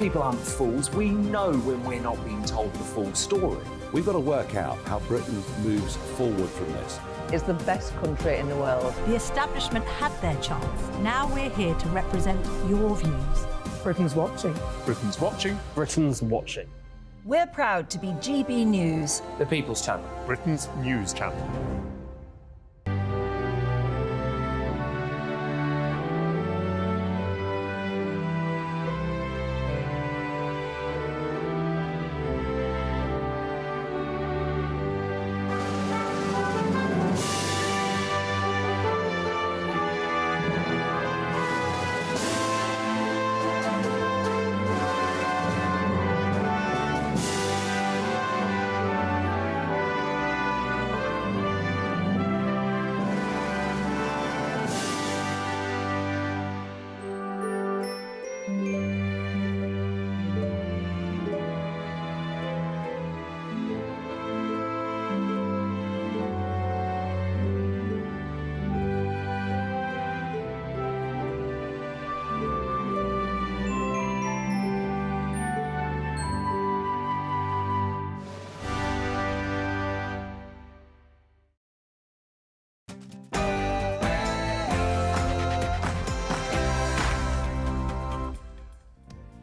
People aren't fools. We know when we're not being told the full story. We've got to work out how Britain moves forward from this. It's the best country in the world. The establishment had their chance. Now we're here to represent your views. Britain's watching. Britain's watching. Britain's watching. We're proud to be GB News. The People's Channel. Britain's news channel.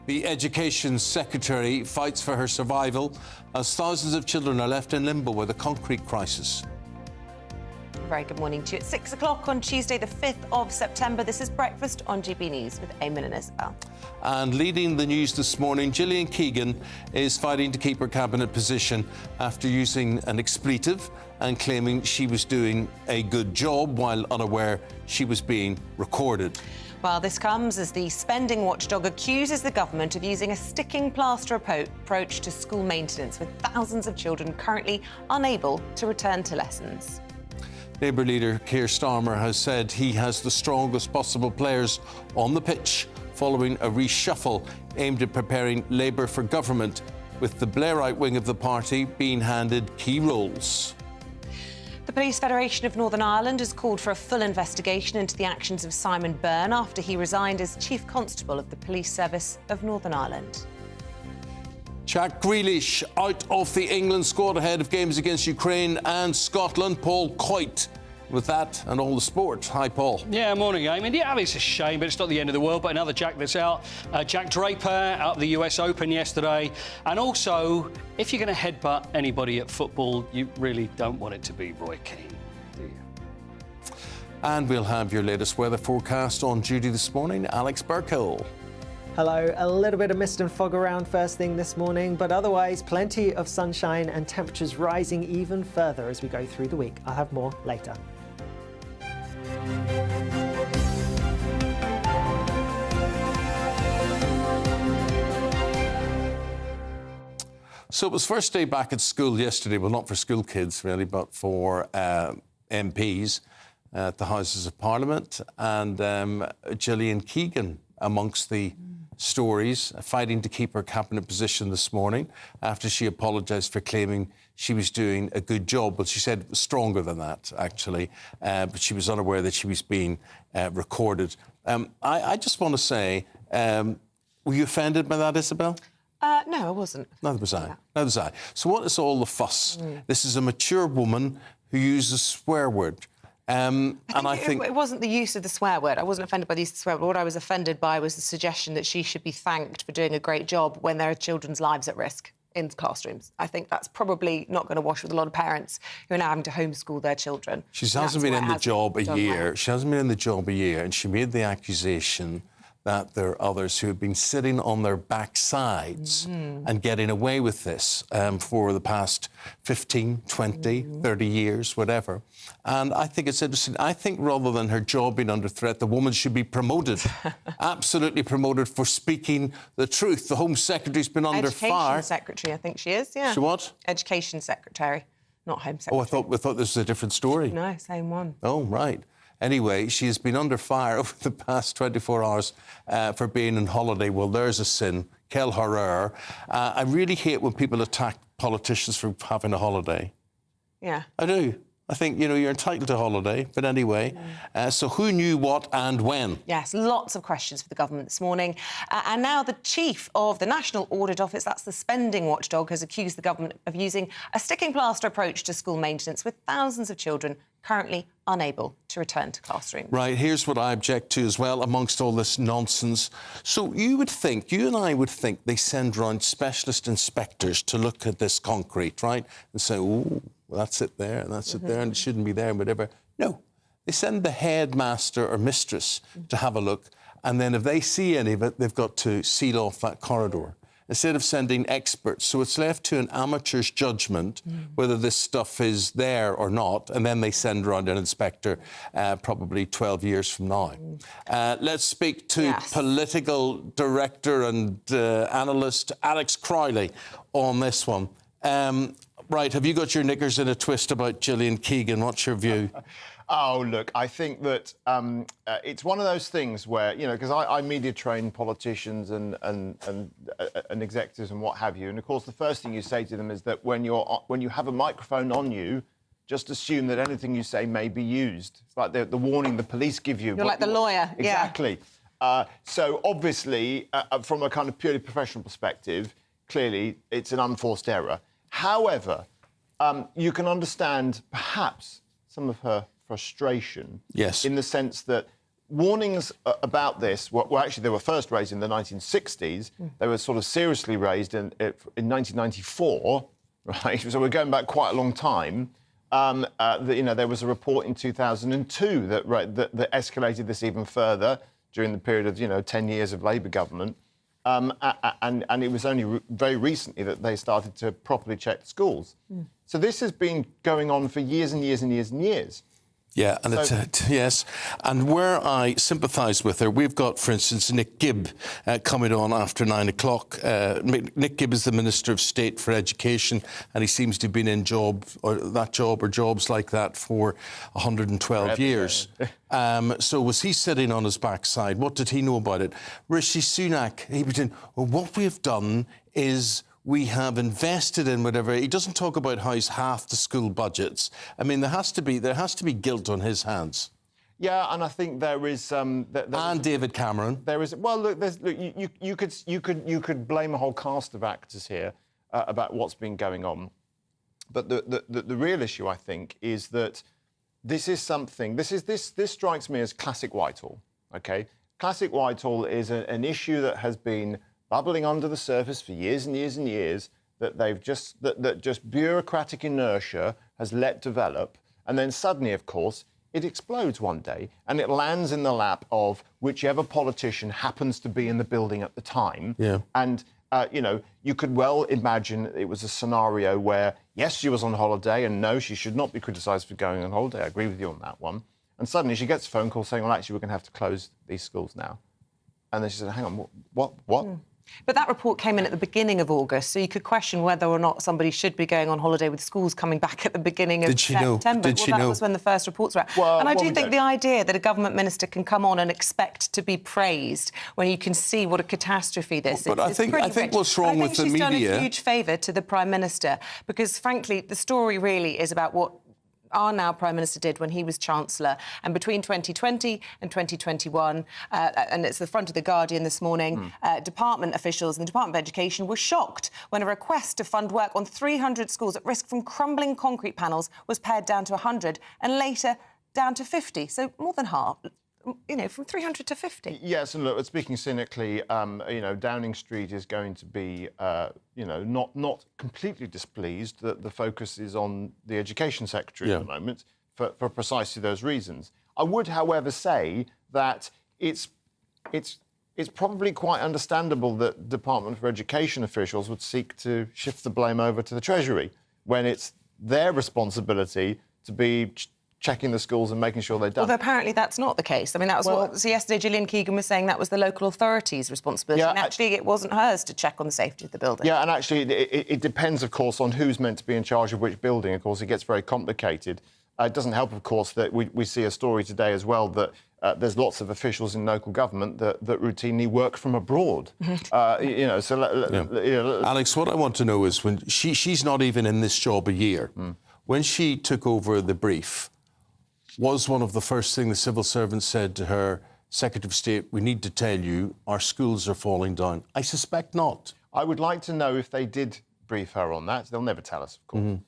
The Education Secretary fights for her survival as thousands of children are left in limbo with a concrete crisis. Very good morning to you. It's 6 o'clock on Tuesday, the 5th of September. This is Breakfast on GB News with Eamonn and Isabel. And leading the news this morning, Gillian Keegan is fighting to keep her cabinet position after using an expletive and claiming she was doing a good job while unaware she was being recorded. Well, this comes as the spending watchdog accuses the government of using a sticking plaster approach to school maintenance, with thousands of children currently unable to return to lessons. Labour leader Keir Starmer has said he has the strongest possible players on the pitch following a reshuffle aimed at preparing Labour for government, with the Blairite wing of the party being handed key roles. The Police Federation of Northern Ireland has called for a full investigation into the actions of Simon Byrne after he resigned as Chief Constable of the Police Service of Northern Ireland. Jack Grealish out of the England squad ahead of games against Ukraine and Scotland. Paul Coyte with that and all the sport. Hi, Paul. Yeah, morning, Eamonn. Yeah, it's a shame, but it's not the end of the world. But another Jack that's out. Jack Draper out of the US Open yesterday. And also, if you're going to headbutt anybody at football, you really don't want it to be Roy Keane, do you? And we'll have your latest weather forecast on duty this morning. Alex Burkhill. Hello, a little bit of mist and fog around first thing this morning, but otherwise plenty of sunshine and temperatures rising even further as we go through the week. I'll have more later. So it was first day back at school yesterday. Well, not for school kids, really, but for MPs at the Houses of Parliament. And Gillian Keegan amongst the stories, fighting to keep her cabinet position this morning after she apologised for claiming she was doing a good job. Well, she said it was stronger than that, actually, but she was unaware that she was being recorded. I just want to say, were you offended by that, Isabel? No, I wasn't. Neither was I. Neither was I. So what is all the fuss? This is a mature woman who uses swear word. I think it wasn't the use of the swear word. I wasn't offended by the use of the swear word. What I was offended by was the suggestion that she should be thanked for doing a great job when there are children's lives at risk in classrooms. I think that's probably not going to wash with a lot of parents who are now having to homeschool their children. She hasn't been in the job a year. She hasn't been in the job a year, and she made the accusation that there are others who have been sitting on their backsides and getting away with this for the past 15, 20, 30 years, whatever. And I think it's interesting. I think rather than her job being under threat, the woman should be promoted, absolutely promoted for speaking the truth. The Home Secretary's been under fire. Education Secretary, I think she is, yeah. She what? Education Secretary, not Home Secretary. Oh, I thought this was a different story. No, same one. Oh, right. Anyway, she has been under fire over the past 24 hours for being on holiday. Well, there's a sin. Quel horreur. I really hate when people attack politicians for having a holiday. Yeah. I do. I think, you know, you're entitled to holiday, but anyway. So who knew what and when? Yes, lots of questions for the government this morning. And now the chief of the National Audit Office, that's the spending watchdog, has accused the government of using a sticking plaster approach to school maintenance, with thousands of children currently unable to return to classrooms. Right, here's what I object to as well, amongst all this nonsense. So you and I would think they send around specialist inspectors to look at this concrete, right? And say, oh, well, that's it there, and that's it there, and it shouldn't be there, and whatever. No, they send the headmaster or mistress to have a look, and then if they see any of it, they've got to seal off that corridor, instead of sending experts. So it's left to an amateur's judgment whether this stuff is there or not, and then they send around an inspector probably 12 years from now. Let's speak to political director and analyst Alex Crowley on this one. Right, have you got your knickers in a twist about Gillian Keegan? What's your view? Oh, look, I think that it's one of those things where, you know, because I media train politicians and executives and what have you, and of course the first thing you say to them is that when you have a microphone on you, just assume that anything you say may be used. It's like the warning the police give you. You're like the lawyer. Exactly. Yeah. So obviously, from a kind of purely professional perspective, clearly it's an unforced error. However, you can understand perhaps some of her frustration, yes, in the sense that warnings about this, well, actually, they were first raised in the 1960s. They were sort of seriously raised in 1994, right? So we're going back quite a long time. You know, there was a report in 2002 that escalated this even further during the period of, you know, 10 years of Labour government. And it was only very recently that they started to properly check the schools. So this has been going on for years and years and years and years. Yeah, and so, yes. And where I sympathise with her, we've got, for instance, Nick Gibb coming on after 9 o'clock. Nick Gibb is the Minister of State for Education, and he seems to have been in jobs like that for 112 years. So was he sitting on his backside? What did he know about it? Rishi Sunak, he was in, well, what we have done is we have invested in whatever. He doesn't talk about how he's halved the school budgets. I mean, there has to be guilt on his hands. Yeah, and I think there is. And David Cameron. There is. Well, look, you could blame a whole cast of actors here about what's been going on, but the real issue, I think, is that this is something. This strikes me as classic Whitehall. Okay, classic Whitehall is an issue that has been bubbling under the surface for years and years and years, that they've just bureaucratic inertia has let develop, and then suddenly, of course, it explodes one day and it lands in the lap of whichever politician happens to be in the building at the time. Yeah. And you know, you could well imagine it was a scenario where yes, she was on holiday, and no, she should not be criticised for going on holiday. I agree with you on that one. And suddenly she gets a phone call saying, well, actually, we're going to have to close these schools now. And then she said, hang on, what? But that report came in at the beginning of August, so you could question whether or not somebody should be going on holiday with schools coming back at the beginning of September. That was when the first reports were out. Well, and I do think the idea that a government minister can come on and expect to be praised when you can see what a catastrophe this is. But I think what's wrong with the media... I think she's done a huge favour to the Prime Minister, because, frankly, the story really is about what our now Prime Minister did when he was Chancellor. And between 2020 and 2021, and it's the front of The Guardian this morning, department officials in the Department of Education were shocked when a request to fund work on 300 schools at risk from crumbling concrete panels was pared down to 100 and later down to 50. So more than half. You know, from 300 to 50. Yes, and look, speaking cynically, you know, Downing Street is going to be, you know, not completely displeased that the focus is on the Education Secretary at the moment for precisely those reasons. I would, however, say that it's probably quite understandable that Department for Education officials would seek to shift the blame over to the Treasury when it's their responsibility to be checking the schools and making sure they're done. Although apparently that's not the case. I mean, that was so yesterday Gillian Keegan was saying that was the local authorities' responsibility, and actually it wasn't hers to check on the safety of the building. Yeah, and actually it depends, of course, on who's meant to be in charge of which building. Of course, it gets very complicated. It doesn't help, of course, that we see a story today as well that there's lots of officials in local government that routinely work from abroad. You know, so... Alex, what I want to know is, when she's not even in this job a year, when she took over the brief, was one of the first things the civil servant said to her, Secretary of State, we need to tell you our schools are falling down? I suspect not. I would like to know if they did brief her on that. They'll never tell us, of course.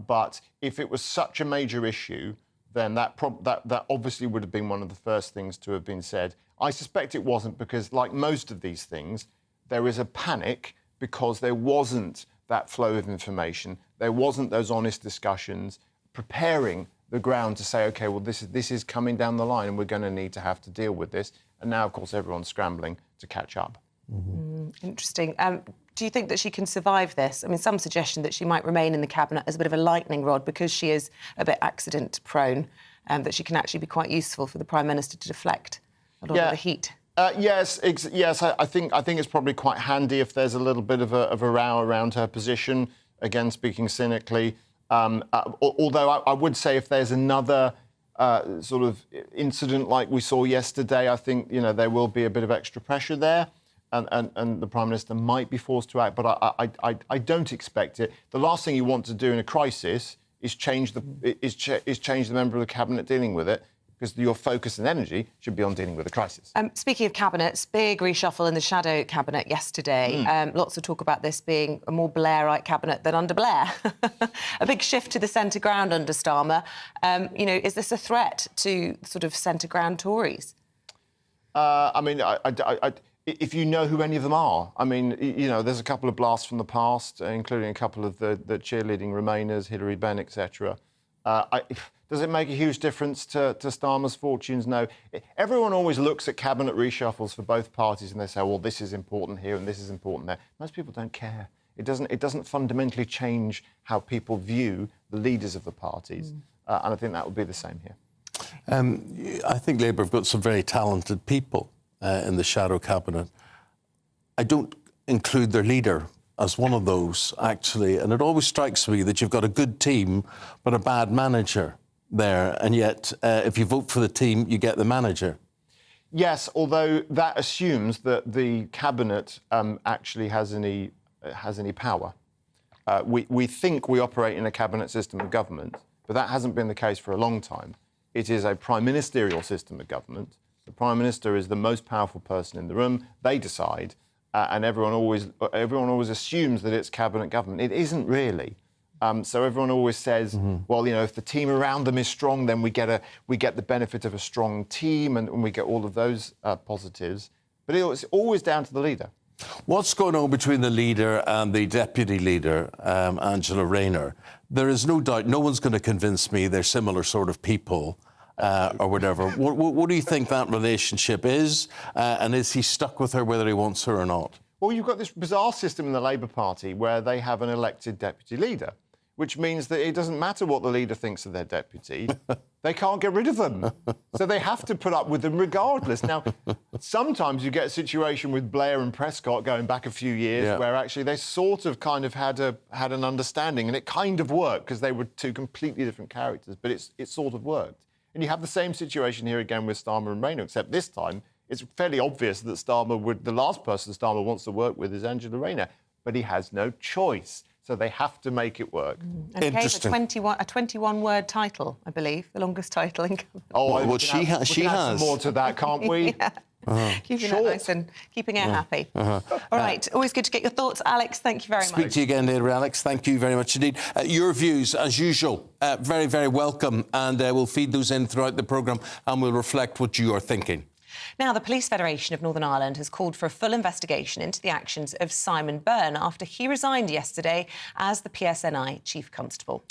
But if it was such a major issue, then that obviously would have been one of the first things to have been said. I suspect it wasn't because, like most of these things, there is a panic because there wasn't that flow of information. There wasn't those honest discussions preparing the ground to say, OK, well, this is coming down the line and we're going to have to deal with this. And now, of course, everyone's scrambling to catch up. Interesting. Do you think that she can survive this? I mean, some suggestion that she might remain in the Cabinet as a bit of a lightning rod because she is a bit accident-prone, that she can actually be quite useful for the Prime Minister to deflect a lot of the heat. Yes. I think it's probably quite handy if there's a little bit of a row around her position. Again, speaking cynically, although I would say if there's another sort of incident like we saw yesterday, I think there will be a bit of extra pressure there. And the Prime Minister might be forced to act, but I don't expect it. The last thing you want to do in a crisis is change the member of the Cabinet dealing with it, because your focus and energy should be on dealing with the crisis. Speaking of cabinets, big reshuffle in the shadow cabinet yesterday. Lots of talk about this being a more Blairite cabinet than under Blair. A big shift to the centre ground under Starmer. Is this a threat to sort of centre ground Tories? If you know who any of them are. I mean, there's a couple of blasts from the past, including a couple of the cheerleading Remainers, Hilary Benn, etc. Does it make a huge difference to Starmer's fortunes? No. Everyone always looks at cabinet reshuffles for both parties and they say, well, this is important here and this is important there. Most people don't care. It doesn't fundamentally change how people view the leaders of the parties. And I think that would be the same here. I think Labour have got some very talented people in the shadow cabinet. I don't include their leader as one of those, actually. And it always strikes me that you've got a good team but a bad manager there. And yet, if you vote for the team, you get the manager. Yes, although that assumes that the cabinet actually has any power. We think we operate in a cabinet system of government, but that hasn't been the case for a long time. It is a prime ministerial system of government. The Prime Minister is the most powerful person in the room. They decide, and everyone always assumes that it's cabinet government. It isn't really. So everyone always says, well, if the team around them is strong, then we get the benefit of a strong team, and we get all of those positives. But it's always down to the leader. What's going on between the leader and the deputy leader, Angela Rayner? There is no doubt, no one's going to convince me they're similar sort of people. Or whatever. What do you think that relationship is? And is he stuck with her whether he wants her or not? Well, you've got this bizarre system in the Labour Party where they have an elected deputy leader, which means that it doesn't matter what the leader thinks of their deputy. They can't get rid of them. So they have to put up with them regardless. Now, sometimes you get a situation with Blair and Prescott going back a few years where actually they sort of kind of had an understanding, and it kind of worked because they were two completely different characters, but it sort of worked. And you have the same situation here again with Starmer and Rayner, except this time it's fairly obvious that the last person Starmer wants to work with is Angela Rayner, but he has no choice. So they have to make it work. Okay, Interesting. A 21-word title, I believe, the longest title in government. Well, she has. Some more to that, can't we? Keeping it nice and keeping it happy. All right, always good to get your thoughts. Alex, thank you very much. Speak to you again later, Alex. Thank you very much indeed. Your views, as usual, very, very welcome, and we'll feed those in throughout the programme and we'll reflect what you are thinking. Now, the Police Federation of Northern Ireland has called for a full investigation into the actions of Simon Byrne after he resigned yesterday as the PSNI Chief Constable.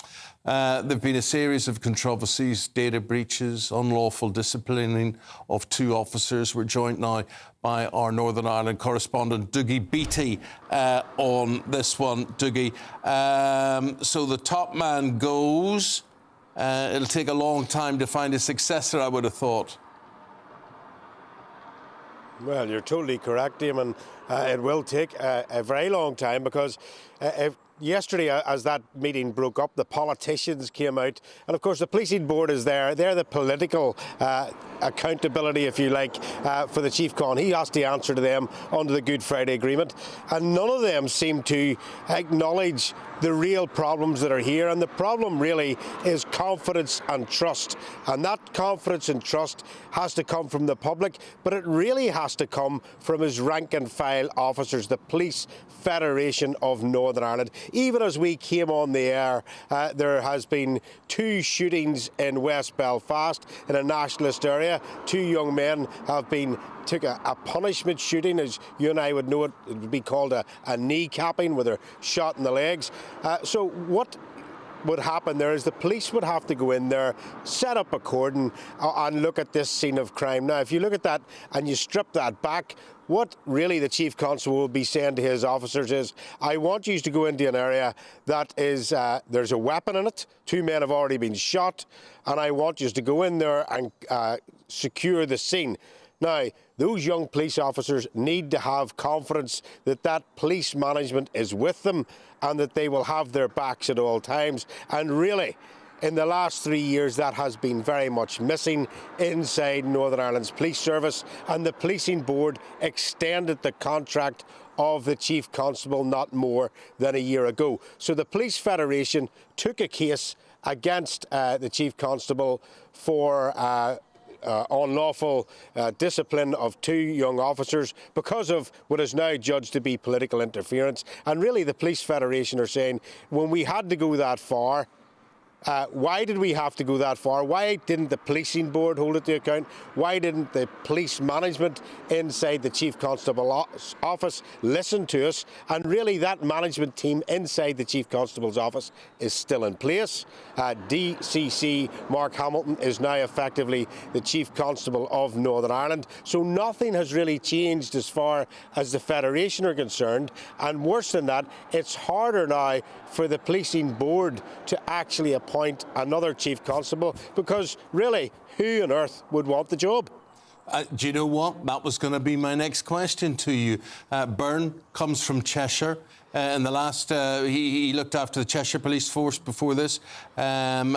There have been a series of controversies, data breaches, unlawful disciplining of 2 officers. We're joined now by our Northern Ireland correspondent, Dougie Beattie, on this one. Dougie, so the top man goes. It'll take a long time to find a successor, I would have thought. Well, you're totally correct, Eamonn. it will take a very long time, because yesterday, as that meeting broke up, the politicians came out, and of course the policing board is there. They're the political accountability, if you like, for the Chief Con. He has to answer to them under the Good Friday Agreement, and none of them seem to acknowledge the real problems that are here. And the problem really is confidence and trust, and that confidence and trust has to come from the public, but it really has to come from his rank and file officers, the Police Federation of Northern Ireland. Even as we came on the air, there has been 2 shootings in West Belfast in a nationalist area. 2 young men have took a punishment shooting, as you and I would know it would be called a kneecapping, where they're shot in the legs. So what would happen there is the police would have to go in there, set up a cordon and look at this scene of crime. Now, if you look at that and you strip that back, what really the Chief Constable will be saying to his officers is, I want you to go into an area that is, there's a weapon in it, 2 men have already been shot, and I want you to go in there and secure the scene. Now, those young police officers need to have confidence that that police management is with them and that they will have their backs at all times. And really, in the last 3 years, that has been very much missing inside Northern Ireland's police service, and the policing board extended the contract of the Chief Constable not more than a year ago. So the Police Federation took a case against the Chief Constable for unlawful discipline of 2 young officers because of what is now judged to be political interference. And really the Police Federation are saying, when we had to go that far, why did we have to go that far? Why didn't the policing board hold it to account? Why didn't the police management inside the Chief Constable's office listen to us? And really that management team inside the Chief Constable's office is still in place. DCC Mark Hamilton is now effectively the Chief Constable of Northern Ireland. So nothing has really changed as far as the Federation are concerned. And worse than that, it's harder now for the policing board to actually appoint another Chief Constable, because really, who on earth would want the job? Do you know what? That was going to be my next question to you. Byrne comes from Cheshire. In the last, he looked after the Cheshire Police Force before this. In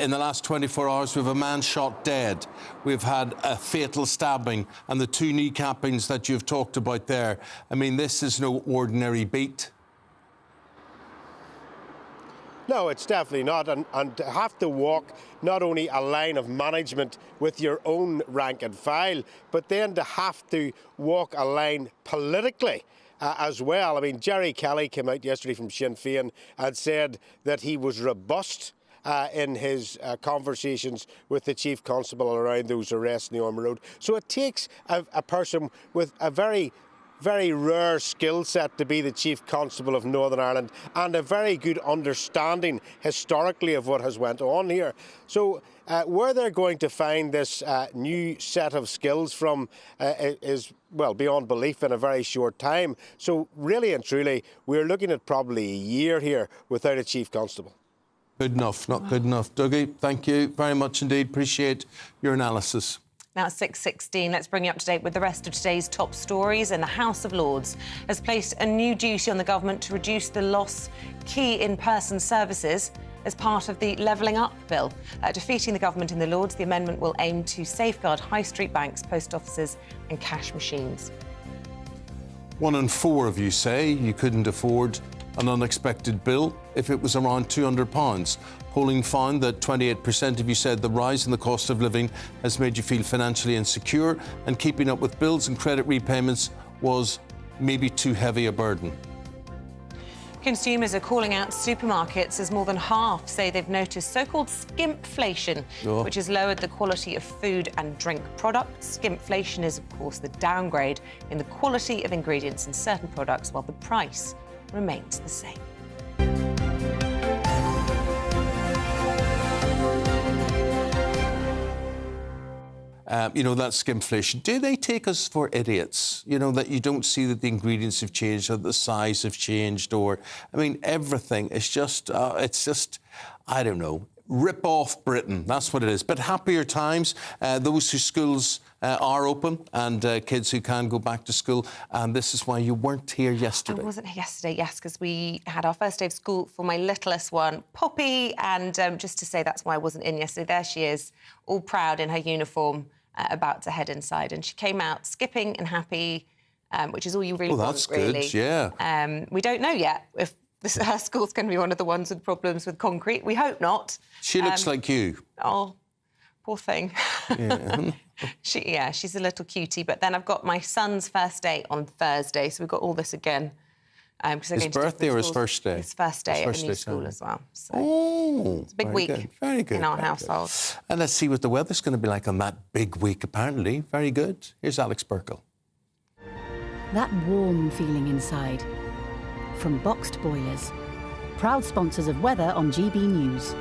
the last 24 hours, we have a man shot dead. We've had a fatal stabbing, and the 2 kneecappings that you've talked about there. I mean, this is no ordinary beat. No, it's definitely not. And to have to walk not only a line of management with your own rank and file, but then to have to walk a line politically as well. I mean, Jerry Kelly came out yesterday from Sinn Féin and said that he was robust in his conversations with the Chief Constable around those arrests in the Orme Road. So it takes a person with a very rare skill set to be the Chief Constable of Northern Ireland, and a very good understanding historically of what has went on here. So where they're going to find this new set of skills from is, well, beyond belief in a very short time. So really and truly, we're looking at probably a year here without a Chief Constable. Good enough, not good enough. Dougie, thank you very much indeed. Appreciate your analysis. Now at 6:16, let's bring you up to date with the rest of today's top stories. And the House of Lords has placed a new duty on the government to reduce the loss key in-person services as part of the Levelling Up bill. Defeating the government in the Lords, the amendment will aim to safeguard high street banks, post offices and cash machines. 1 in 4 of you say you couldn't afford an unexpected bill if it was around £200. Polling found that 28% of you said the rise in the cost of living has made you feel financially insecure, and keeping up with bills and credit repayments was maybe too heavy a burden. Consumers are calling out supermarkets as more than half say they've noticed so-called skimpflation, which has lowered the quality of food and drink products. Skimpflation is, of course, the downgrade in the quality of ingredients in certain products, while the price remains the same. You know, that skimpflation. Do they take us for idiots? You know, that you don't see that the ingredients have changed or the size have changed, or, I mean, everything is just, it's just, I don't know. rip off Britain. That's what it is. But happier times, those whose schools are open and kids who can go back to school. And this is why you weren't here yesterday. I wasn't here yesterday, yes, because we had our first day of school for my littlest one, Poppy, and just to say that's why I wasn't in yesterday. There she is, all proud in her uniform, about to head inside. And she came out skipping and happy, which is all you really want, that's really. Good, yeah. We don't know yet if her school's going to be one of the ones with problems with concrete. We hope not. She looks like you. Oh, poor thing. Yeah. She's a little cutie. But then I've got my son's first day on Thursday, so we've got all this again. His birthday or his first day? His first day at a new school as well. So it's a big week Very good. in our household. And let's see what the weather's going to be like on that big week, apparently. Very good. Here's Alex Burkle. That warm feeling inside. From Boxed Boilers, proud sponsors of weather on GB News.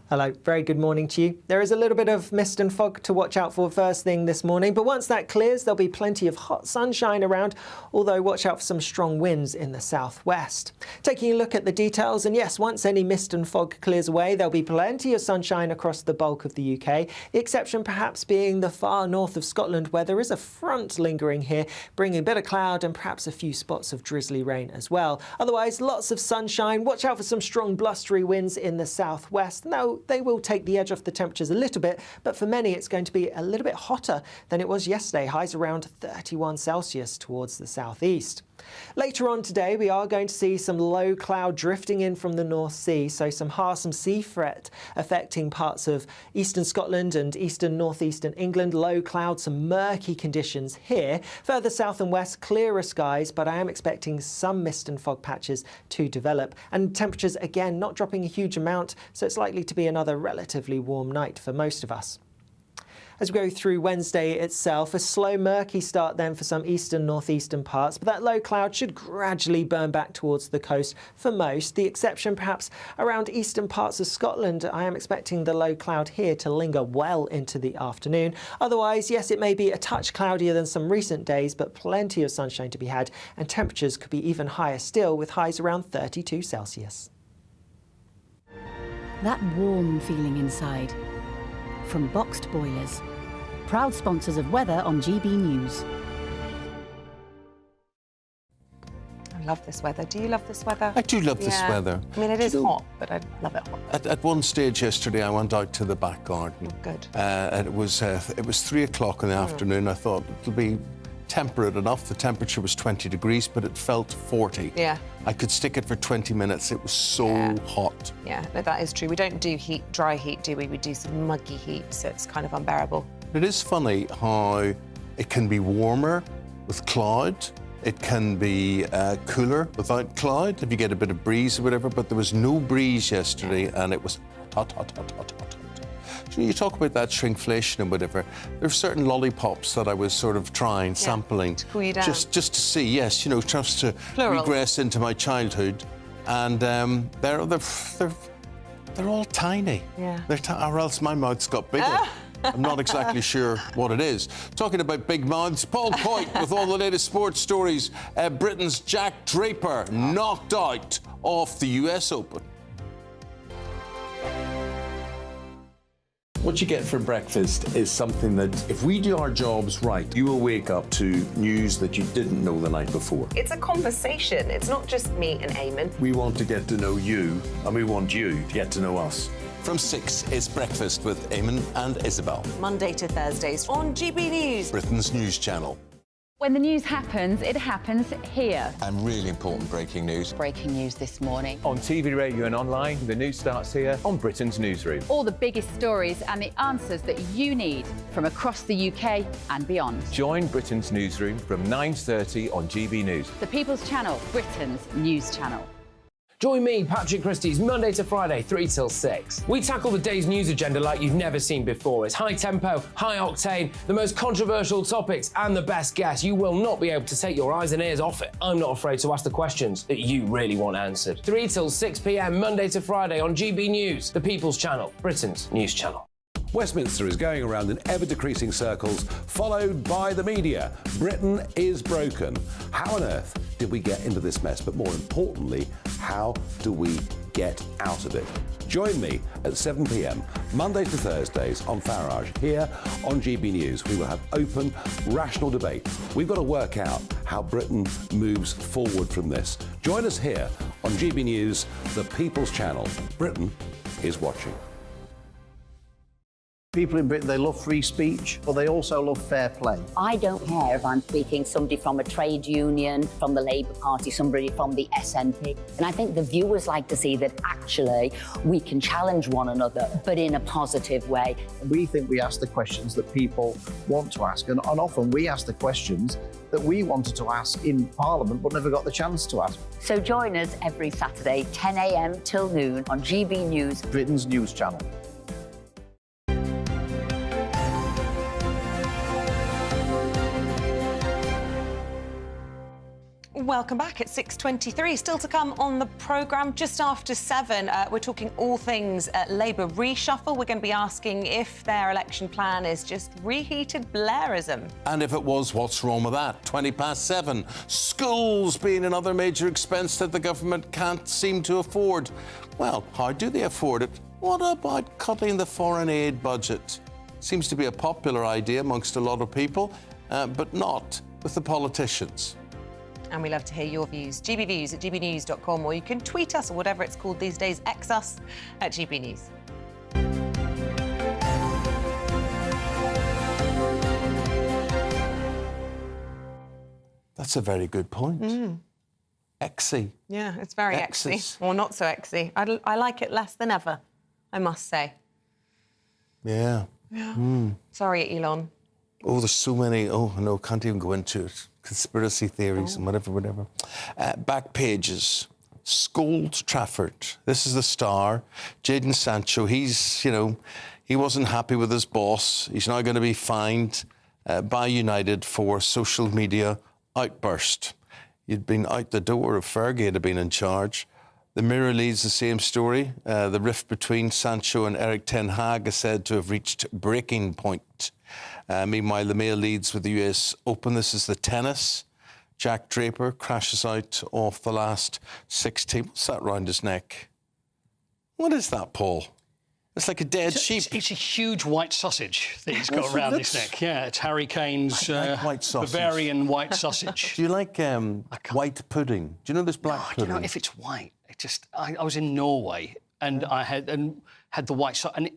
Hello, very good morning to you. There is a little bit of mist and fog to watch out for first thing this morning, but once that clears, there'll be plenty of hot sunshine around, although watch out for some strong winds in the southwest. Taking a look at the details, and yes, once any mist and fog clears away, there'll be plenty of sunshine across the bulk of the UK, the exception perhaps being the far north of Scotland, where there is a front lingering here, bringing a bit of cloud and perhaps a few spots of drizzly rain as well. Otherwise, lots of sunshine. Watch out for some strong blustery winds in the southwest. Now, they will take the edge off the temperatures a little bit, but for many it's going to be a little bit hotter than it was yesterday. Highs around 31 Celsius towards the southeast. Later on today, we are going to see some low cloud drifting in from the North Sea, so some sea threat affecting parts of eastern Scotland and eastern northeastern England. Low cloud, some murky conditions here. Further south and west, clearer skies, but I am expecting some mist and fog patches to develop. And temperatures, again, not dropping a huge amount, so it's likely to be another relatively warm night for most of us. As we go through Wednesday itself, a slow, murky start then for some eastern, northeastern parts, but that low cloud should gradually burn back towards the coast for most. The exception perhaps around eastern parts of Scotland. I am expecting the low cloud here to linger well into the afternoon. Otherwise, yes, it may be a touch cloudier than some recent days, but plenty of sunshine to be had, and temperatures could be even higher still, with highs around 32 Celsius. That warm feeling inside. From Boxed Boilers, proud sponsors of weather on GB News. I love this weather. Do you love this weather? I do love this weather. I mean, it is hot, but I love it hot. At one stage yesterday, I went out to the back garden. Good. And it was 3 o'clock in the afternoon. I thought it'll be temperate enough. The temperature was 20 degrees, but it felt 40. Yeah. I could stick it for 20 minutes. It was so hot. Yeah, no, that is true. We don't do dry heat, do we? We do some muggy heat, so it's kind of unbearable. It is funny how it can be warmer with cloud. It can be cooler without cloud if you get a bit of breeze or whatever, but there was no breeze yesterday and it was hot, hot, hot, hot, hot. So you talk about that shrinkflation and whatever. There are certain lollipops that I was sort of trying, sampling. To cool you down. Just to see, yes, you know, just to regress into my childhood. And they're all tiny. Yeah. Or else my mouth's got bigger. I'm not exactly sure what it is. Talking about big mouths, Paul Coyte with all the latest sports stories. Britain's Jack Draper knocked out off the US Open. What you get for breakfast is something that, if we do our jobs right, you will wake up to news that you didn't know the night before. It's a conversation. It's not just me and Eamonn. We want to get to know you, and we want you to get to know us. From 6, it's Breakfast with Eamonn and Isabel. Monday to Thursdays on GB News. Britain's news channel. When the news happens, it happens here. And really important breaking news. Breaking news this morning. On TV, radio and online, the news starts here on Britain's Newsroom. All the biggest stories and the answers that you need from across the UK and beyond. Join Britain's Newsroom from 9:30 on GB News. The People's Channel, Britain's news channel. Join me, Patrick Christie's Monday to Friday, 3 till 6. We tackle the day's news agenda like you've never seen before. It's high tempo, high octane, the most controversial topics and the best guests. You will not be able to take your eyes and ears off it. I'm not afraid to ask the questions that you really want answered. 3 till 6 p.m, Monday to Friday on GB News, the People's Channel, Britain's news channel. Westminster is going around in ever-decreasing circles, followed by the media. Britain is broken. How on earth did we get into this mess? But more importantly, how do we get out of it. Join me at 7 p.m, Mondays to Thursdays on Farage here on GB News. We will have open, rational debate. We've got to work out how Britain moves forward from this. Join us here on GB News, the People's Channel. Britain is watching. People in Britain, they love free speech, but they also love fair play. I don't care if I'm speaking somebody from a trade union, from the Labour Party, somebody from the SNP. And I think the viewers like to see that actually we can challenge one another, but in a positive way. We think we ask the questions that people want to ask, and often we ask the questions that we wanted to ask in Parliament but never got the chance to ask. So join us every Saturday, 10 a.m. till noon on GB News, Britain's news channel. Welcome back at 6:23. Still to come on the programme, just after 7, we're talking all things Labour reshuffle. We're going to be asking if their election plan is just reheated Blairism. And if it was, what's wrong with that? 7:20. Schools being another major expense that the government can't seem to afford. Well, how do they afford it? What about cutting the foreign aid budget? Seems to be a popular idea amongst a lot of people, but not with the politicians. And we love to hear your views. GBviews at gbnews.com, or you can tweet us, or whatever it's called these days, X us at GB News. That's a very good point. Exy. Yeah, it's very Exy. Or not so Exy. I like it less than ever, I must say. Yeah. Sorry, Elon. Oh, there's so many. Oh, no, can't even go into it. Conspiracy theories and whatever. Back pages. Scold Trafford. This is the Star. Jadon Sancho. He's, he wasn't happy with his boss. He's now going to be fined by United for social media outburst. He'd been out the door if Fergie had been in charge. The Mirror leads the same story. The rift between Sancho and Eric Ten Hag is said to have reached breaking point. Meanwhile, the Mail leads with the US Open. This is the tennis. Jack Draper crashes out off the last 16. What's that round his neck? What is that, Paul? It's like a dead sheep. It's a huge white sausage that he's got around his neck. Yeah, it's Harry Kane's white sausage. Bavarian white sausage. Do you like white pudding? Do you know this black pudding? You know, if it's white, I was in Norway and I had the white sausage.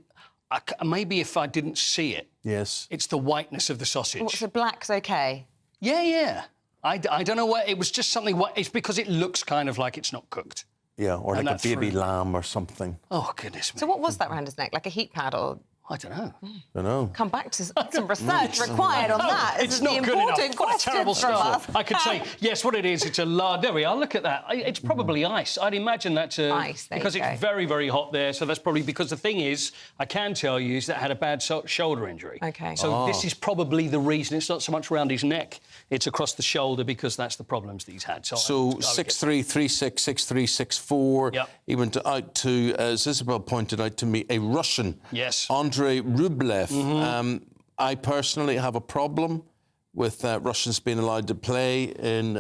And maybe if I didn't see it, yes, it's the whiteness of the sausage. What, so black's okay? Yeah. I don't know what, it was just something, it's because it looks kind of like it's not cooked. Yeah, or like a baby lamb or something. Oh, goodness me. So what was that around his neck? Like a heat pad or...? I don't know. Don't know. Come back to some research required on that. It's not good enough. What a terrible start. I could say, yes, what it is, it's a large... There we are, look at that. It's probably ice. I'd imagine that's ice, because it's very, very hot there, so that's probably... Because the thing is, I can tell you, is that I had a bad shoulder injury. OK. So this is probably the reason. It's not so much around his neck, it's across the shoulder, because that's the problems that he's had. So 6336, 6364. Yep. He went out to, as Isabel pointed out to me, a Russian. Yes. Andrei Rublev. I personally have a problem with Russians being allowed to play in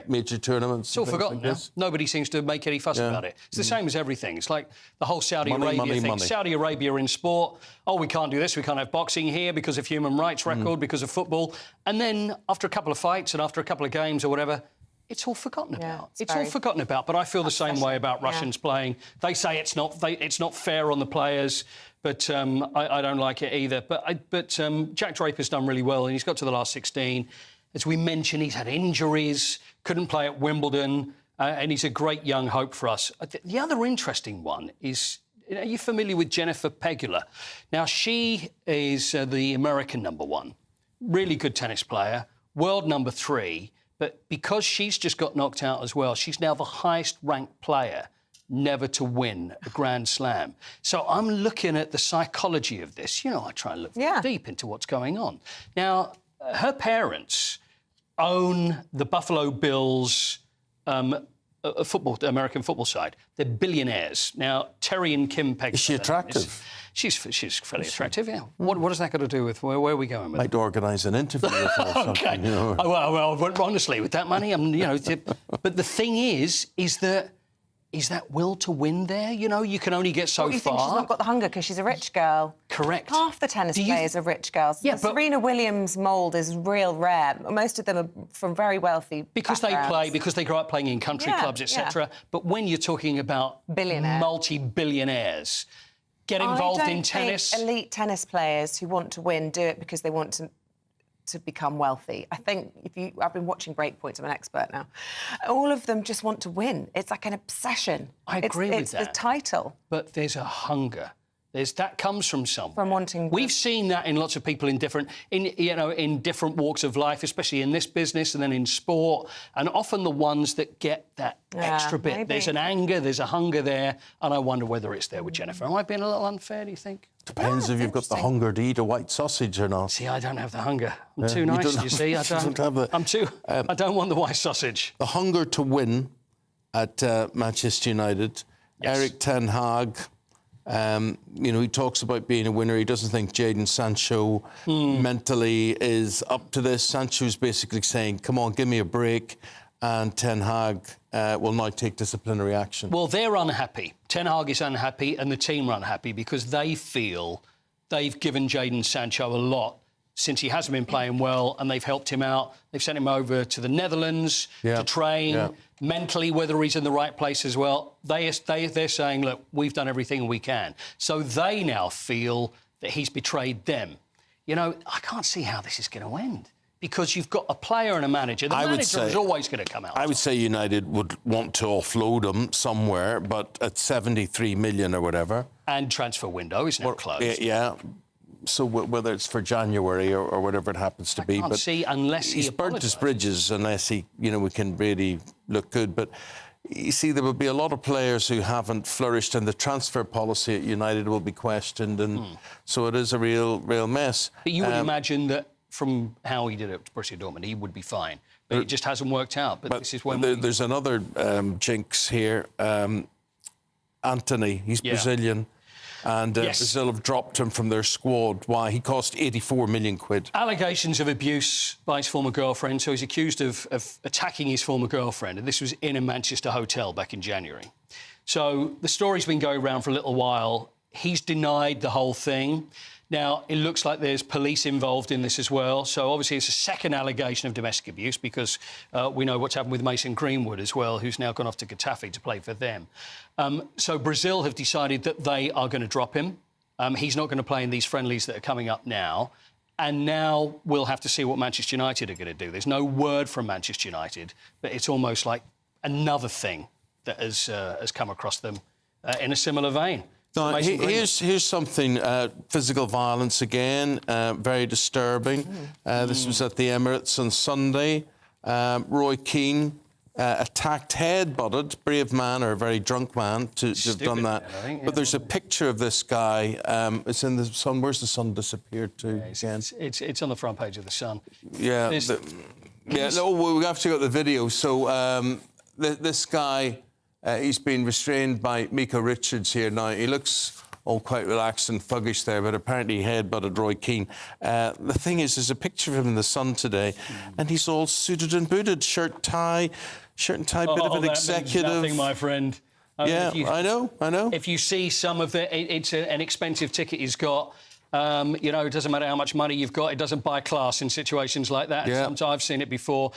major tournaments. It's all forgotten now. Nobody seems to make any fuss about it. It's the same as everything. It's like the whole Saudi Arabia thing. Saudi Arabia in sport, we can't do this, we can't have boxing here because of human rights record, because of football. And then after a couple of fights and after a couple of games or whatever, it's all forgotten about. It's all forgotten about. But I feel the same way about Russians playing. They say it's not fair on the players. But I don't like it either. But Jack Draper's done really well, and he's got to the last 16. As we mentioned, he's had injuries, couldn't play at Wimbledon, and he's a great young hope for us. The other interesting one is, are you familiar with Jennifer Pegula? Now, she is the American #1. Really good tennis player, world #3. But because she's just got knocked out as well, she's now the highest-ranked player never to win a Grand Slam. So I'm looking at the psychology of this. I try and look deep into what's going on. Now, her parents own the Buffalo Bills American football side. They're billionaires. Now, Terry and Kim Pegula. Is she attractive? She's fairly attractive, yeah. What has that got to do with where are we going with Might organise an interview with her or something, Well, honestly, with that money, but the thing is that is that will to win there? You know, you can only get so What, you far. think she's not got the hunger because she's a rich girl? Correct. Half the tennis players are rich girls. Yeah, the but Serena Williams mould is real rare. Most of them are from very wealthy because they grow up playing in country clubs, etc. But when you're talking about multi-billionaires, get involved in tennis. Elite tennis players who want to win do it because they want to become wealthy. I think I've been watching Breakpoint, I'm an expert now. All of them just want to win. It's like an obsession. I agree with It's that. the title. But there's a hunger. That comes from somewhere. From wanting. We've seen that in lots of people in different walks of life, especially in this business and then in sport, and often the ones that get that extra bit. Maybe. There's an anger, there's a hunger there, and I wonder whether it's there with Jennifer. Am I being a little unfair, do you think? Depends if you've got the hunger to eat a white sausage or not. See, I don't have the hunger. I'm too nice, you see. I don't have the. I don't want the white sausage. The hunger to win at Manchester United. Yes. Eric Ten Hag. He talks about being a winner. He doesn't think Jadon Sancho mentally is up to this. Sancho's basically saying, come on, give me a break. And Ten Hag will now take disciplinary action. Well, they're unhappy. Ten Hag is unhappy and the team are unhappy because they feel they've given Jadon Sancho a lot since he hasn't been playing well, and they've helped him out. They've sent him over to the Netherlands to train mentally, whether he's in the right place as well. They're saying, look, we've done everything we can. So they now feel that he's betrayed them. You know, I can't see how this is going to end because you've got a player and a manager. The manager is always going to come out. I would say United would want to offload him somewhere, but at 73 million or whatever. And transfer window is now closed. Yeah. So whether it's for January or whatever it happens to be, but see unless he's burnt his bridges, unless we can really look good. But you see, there will be a lot of players who haven't flourished, and the transfer policy at United will be questioned, and so it is a real mess. But you would imagine that from how he did it at Borussia Dortmund, he would be fine. But it just hasn't worked out. But this is when there's another jinx here. Anthony, he's Brazilian. And Brazil have dropped him from their squad. Why? He cost 84 million quid. Allegations of abuse by his former girlfriend. So he's accused of attacking his former girlfriend. And this was in a Manchester hotel back in January. So the story's been going around for a little while. He's denied the whole thing. Now, it looks like there's police involved in this as well. So, obviously, it's a second allegation of domestic abuse because we know what's happened with Mason Greenwood as well, who's now gone off to Getafe to play for them. So, Brazil have decided that they are going to drop him. He's not going to play in these friendlies that are coming up now. And now we'll have to see what Manchester United are going to do. There's no word from Manchester United, but it's almost like another thing that has come across them in a similar vein. No, here's something, physical violence again, very disturbing. This was at the Emirates on Sunday. Roy Keane attacked, head-butted, brave man or a very drunk man to have done that. Man, I think, but there's a picture of this guy. It's in the Sun. Where's the Sun disappeared to again? It's on the front page of the Sun. Yeah. We have to get the video. So this guy... he's been restrained by Miko Richards here now. He looks all quite relaxed and thuggish there, but apparently he head-butted Roy Keane. The thing is, there's a picture of him in the Sun today, and he's all suited and booted, shirt and tie, bit of an executive. Means nothing, my friend. I know. If you see some of it's an expensive ticket he's got. It doesn't matter how much money you've got. It doesn't buy class in situations like that. Yeah. Sometimes I've seen it before.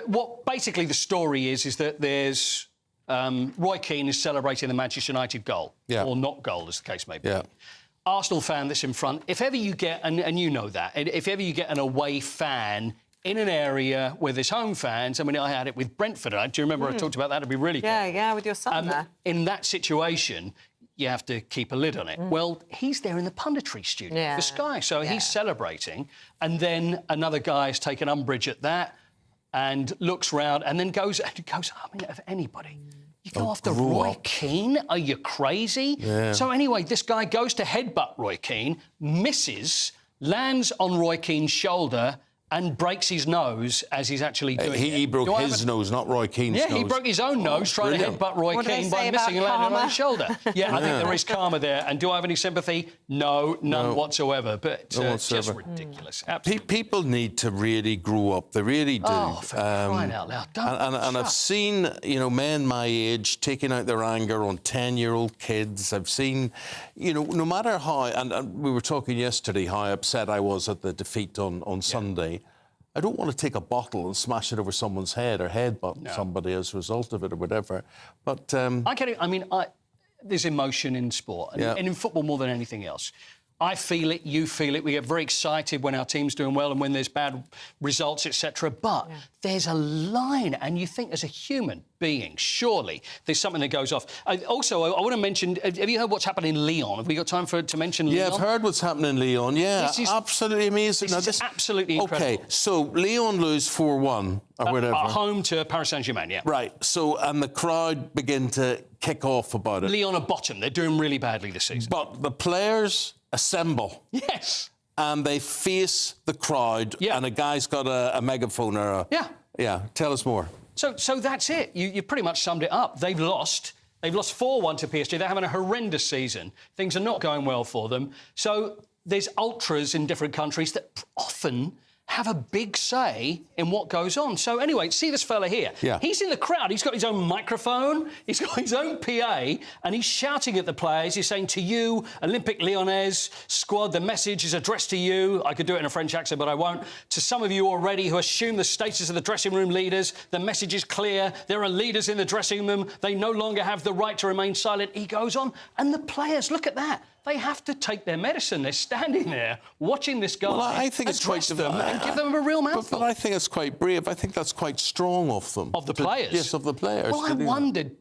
What basically the story is that there's Roy Keane is celebrating the Manchester United goal, or not goal, as the case may be. Yeah. Arsenal fan that's in front. If ever you get, and you know that, if ever you get an away fan in an area where there's home fans, I mean, I had it with Brentford. Do you remember I talked about that? It'd be really good. Yeah, with your son there. In that situation, you have to keep a lid on it. Well, he's there in the punditry studio for Sky, so he's celebrating, and then another guy has taken umbrage at that. And looks round and then goes, I mean, of anybody. You go after Roy Keane? Are you crazy? Yeah. So anyway, this guy goes to headbutt Roy Keane, misses, lands on Roy Keane's shoulder and breaks his nose as he's actually doing it. He broke his nose, not Roy Keane's nose. Yeah, he broke his own nose trying to headbutt Roy Keane by missing a landing on his shoulder. Yeah, I think there is karma there. And do I have any sympathy? No, none whatsoever. But just ridiculous. People need to really grow up. They really do. Oh, for crying out loud. And I've seen, you know, men my age taking out their anger on 10-year-old kids. I've seen, you know, no matter how... And we were talking yesterday how upset I was at the defeat on Sunday. I don't want to take a bottle and smash it over someone's head or headbutt somebody as a result of it or whatever. But I get it. I mean, there's emotion in sport and in football more than anything else. I feel it, you feel it. We get very excited when our team's doing well and when there's bad results, etc. But there's a line, and you think as a human being, surely there's something that goes off. Also, I want to mention, have you heard what's happening in Lyon? Have we got time to mention Lyon? Yeah, I've heard what's happening in Lyon. Yeah, this is absolutely amazing. This is absolutely incredible. OK, so Lyon lose 4-1 or whatever. At home to Paris Saint-Germain, yeah. Right, so, and the crowd begin to kick off about it. Lyon are bottom. They're doing really badly this season. But the players assemble. Yes. And they face the crowd, and a guy's got a megaphone or a... Yeah. Yeah, tell us more. So that's it. You pretty much summed it up. They've lost 4-1 to PSG. They're having a horrendous season. Things are not going well for them. So there's ultras in different countries that often have a big say in what goes on. So anyway, see this fella here. Yeah. He's in the crowd. He's got his own microphone. He's got his own PA, and he's shouting at the players. He's saying, to you, Olympique Lyonnais squad, the message is addressed to you. I could do it in a French accent, but I won't. To some of you already who assume the status of the dressing room leaders, the message is clear. There are leaders in the dressing room. They no longer have the right to remain silent. He goes on. And the players, look at that. They have to take their medicine. They're standing there watching this guy. Well, I think it's quite them and give them a real mouthful. But I think it's quite brave. I think that's quite strong of them. Of the players? Yes, of the players. Well, I wondered,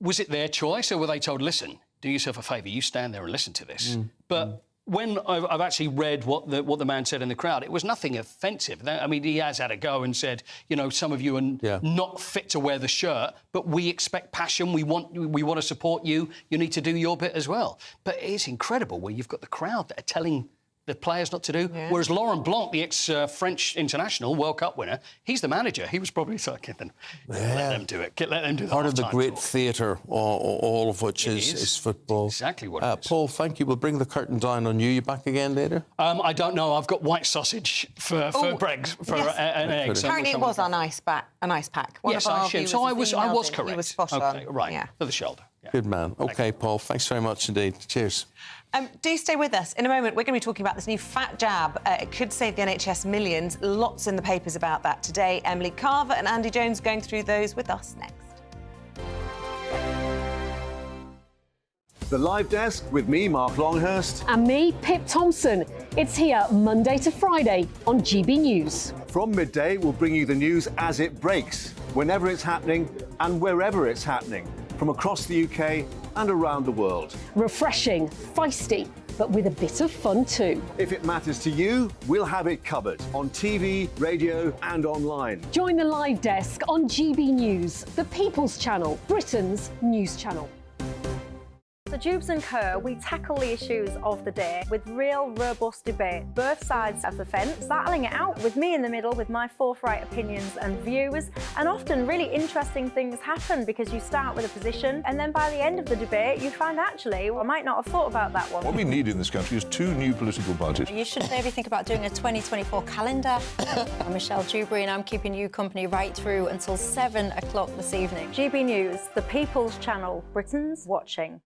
was it their choice or were they told, listen, do yourself a favour, you stand there and listen to this? But when I've actually read what the man said in the crowd, it was nothing offensive. I mean, he has had a go and said, you know, some of you are not fit to wear the shirt, but we expect passion. We want to support you. You need to do your bit as well. But it's incredible where you've got the crowd that are telling the players not to do. Yeah. Whereas Laurent Blanc, the ex-French international World Cup winner, he's the manager. He was probably like, let them do it. Let them do the part of the great theatre, all of which is football. Exactly what it is. Paul, thank you. We'll bring the curtain down on you. You back again later? I don't know. I've got white sausage for an egg. Apparently it was an ice pack. Yes, I assume. So I was correct. He was spot on. Right, yeah. For the shoulder. Yeah. Good man. OK, Paul, thanks very much indeed. Cheers. Do stay with us. In a moment, we're going to be talking about this new fat jab. It could save the NHS millions. Lots in the papers about that today. Emily Carver and Andy Jones going through those with us next. The Live Desk with me, Mark Longhurst. And me, Pip Thompson. It's here Monday to Friday on GB News. From midday, we'll bring you the news as it breaks, whenever it's happening and wherever it's happening, from across the UK and around the world. Refreshing, feisty, but with a bit of fun too. If it matters to you, we'll have it covered on TV, radio and online. Join the Live Desk on GB News, the People's Channel, Britain's news channel. So Jubes and Kerr, we tackle the issues of the day with real, robust debate, both sides of the fence, battling it out with me in the middle with my forthright opinions and views. And often really interesting things happen because you start with a position and then by the end of the debate you find actually, I might not have thought about that one. What we need in this country is 2 new political parties. You should maybe think about doing a 2024 calendar. I'm Michelle Dewberry and I'm keeping you company right through until 7 o'clock this evening. GB News, the People's Channel, Britain's watching.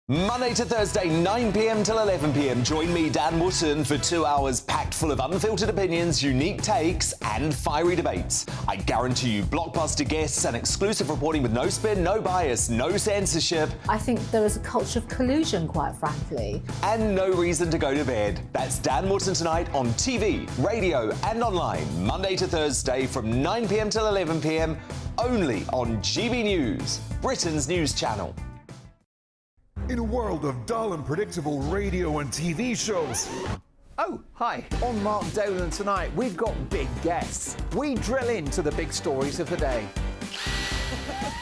Monday to Thursday, 9 p.m. till 11 p.m. Join me, Dan Wootton, for 2 hours packed full of unfiltered opinions, unique takes and fiery debates. I guarantee you blockbuster guests and exclusive reporting with no spin, no bias, no censorship. I think there is a culture of collusion, quite frankly. And no reason to go to bed. That's Dan Wootton tonight on TV, radio and online. Monday to Thursday from 9 p.m. till 11 p.m. only on GB News, Britain's news channel. In a world of dull and predictable radio and TV shows. Oh, hi. On Mark Dolan tonight, we've got big guests. We drill into the big stories of the day.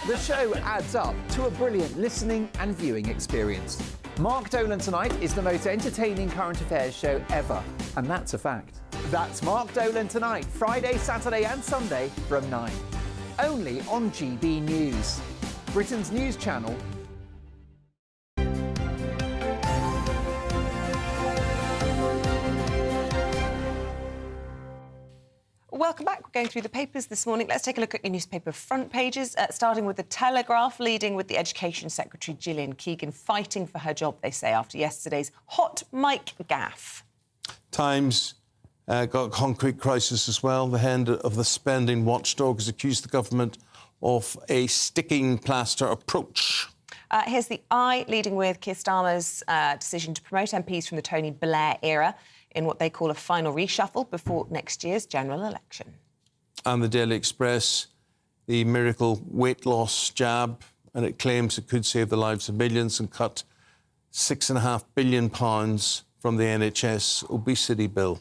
The show adds up to a brilliant listening and viewing experience. Mark Dolan Tonight is the most entertaining current affairs show ever, and that's a fact. That's Mark Dolan Tonight, Friday, Saturday and Sunday from 9. Only on GB News, Britain's news channel. Welcome back. We're going through the papers this morning. Let's take a look at your newspaper front pages, starting with the Telegraph, leading with the Education Secretary Gillian Keegan fighting for her job, they say, after yesterday's hot mic gaffe. Times got a concrete crisis as well. The head of the spending watchdog has accused the government of a sticking plaster approach. Here's the Eye, leading with Keir Starmer's decision to promote MPs from the Tony Blair era in what they call a final reshuffle before next year's general election. And the Daily Express, the miracle weight loss jab, and it claims it could save the lives of millions and cut £6.5 billion from the NHS obesity bill.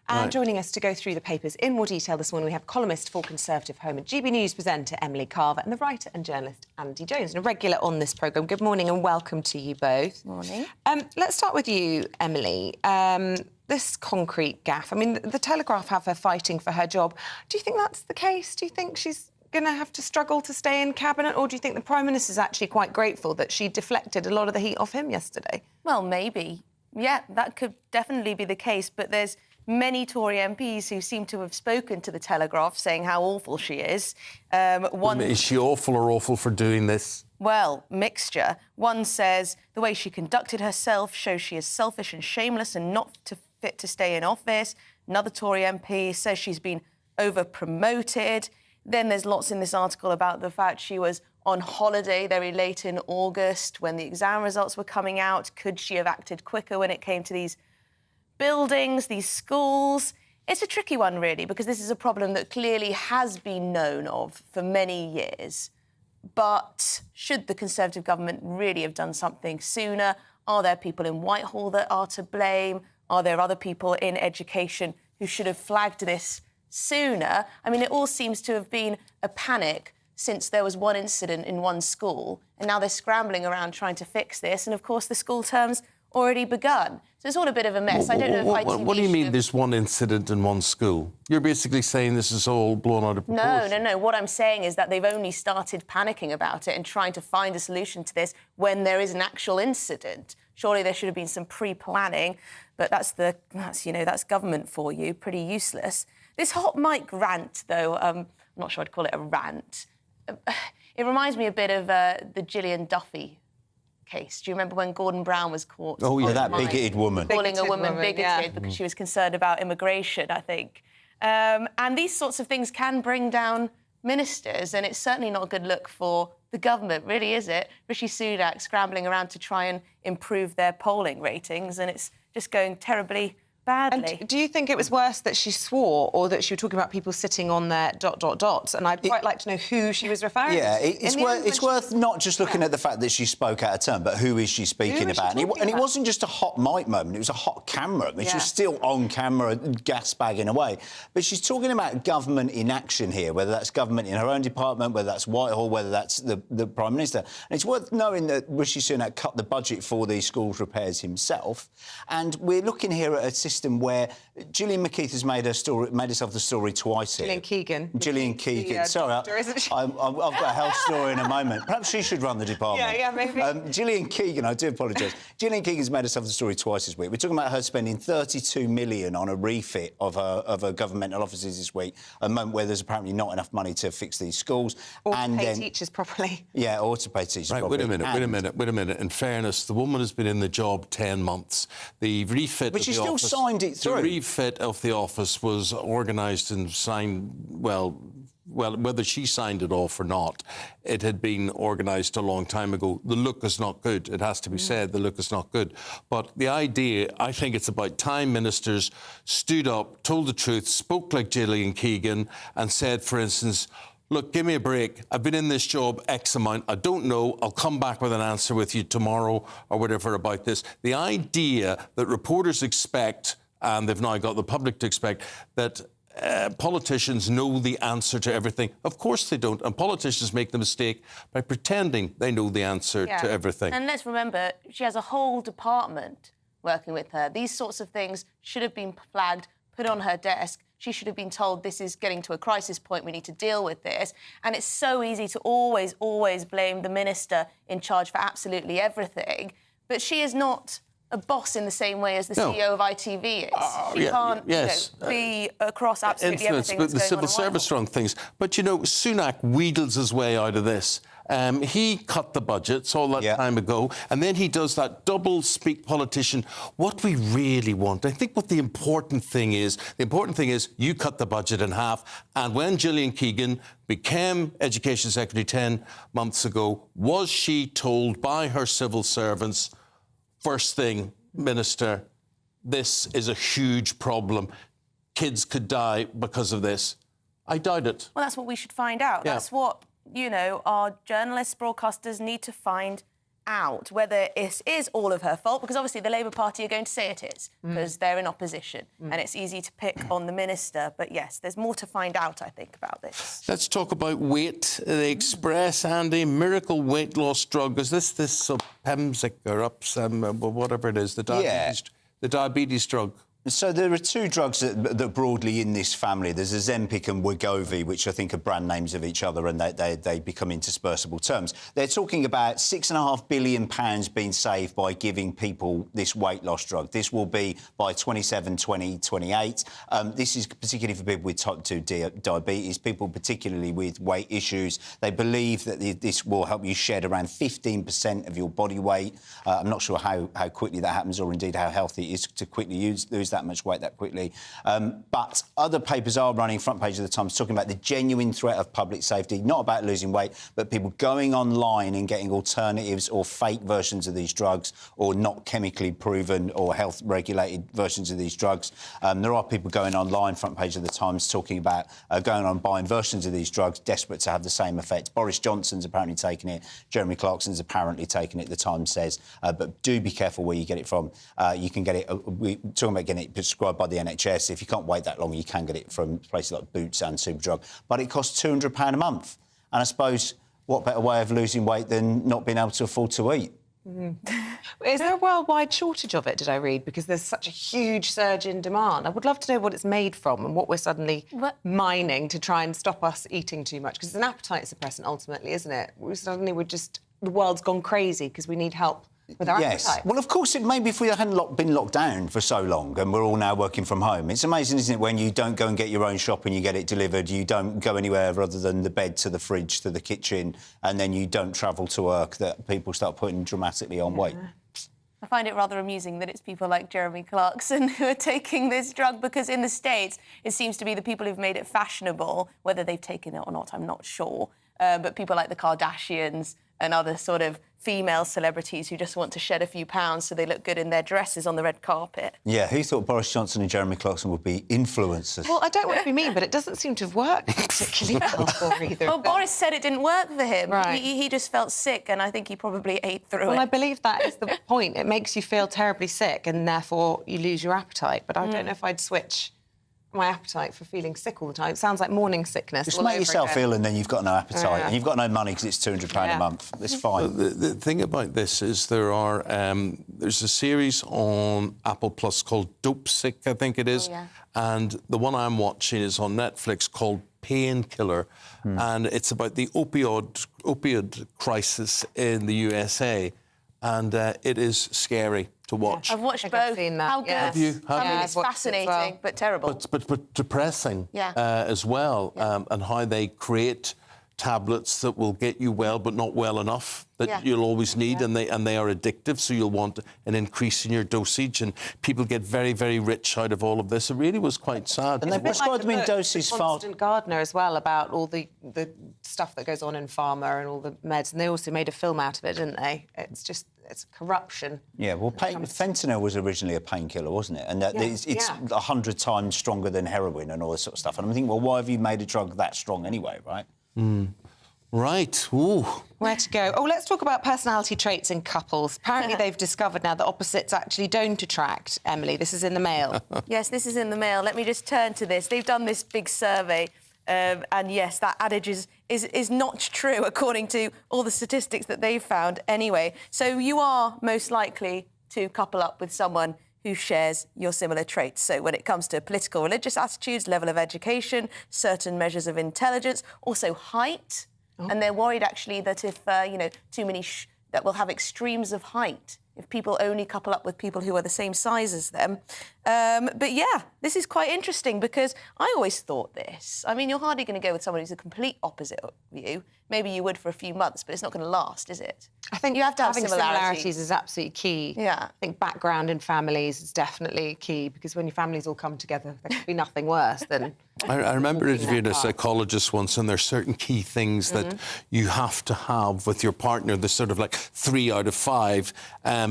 And joining us to go through the papers in more detail this morning, we have columnist for Conservative Home and GB News presenter Emily Carver and the writer and journalist Andy Jones, and a regular on this programme. Good morning and welcome to you both. Morning. Let's start with you, Emily. This concrete gaffe, I mean, the Telegraph have her fighting for her job. Do you think that's the case? Do you think she's going to have to struggle to stay in Cabinet, or do you think the Prime Minister's actually quite grateful that she deflected a lot of the heat off him yesterday? Well, maybe. Yeah, that could definitely be the case, but there's many Tory MPs who seem to have spoken to the Telegraph saying how awful she is. Is she awful or awful for doing this? Well, mixture. One says the way she conducted herself shows she is selfish and shameless and not fit to stay in office. Another Tory MP says she's been over-promoted. Then there's lots in this article about the fact she was on holiday very late in August when the exam results were coming out. Could she have acted quicker when it came to these buildings, these schools? It's a tricky one, really, because this is a problem that clearly has been known of for many years. But should the Conservative government really have done something sooner? Are there people in Whitehall that are to blame? Are there other people in education who should have flagged this sooner? I mean, it all seems to have been a panic since there was one incident in one school, and now they're scrambling around trying to fix this. And, of course, the school term's already begun. So it's all a bit of a mess. I don't know if ITV What do you mean there's one incident in one school? You're basically saying this is all blown out of proportion. No. What I'm saying is that they've only started panicking about it and trying to find a solution to this when there is an actual incident. Surely there should have been some pre-planning, but that's government for you, pretty useless. This hot mic rant, though, I'm not sure I'd call it a rant. It reminds me a bit of the Gillian Duffy case. Do you remember when Gordon Brown was caught? Oh, yeah, that bigoted woman. Calling a woman bigoted because she was concerned about immigration, I think. And these sorts of things can bring down ministers, and it's certainly not a good look for the government, really, is it? Rishi Sunak scrambling around to try and improve their polling ratings, and it's just going terribly badly. And do you think it was worse that she swore or that she was talking about people sitting on their ... And I'd quite like to know who she was referring to. Yeah, it's worth not just looking at the fact that she spoke out of turn, but who is she speaking about? And it wasn't just a hot mic moment, it was a hot camera. I mean, she was still on camera, gas bagging away. But she's talking about government inaction here, whether that's government in her own department, whether that's Whitehall, whether that's the Prime Minister. And it's worth knowing that Rishi Sunak cut the budget for these schools repairs himself. And we're looking here at a system where Gillian McKeith has made herself the story twice here. Gillian Keegan. Sorry, I've got a health story in a moment. Perhaps she should run the department. Yeah, maybe. Gillian Keegan, I do apologise. Gillian Keegan's made herself the story twice this week. We're talking about her spending £32 million on a refit of her governmental offices this week, a moment where there's apparently not enough money to fix these schools. Or to pay teachers properly. Yeah, or to pay teachers properly. Wait a minute. In fairness, the woman has been in the job 10 months. The refit but of she the still office, signed it through. The refit of the office was organised and signed, well, whether she signed it off or not, it had been organised a long time ago. The look is not good. It has to be said, the look is not good. But the idea, I think it's about time ministers stood up, told the truth, spoke like Gillian Keegan and said, for instance, look, give me a break. I've been in this job X amount. I don't know. I'll come back with an answer with you tomorrow or whatever about this. The idea that reporters expect, and they've now got the public to expect, that politicians know the answer to everything. Of course they don't. And politicians make the mistake by pretending they know the answer to everything. And let's remember, she has a whole department working with her. These sorts of things should have been flagged, put on her desk. She should have been told this is getting to a crisis point, we need to deal with this. And it's so easy to always blame the minister in charge for absolutely everything. But she is not a boss in the same way as the CEO of ITV is. She can't be across absolutely everything that's the going civil on service run things. But, you know, Sunak wheedles his way out of this. He cut the budgets all that time ago, and then he does that double-speak politician. What we really want, I think what the important thing is you cut the budget in half, and when Gillian Keegan became Education Secretary 10 months ago, was she told by her civil servants, first thing, Minister, this is a huge problem. Kids could die because of this. I doubt it. Well, that's what we should find out. Yeah. That's what, you know, our journalists, broadcasters need to find out, whether it is all of her fault, because obviously the Labour Party are going to say it is, because they're in opposition, and it's easy to pick on the minister. But yes, there's more to find out, I think, about this. Let's talk about weight. The Express, Andy, miracle weight loss drug. Is this Pemzic or whatever it is, the diabetes drug? So there are two drugs that are broadly in this family. There's Ozempic and Wegovy, which I think are brand names of each other, and they become interspersible terms. They're talking about £6.5 billion being saved by giving people this weight loss drug. This will be by 2028. This is particularly for people with type 2 diabetes, people particularly with weight issues. They believe that this will help you shed around 15% of your body weight. I'm not sure how quickly that happens, or indeed how healthy it is to quickly lose that much weight that quickly. But other papers are running, front page of the Times, talking about the genuine threat of public safety, not about losing weight, but people going online and getting alternatives or fake versions of these drugs, or not chemically proven or health-regulated versions of these drugs. There are people going online, front page of the Times, talking about going on buying versions of these drugs, desperate to have the same effect. Boris Johnson's apparently taking it. Jeremy Clarkson's apparently taking it, the Times says. But do be careful where you get it from. You can get it... We're talking about getting it prescribed by the NHS. If you can't wait that long, you can get it from places like Boots and Superdrug. But it costs £200 a month. And I suppose what better way of losing weight than not being able to afford to eat? Is there a worldwide shortage of it, did I read? Because there's such a huge surge in demand. I would love to know what it's made from and what we're suddenly mining to try and stop us eating too much. Because it's an appetite suppressant, ultimately, isn't it? The world's gone crazy because we need help with our appetite. Well, of course, maybe if we hadn't been locked down for so long and we're all now working from home, it's amazing, isn't it, when you don't go and get your own shop and you get it delivered, you don't go anywhere other than the bed to the fridge to the kitchen, and then you don't travel to work, that people start putting dramatically on weight. I find it rather amusing that it's people like Jeremy Clarkson who are taking this drug, because in the States it seems to be the people who've made it fashionable. Whether they've taken it or not, I'm not sure. But people like the Kardashians and other sort of female celebrities who just want to shed a few pounds so they look good in their dresses on the red carpet. Yeah, who thought Boris Johnson and Jeremy Clarkson would be influencers? Well, I don't want to be mean, but it doesn't seem to have worked particularly well for either. Well, Boris said it didn't work for him. Right. He just felt sick, and I think he probably ate through it. Well, I believe that is the point. It makes you feel terribly sick, and therefore you lose your appetite. But I don't know if I'd switch my appetite for feeling sick all the time. It sounds like morning sickness. Just make yourself ill and then you've got no appetite and you've got no money because it's £200 a month. It's fine. The thing about this is there's a series on Apple Plus called Dope Sick, I think it is. And the one I'm watching is on Netflix called Painkiller. And it's about the opioid crisis in the USA. And it is scary to watch. I've watched both. How good? Have you? I mean, it's fascinating, but terrible. But depressing as well, and how they create tablets that will get you well, but not well enough, that you'll always need, and they are addictive, so you'll want an increase in your dosage, and people get very, very rich out of all of this. It really was quite sad. And they prescribed them in doses far... Constant Gardner as well, about all the stuff that goes on in pharma and all the meds, and they also made a film out of it, didn't they? It's corruption. Yeah, well, fentanyl was originally a painkiller, wasn't it? And it's 100 times stronger than heroin and all this sort of stuff. And I'm thinking, well, why have you made a drug that strong anyway, right? Right. Ooh. Where to go? Oh, let's talk about personality traits in couples. Apparently they've discovered now that opposites actually don't attract. Emily, this is in the Mail. Yes, this is in the Mail. Let me just turn to this. They've done this big survey, and yes, that adage is not true, according to all the statistics that they've found anyway. So you are most likely to couple up with someone who shares your similar traits. So when it comes to political, religious attitudes, level of education, certain measures of intelligence, also height. And they're worried, actually, that if, too many... that will have extremes of height if people only couple up with people who are the same size as them. But yeah, this is quite interesting because I always thought this. I mean, you're hardly going to go with someone who's a complete opposite of you. Maybe you would for a few months, but it's not going to last, is it? I think you have to have having similarities is absolutely key. Yeah. I think background in families is definitely key because when your families all come together, there could be nothing worse than... I remember interviewing a psychologist once, and there's certain key things that you have to have with your partner. There's sort of like 3 out of 5,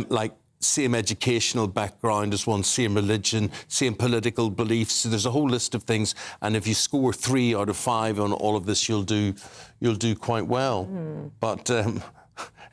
like same educational background as one, same religion, same political beliefs. So there's a whole list of things, and if you score 3 out of 5 on all of this, you'll do quite well. But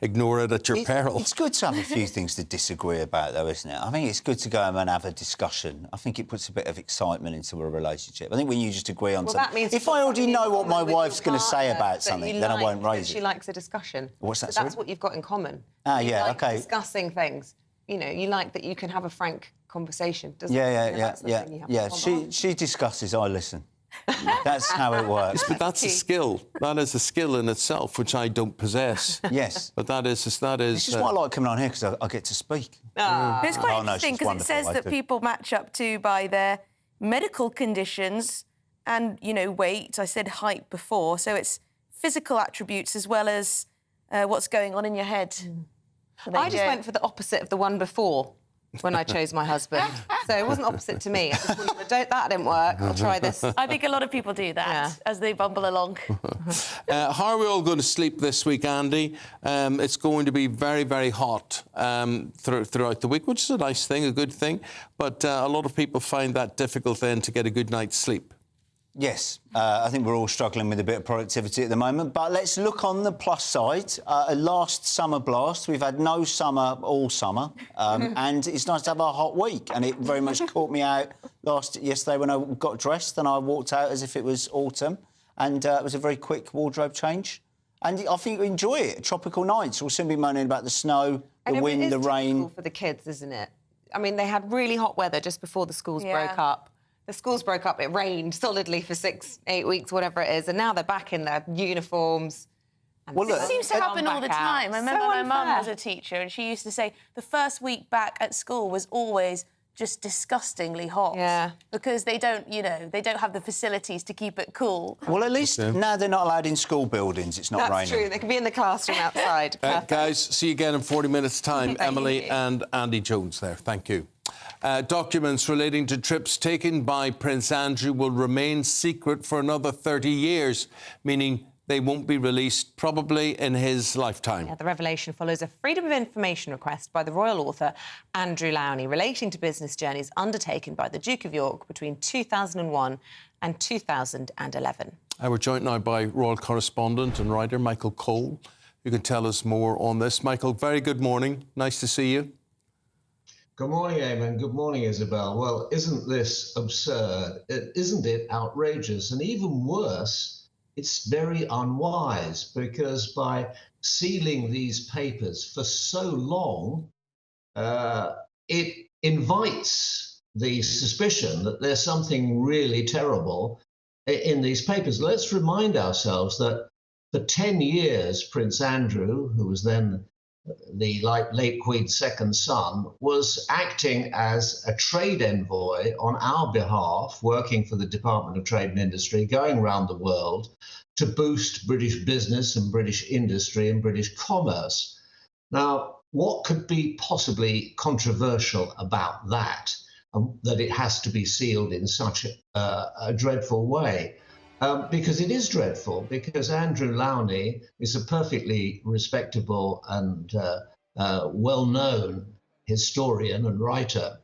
ignore it at your peril. It's good to have a few things to disagree about, though, isn't it? I think it's good to go home and have a discussion. I think it puts a bit of excitement into a relationship. I think when you just agree on something... That means if I already know what my wife's going to say about something, then I won't raise it. She likes a discussion. What's that, So that's sorry? what you've got in common. You like discussing things. You know, you like that you can have a frank conversation, doesn't Yeah. She discusses, I listen. That's how it works. But that's a skill. That is a skill in itself, which I don't possess. Yes. But that is... This is why I like coming on here, because I get to speak. But it's quite interesting because it says that do. people match up to by their medical conditions and, weight. I said height before, so it's physical attributes as well as what's going on in your head. I just went for the opposite of the one before when I chose my husband. So it wasn't opposite to me. I just thought, that didn't work. I'll try this. I think a lot of people do that as they bumble along. How are we all going to sleep this week, Andy? It's going to be very, very hot throughout the week, which is a nice thing, a good thing. But a lot of people find that difficult then to get a good night's sleep. Yes, I think we're all struggling with a bit of productivity at the moment, but let's look on the plus side. Last summer blast, we've had no summer all summer, and it's nice to have a hot week, and it very much caught me out yesterday when I got dressed and I walked out as if it was autumn, and it was a very quick wardrobe change. And I think you enjoy it. Tropical nights. We'll soon be moaning about the snow, the wind, the rain. For the kids, isn't it? I mean, they had really hot weather just before the schools broke up. The schools broke up, it rained solidly for 6-8 weeks, whatever it is, and now they're back in their uniforms. It seems to happen all the time. I remember my mum was a teacher and she used to say the first week back at school was always just disgustingly hot. Yeah. Because they don't, they don't have the facilities to keep it cool. Well, at least now they're not allowed in school buildings. It's not raining. That's true. They can be in the classroom outside. Guys, see you again in 40 minutes' time. Emily and Andy Jones there. Thank you. Documents relating to trips taken by Prince Andrew will remain secret for another 30 years, meaning they won't be released probably in his lifetime. Yeah, the revelation follows a Freedom of Information request by the royal author Andrew Lownie relating to business journeys undertaken by the Duke of York between 2001 and 2011. We're joined now by royal correspondent and writer Michael Cole, who can tell us more on this. Michael, very good morning. Nice to see you. Good morning, Eamonn. Good morning, Isabel. Well, isn't this absurd? Isn't it outrageous? And even worse, it's very unwise, because by sealing these papers for so long, it invites the suspicion that there's something really terrible in these papers. Let's remind ourselves that for 10 years, Prince Andrew, who was then the late Queen's second son, was acting as a trade envoy on our behalf, working for the Department of Trade and Industry, going around the world to boost British business and British industry and British commerce. Now, what could be possibly controversial about that, that it has to be sealed in such a dreadful way? Because it is dreadful, because Andrew Lownie is a perfectly respectable and well-known historian and writer.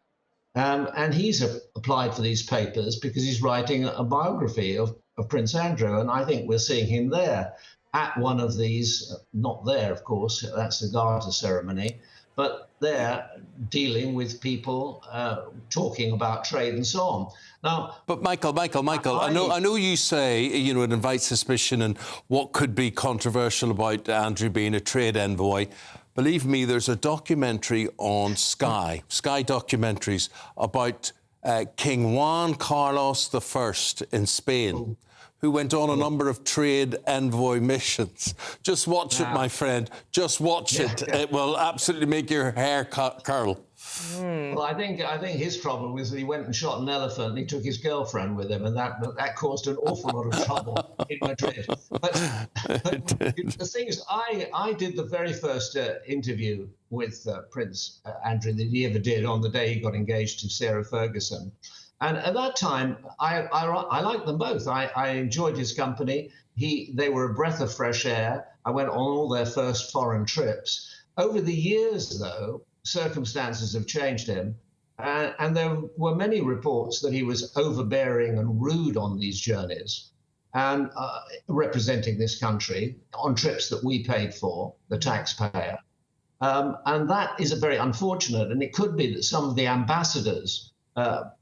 And he's applied for these papers because he's writing a biography of Prince Andrew. And I think we're seeing him there at one of these, not there, of course, that's the Garter ceremony, but there dealing with people talking about trade and so on. Now, but Michael, I know you say, it invites suspicion and what could be controversial about Andrew being a trade envoy, believe me, there's a documentary on Sky documentaries about King Juan Carlos I in Spain, who went on a number of trade envoy missions. Just watch it, my friend. Just watch it. It will absolutely make your hair curl. Well, I think his problem was that he went and shot an elephant and he took his girlfriend with him, and that caused an awful lot of trouble in Madrid. But the thing is, I did the very first interview with Prince Andrew that he ever did on the day he got engaged to Sarah Ferguson. And at that time, I liked them both. I enjoyed his company. They were a breath of fresh air. I went on all their first foreign trips. Over the years, though, circumstances have changed him. And there were many reports that he was overbearing and rude on these journeys and representing this country on trips that we paid for, the taxpayer. And that is very unfortunate. And it could be that some of the ambassadors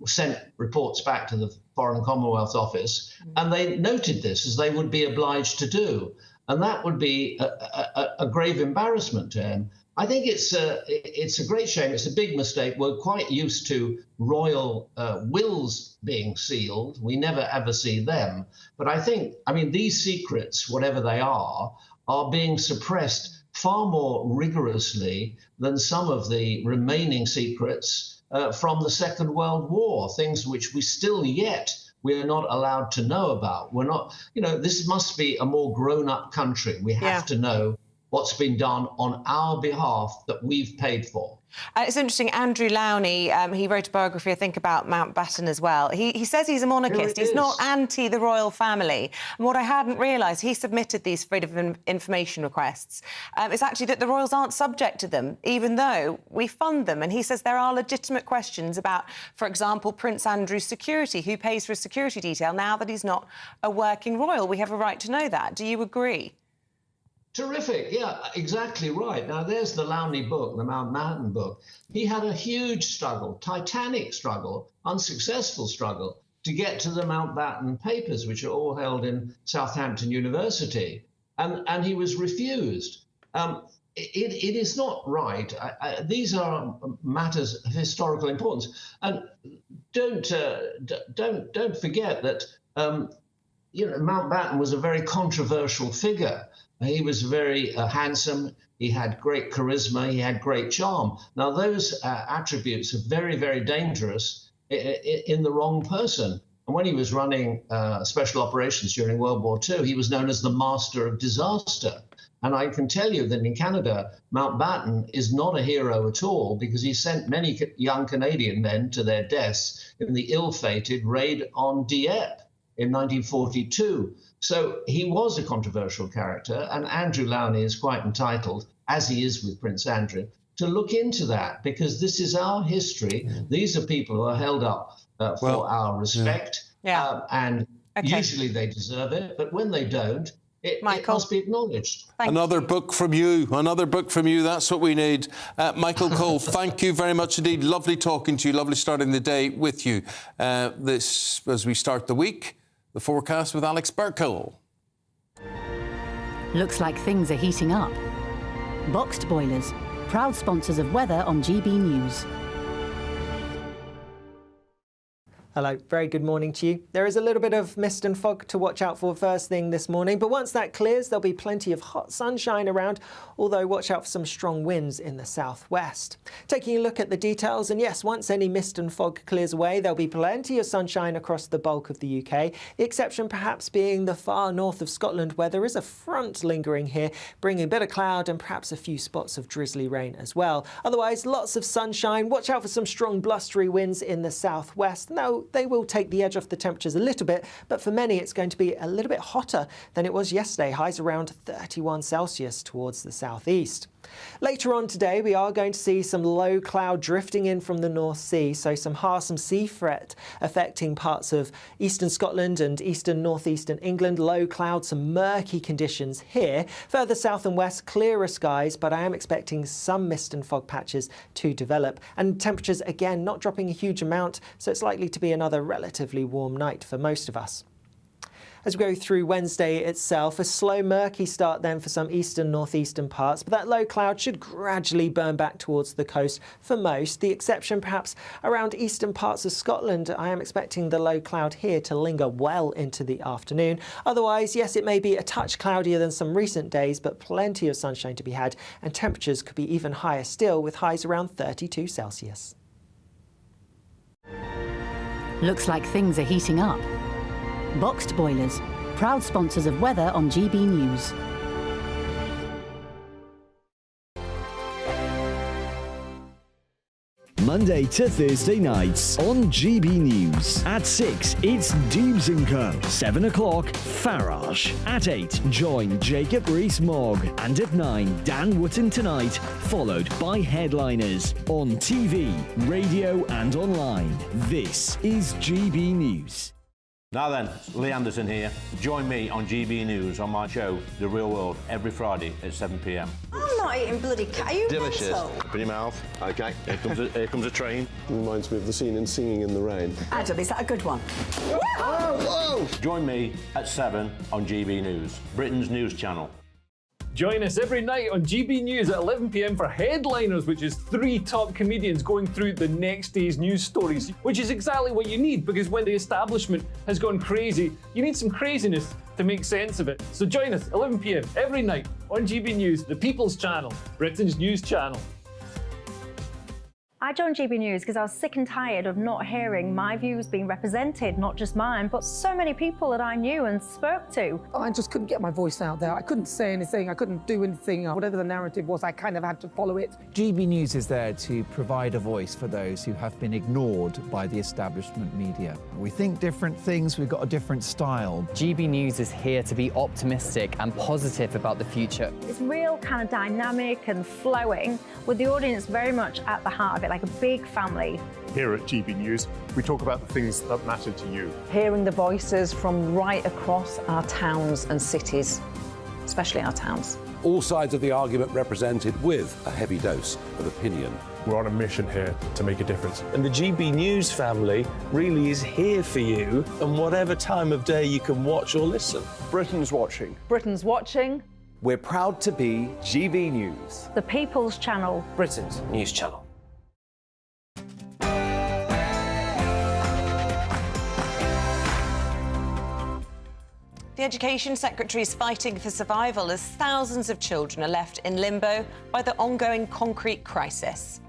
sent reports back to the Foreign Commonwealth Office, and they noted this, as they would be obliged to do. And that would be a grave embarrassment to him. I think it's a great shame. It's a big mistake. We're quite used to royal wills being sealed. We never ever see them. But I mean, these secrets, whatever they are being suppressed far more rigorously than some of the remaining secrets from the Second World War, things which we are not allowed to know about. We're not, this must be a more grown-up country. We have to know what's been done on our behalf that we've paid for. It's interesting, Andrew Lowney, he wrote a biography, I think, about Mountbatten as well. He says he's a monarchist. He's not anti the royal family. And what I hadn't realised, he submitted these freedom of information requests, is actually that the royals aren't subject to them, even though we fund them. And he says there are legitimate questions about, for example, Prince Andrew's security. Who pays for his security detail now that he's not a working royal? We have a right to know that. Do you agree? Terrific. Yeah, exactly right. Now, there's the Lowney book, the Mountbatten book. He had a huge struggle, titanic struggle, unsuccessful struggle to get to the Mountbatten papers, which are all held in Southampton University. And he was refused. It is not right. These are matters of historical importance. And don't forget that Mountbatten was a very controversial figure. He was very handsome. He had great charisma. He had great charm. Now, those attributes are very, very dangerous in the wrong person. And when he was running special operations during World War II, he was known as the master of disaster. And I can tell you that in Canada, Mountbatten is not a hero at all, because he sent many young Canadian men to their deaths in the ill-fated raid on Dieppe in 1942. So he was a controversial character, and Andrew Lowney is quite entitled, as he is with Prince Andrew, to look into that, because this is our history. These are people who are held up for our respect, and usually they deserve it, but when they don't, it must be acknowledged. Another book from you. That's what we need. Michael Cole, thank you very much indeed. Lovely talking to you. Lovely starting the day with you. This, as we start the week, the forecast with Alex Burkle. Looks like things are heating up. Boxed boilers, proud sponsors of weather on GB News. Hello, very good morning to you. There is a little bit of mist and fog to watch out for first thing this morning, but once that clears, there'll be plenty of hot sunshine around, although watch out for some strong winds in the southwest. Taking a look at the details, and yes, once any mist and fog clears away, there'll be plenty of sunshine across the bulk of the UK, the exception perhaps being the far north of Scotland, where there is a front lingering here, bringing a bit of cloud and perhaps a few spots of drizzly rain as well. Otherwise, lots of sunshine. Watch out for some strong blustery winds in the southwest. Now, they will take the edge off the temperatures a little bit, but for many it's going to be a little bit hotter than it was yesterday. Highs around 31 Celsius towards the southeast. Later on today, we are going to see some low cloud drifting in from the North Sea, so some sea threat affecting parts of eastern Scotland and eastern northeastern England. Low cloud, some murky conditions here. Further south and west, clearer skies, but I am expecting some mist and fog patches to develop. And temperatures, again, not dropping a huge amount, so it's likely to be another relatively warm night for most of us. As we go through Wednesday itself, a slow, murky start then for some eastern, northeastern parts, but that low cloud should gradually burn back towards the coast for most. The exception perhaps around eastern parts of Scotland. I am expecting the low cloud here to linger well into the afternoon. Otherwise, yes, it may be a touch cloudier than some recent days, but plenty of sunshine to be had, and temperatures could be even higher still, with highs around 32 Celsius. Looks like things are heating up. Boxed boilers, proud sponsors of weather on GB News. Monday to Thursday nights on GB News. At 6, it's Dubes & Co. 7 o'clock, Farage. At 8, join Jacob Rees-Mogg. And at 9, Dan Wootton Tonight, followed by headliners. On TV, radio and online. This is GB News. Now then, Lee Anderson here. Join me on GB News on my show, The Real World, every Friday at 7 p.m. I'm not eating bloody cat. Are you Delicious. mental? Open your mouth. OK, here comes a train. Reminds me of the scene in Singing in the Rain. Adam, is that a good one? Whoa! Join me at 7 on GB News, Britain's news channel. Join us every night on GB News at 11 p.m. for Headliners, which is 3 top comedians going through the next day's news stories, which is exactly what you need, because when the establishment has gone crazy, you need some craziness to make sense of it. So join us 11 p.m. every night on GB News, the People's Channel, Britain's news channel. I joined GB News because I was sick and tired of not hearing my views being represented, not just mine, but so many people that I knew and spoke to. I just couldn't get my voice out there. I couldn't say anything. I couldn't do anything. Whatever the narrative was, I kind of had to follow it. GB News is there to provide a voice for those who have been ignored by the establishment media. We think different things, we've got a different style. GB News is here to be optimistic and positive about the future. It's real kind of dynamic and flowing, with the audience very much at the heart of it, like a big family. Here at GB News, we talk about the things that matter to you. Hearing the voices from right across our towns and cities, especially our towns. All sides of the argument represented with a heavy dose of opinion. We're on a mission here to make a difference. And the GB News family really is here for you, and whatever time of day you can watch or listen. Britain's watching. Britain's watching. We're proud to be GB News, The People's Channel, Britain's news channel. The Education Secretary is fighting for survival as thousands of children are left in limbo by the ongoing concrete crisis.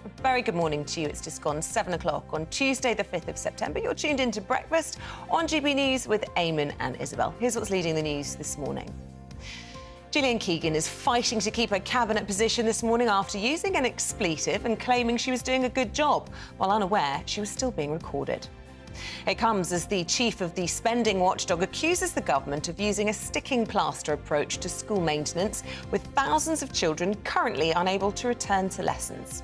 A very good morning to you. It's just gone 7 o'clock on Tuesday, the 5th of September. You're tuned into Breakfast on GB News with Eamonn and Isabel. Here's what's leading the news this morning. Gillian Keegan is fighting to keep her cabinet position this morning after using an expletive and claiming she was doing a good job, while unaware she was still being recorded. It comes as the chief of the spending watchdog accuses the government of using a sticking plaster approach to school maintenance, with thousands of children currently unable to return to lessons.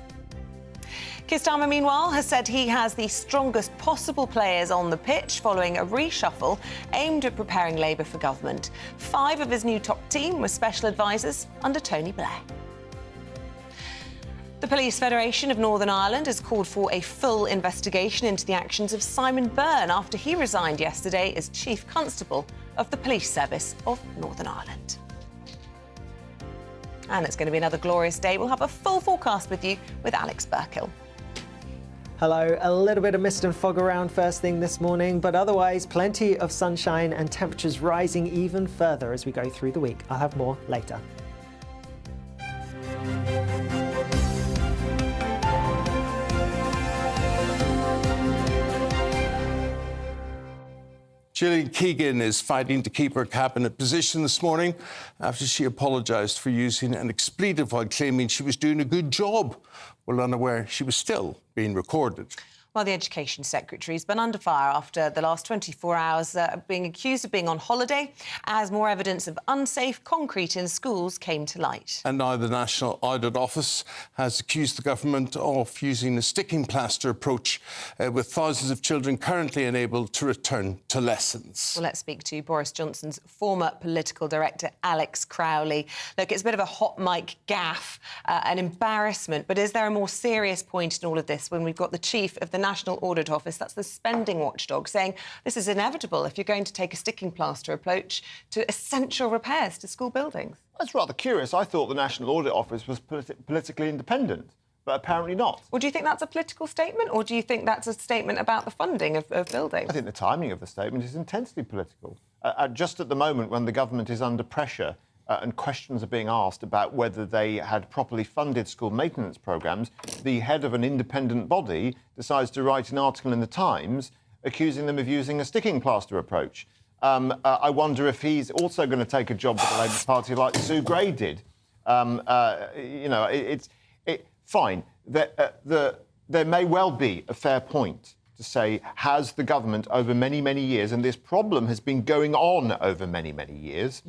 Keir Starmer, meanwhile, has said he has the strongest possible players on the pitch following a reshuffle aimed at preparing Labour for government. 5 of his new top team were special advisers under Tony Blair. The Police Federation of Northern Ireland has called for a full investigation into the actions of Simon Byrne after he resigned yesterday as Chief Constable of the Police Service of Northern Ireland. And it's going to be another glorious day. We'll have a full forecast with you with Alex Burkill. Hello, a little bit of mist and fog around first thing this morning, but otherwise plenty of sunshine and temperatures rising even further as we go through the week. I'll have more later. Gillian Keegan is fighting to keep her cabinet position this morning after she apologised for using an expletive while claiming she was doing a good job, while unaware she was still being recorded. Well, the Education Secretary's been under fire after the last 24 hours being accused of being on holiday as more evidence of unsafe concrete in schools came to light. And now the National Audit Office has accused the government of using a sticking plaster approach with thousands of children currently unable to return to lessons. Well, let's speak to Boris Johnson's former political director, Alex Crowley. Look, it's a bit of a hot mic gaffe, an embarrassment, but is there a more serious point in all of this when we've got the chief of the National Audit Office, that's the spending watchdog, saying this is inevitable if you're going to take a sticking plaster approach to essential repairs to school buildings. That's rather curious. I thought the National Audit Office was politically independent, but apparently not. Well, do you think that's a political statement, or do you think that's a statement about the funding of buildings? I think the timing of the statement is intensely political. Just at the moment when the government is under pressure and questions are being asked about whether they had properly funded school maintenance programmes, the head of an independent body decides to write an article in the Times accusing them of using a sticking plaster approach. I wonder if he's also going to take a job with the Labour Party like Sue Gray did. Fine. There may well be a fair point to say, has the government over many, many years, and this problem has been going on over many, many years,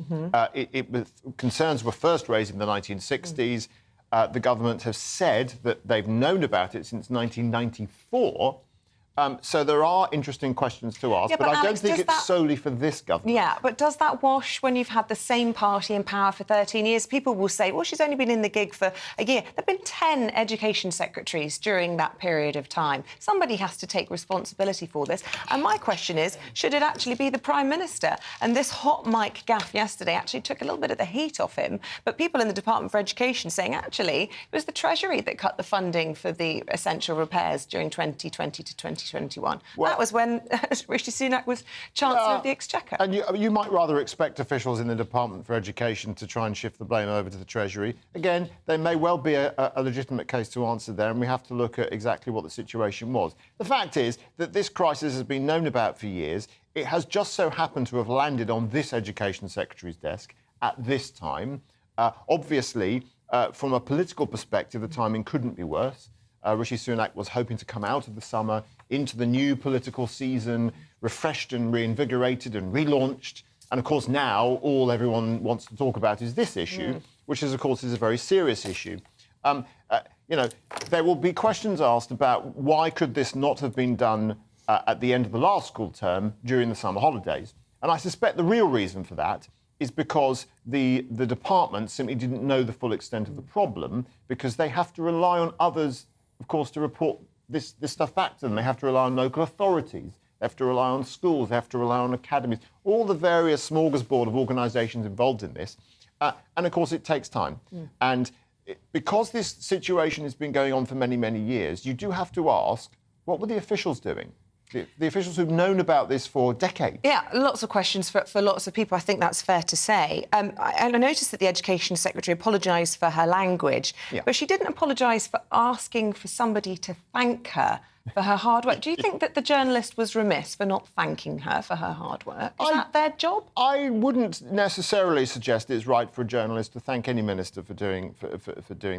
concerns were first raised in the 1960s. The government has said that they've known about it since 1994. So there are interesting questions to ask, but I don't think it's solely for this government. Yeah, but does that wash when you've had the same party in power for 13 years? People will say, well, she's only been in the gig for a year. There have been 10 education secretaries during that period of time. Somebody has to take responsibility for this. And my question is, should it actually be the Prime Minister? And this hot mic gaffe yesterday actually took a little bit of the heat off him. But people in the Department for Education saying, actually, it was the Treasury that cut the funding for the essential repairs during 2020 to 2021. Well, that was when Rishi Sunak was Chancellor of the Exchequer. And you might rather expect officials in the Department for Education to try and shift the blame over to the Treasury. Again, there may well be a legitimate case to answer there, and we have to look at exactly what the situation was. The fact is that this crisis has been known about for years. It has just so happened to have landed on this Education Secretary's desk at this time. Obviously, from a political perspective, the timing couldn't be worse. Rishi Sunak was hoping to come out of the summer into the new political season, refreshed and reinvigorated and relaunched. And, of course, now all everyone wants to talk about is this issue, which, is, of course, is a very serious issue. There will be questions asked about why could this not have been done at the end of the last school term during the summer holidays. And I suspect the real reason for that is because the department simply didn't know the full extent of the problem, because they have to rely on others, of course, to report this stuff back to them. They have to rely on local authorities. They have to rely on schools. They have to rely on academies. All the various smorgasbord of organisations involved in this. And, of course, it takes time. And because this situation has been going on for many, many years, you do have to ask, what were the officials doing? The officials who've known about this for decades. Yeah, lots of questions for lots of people. I think that's fair to say. And I noticed that the Education Secretary apologised for her language, but she didn't apologise for asking for somebody to thank her for her hard work. Do you think that the journalist was remiss for not thanking her for her hard work? Is that their job? I wouldn't necessarily suggest it's right for a journalist to thank any minister for doing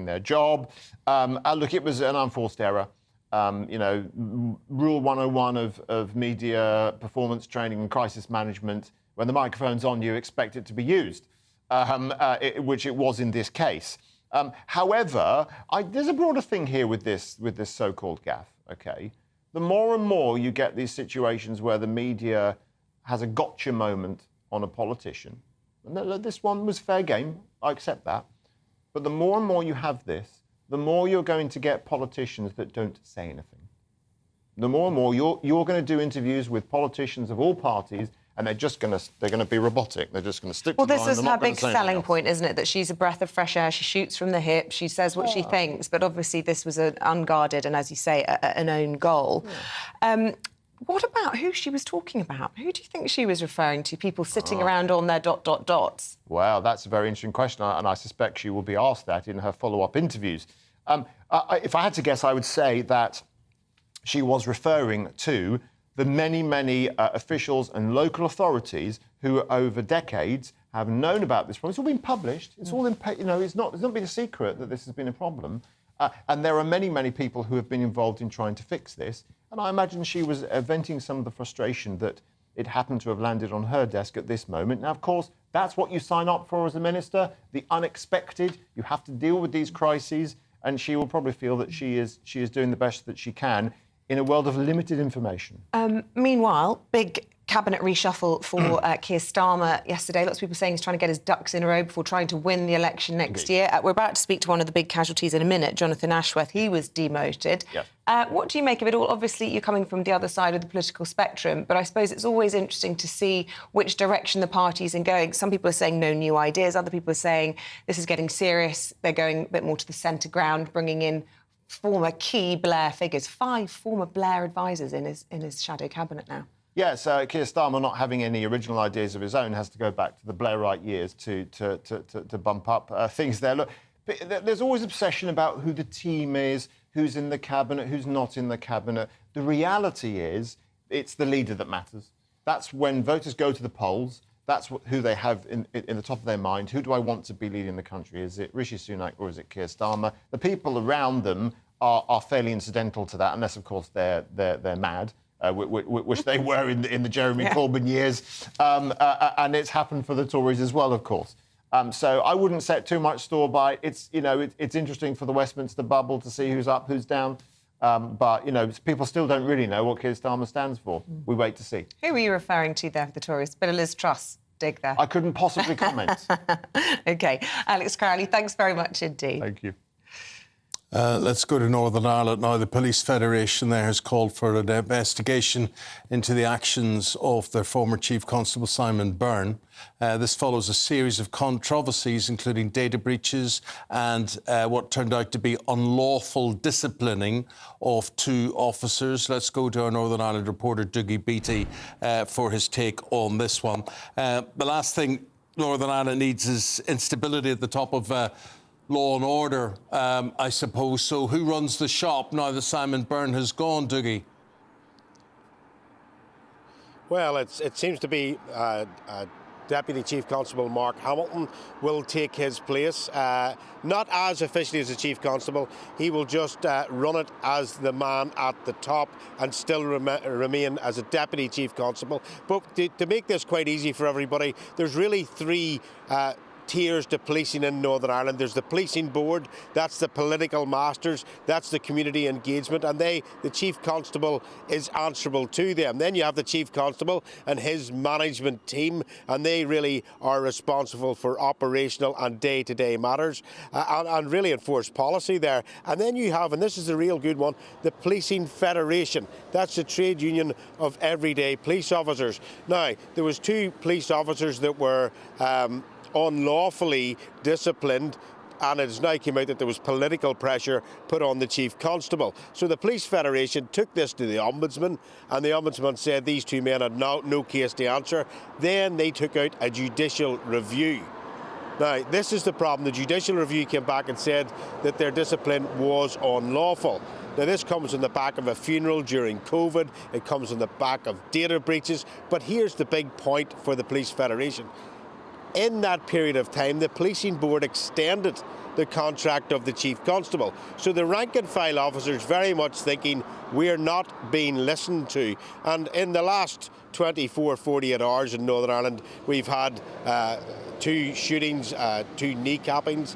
their job. Look, it was an unforced error. Rule 101 of media performance training and crisis management, when the microphone's on, you expect it to be used, which it was in this case. However, there's a broader thing here with this so-called gaffe, OK? The more and more you get these situations where the media has a gotcha moment on a politician, and this one was fair game, I accept that, but the more and more you have this, the more you're going to get politicians that don't say anything. The more and more you're going to do interviews with politicians of all parties, and they're going to be robotic. They're just going to stick to the line. Well, this is her big selling point, isn't it? That she's a breath of fresh air. She shoots from the hip. She says what she thinks. But obviously, this was an unguarded and, as you say, an own goal. Yeah. What about who she was talking about? Who do you think she was referring to? People sitting around on their ... Well, that's a very interesting question, and I suspect she will be asked that in her follow-up interviews. If I had to guess, I would say that she was referring to the many, many officials and local authorities who, over decades, have known about this problem. It's all been published. It's all it's not been a secret that this has been a problem. And there are many, many people who have been involved in trying to fix this. And I imagine she was venting some of the frustration that it happened to have landed on her desk at this moment. Now, of course, that's what you sign up for as a minister, the unexpected. You have to deal with these crises, and she will probably feel that she is doing the best that she can in a world of limited information. Meanwhile, big cabinet reshuffle for Keir Starmer yesterday. Lots of people saying he's trying to get his ducks in a row before trying to win the election next year. We're about to speak to one of the big casualties in a minute, Jonathan Ashworth. He was demoted. Yes. What do you make of it all? Obviously, you're coming from the other side of the political spectrum, but I suppose it's always interesting to see which direction the party's in going. Some people are saying no new ideas. Other people are saying this is getting serious. They're going a bit more to the centre ground, bringing in former key Blair figures. 5 former Blair advisors in his shadow cabinet now. Yes, Keir Starmer not having any original ideas of his own has to go back to the Blairite years to bump up things there. Look, there's always obsession about who the team is, who's in the cabinet, who's not in the cabinet. The reality is it's the leader that matters. That's when voters go to the polls. That's who they have in the top of their mind. Who do I want to be leading the country? Is it Rishi Sunak or is it Keir Starmer? The people around them are fairly incidental to that, unless, of course, they're mad. Which they were in the Jeremy Corbyn years, and it's happened for the Tories as well, of course. So I wouldn't set too much store by it. It's interesting for the Westminster bubble to see who's up, who's down, but people still don't really know what Keir Starmer stands for. We wait to see. Who were you referring to there, the Tories? Bit of Liz Truss dig there. I couldn't possibly comment. OK, Alex Crowley, thanks very much indeed. Thank you. Let's go to Northern Ireland now. The Police Federation there has called for an investigation into the actions of their former Chief Constable Simon Byrne. This follows a series of controversies, including data breaches and what turned out to be unlawful disciplining of 2 officers. Let's go to our Northern Ireland reporter, Dougie Beattie, for his take on this one. The last thing Northern Ireland needs is instability at the top of law and order, I suppose. So who runs the shop now that Simon Byrne has gone, Dougie? Well, it seems to be Deputy Chief Constable Mark Hamilton will take his place, not as officially as the Chief Constable. He will just run it as the man at the top and still remain as a Deputy Chief Constable. But to make this quite easy for everybody, there's really 3 tiers to policing in Northern Ireland. There's the policing board, that's the political masters, that's the community engagement, and the Chief Constable is answerable to them. Then you have the Chief Constable and his management team, and they really are responsible for operational and day-to-day matters and really enforce policy there. And then you have, and this is the real good one, the Policing Federation. That's the trade union of everyday police officers. Now, there was 2 police officers that were unlawfully disciplined, and it has now come out that there was political pressure put on the Chief Constable. So the Police Federation took this to the Ombudsman, and the Ombudsman said these 2 men had no case to answer. Then they took out a judicial review. Now, this is the problem. The judicial review came back and said that their discipline was unlawful. Now, this comes on the back of a funeral during COVID. It comes on the back of data breaches. But here's the big point for the Police Federation. In that period of time, the policing board extended the contract of the Chief Constable. So the rank and file officers very much thinking we're not being listened to. And in the last 24, 48 hours in Northern Ireland, we've had 2 shootings, 2 kneecappings,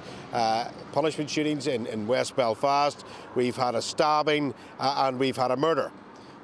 punishment shootings in West Belfast. We've had a stabbing and we've had a murder.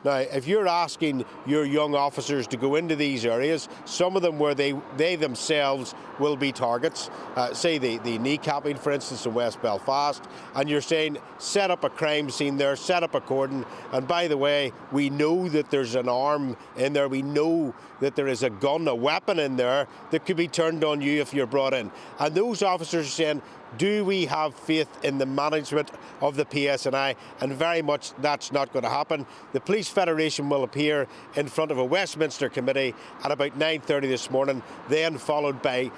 Now, if you're asking your young officers to go into these areas, some of them where they themselves will be targets, say the kneecapping, for instance, in West Belfast, and you're saying, set up a crime scene there, set up a cordon, and by the way, we know that there's an arm in there, we know that there is a gun, a weapon in there that could be turned on you if you're brought in. And those officers are saying, do we have faith in the management of the PSNI? And very much that's not going to happen. The Police Federation will appear in front of a Westminster committee at about 9:30 this morning, then followed by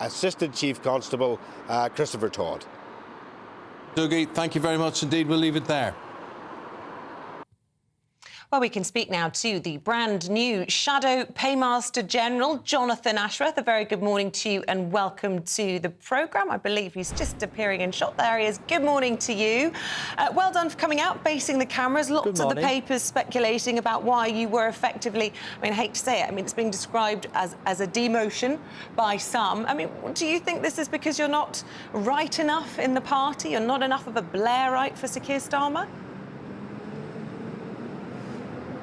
Assistant Chief Constable Christopher Todd. Dougie, thank you very much indeed. We'll leave it there. Well, we can speak now to the brand new Shadow Paymaster General, Jonathan Ashworth. A very good morning to you and welcome to the programme. I believe he's just appearing in shot. There he is. Good morning to you. Well done for coming out, facing the cameras. Lots of the papers speculating about why you were effectively, I hate to say it, it's being described as a demotion by some. Do you think this is because you're not right enough in the party? You're not enough of a Blairite for Sir Keir Starmer?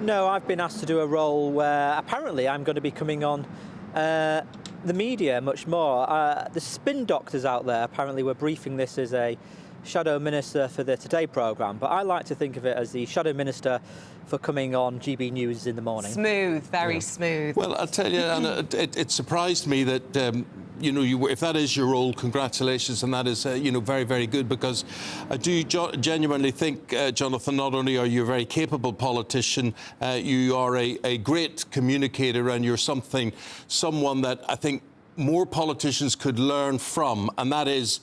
No, I've been asked to do a role where apparently I'm going to be coming on the media much more. The spin doctors out there apparently were briefing this as a shadow minister for the Today programme, but I like to think of it as the shadow minister for coming on GB News in the morning. Smooth, very smooth. Well, I'll tell you, Anna, it surprised me that, if that is your role, congratulations, and that is, very, very good, because I do genuinely think, Jonathan, not only are you a very capable politician, you are a great communicator, and you're someone that I think more politicians could learn from, and that is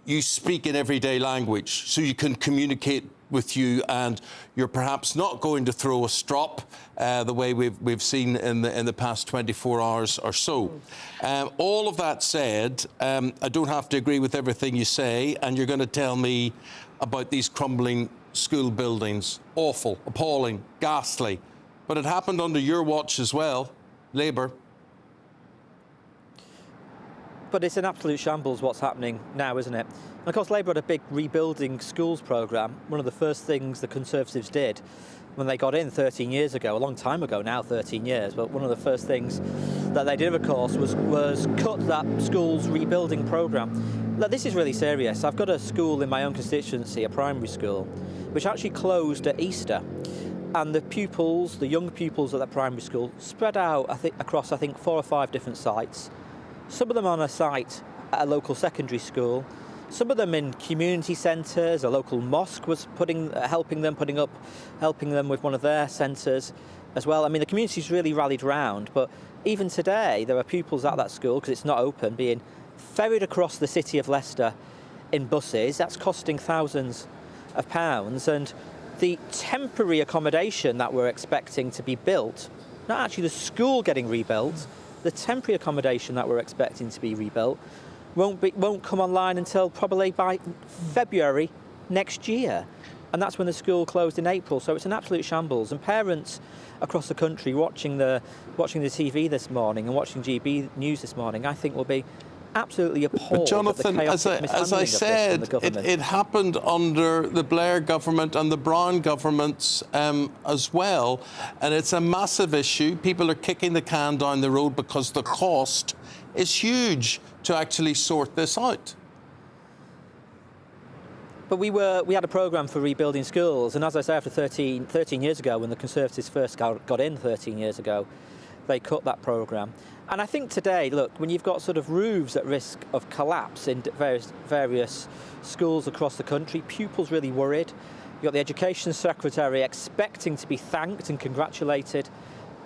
you speak in everyday language, so you can communicate with you, and you're perhaps not going to throw a strop the way we've seen in the past 24 hours or so. All of that said, I don't have to agree with everything you say, and you're going to tell me about these crumbling school buildings. Awful, appalling, ghastly. But it happened under your watch as well, Labour. But it's an absolute shambles what's happening now, isn't it? And of course, Labour had a big rebuilding schools programme. One of the first things the Conservatives did when they got in 13 years ago, a long time ago now, 13 years, but one of the first things that they did, of course, was cut that school's rebuilding programme. Look, this is really serious. I've got a school in my own constituency, a primary school, which actually closed at Easter. And the pupils, the young pupils at that primary school, spread out, across 4 or 5 different sites. Some of them on a site at a local secondary school, some of them in community centres. A local mosque was helping them with one of their centres as well. I mean, the community's really rallied round, but even today there are pupils at that school, because it's not open, being ferried across the city of Leicester in buses. That's costing thousands of pounds, and the temporary accommodation that we're expecting to be built, not actually the school getting rebuilt, the temporary accommodation that we're expecting to be rebuilt won't come online until probably by February next year. And that's when the school closed in April. So it's an absolute shambles. And parents across the country watching the TV this morning and watching GB News this morning, I think will be absolutely appalled. But Jonathan, at the as I said, it happened under the Blair government and the Brown governments as well, and it's a massive issue. People are kicking the can down the road because the cost is huge to actually sort this out. But we had a programme for rebuilding schools, and as I say, after 13 years ago, when the Conservatives first got in 13 years ago, they cut that programme. And I think today, look, when you've got sort of roofs at risk of collapse in various schools across the country, pupils really worried. You've got the Education Secretary expecting to be thanked and congratulated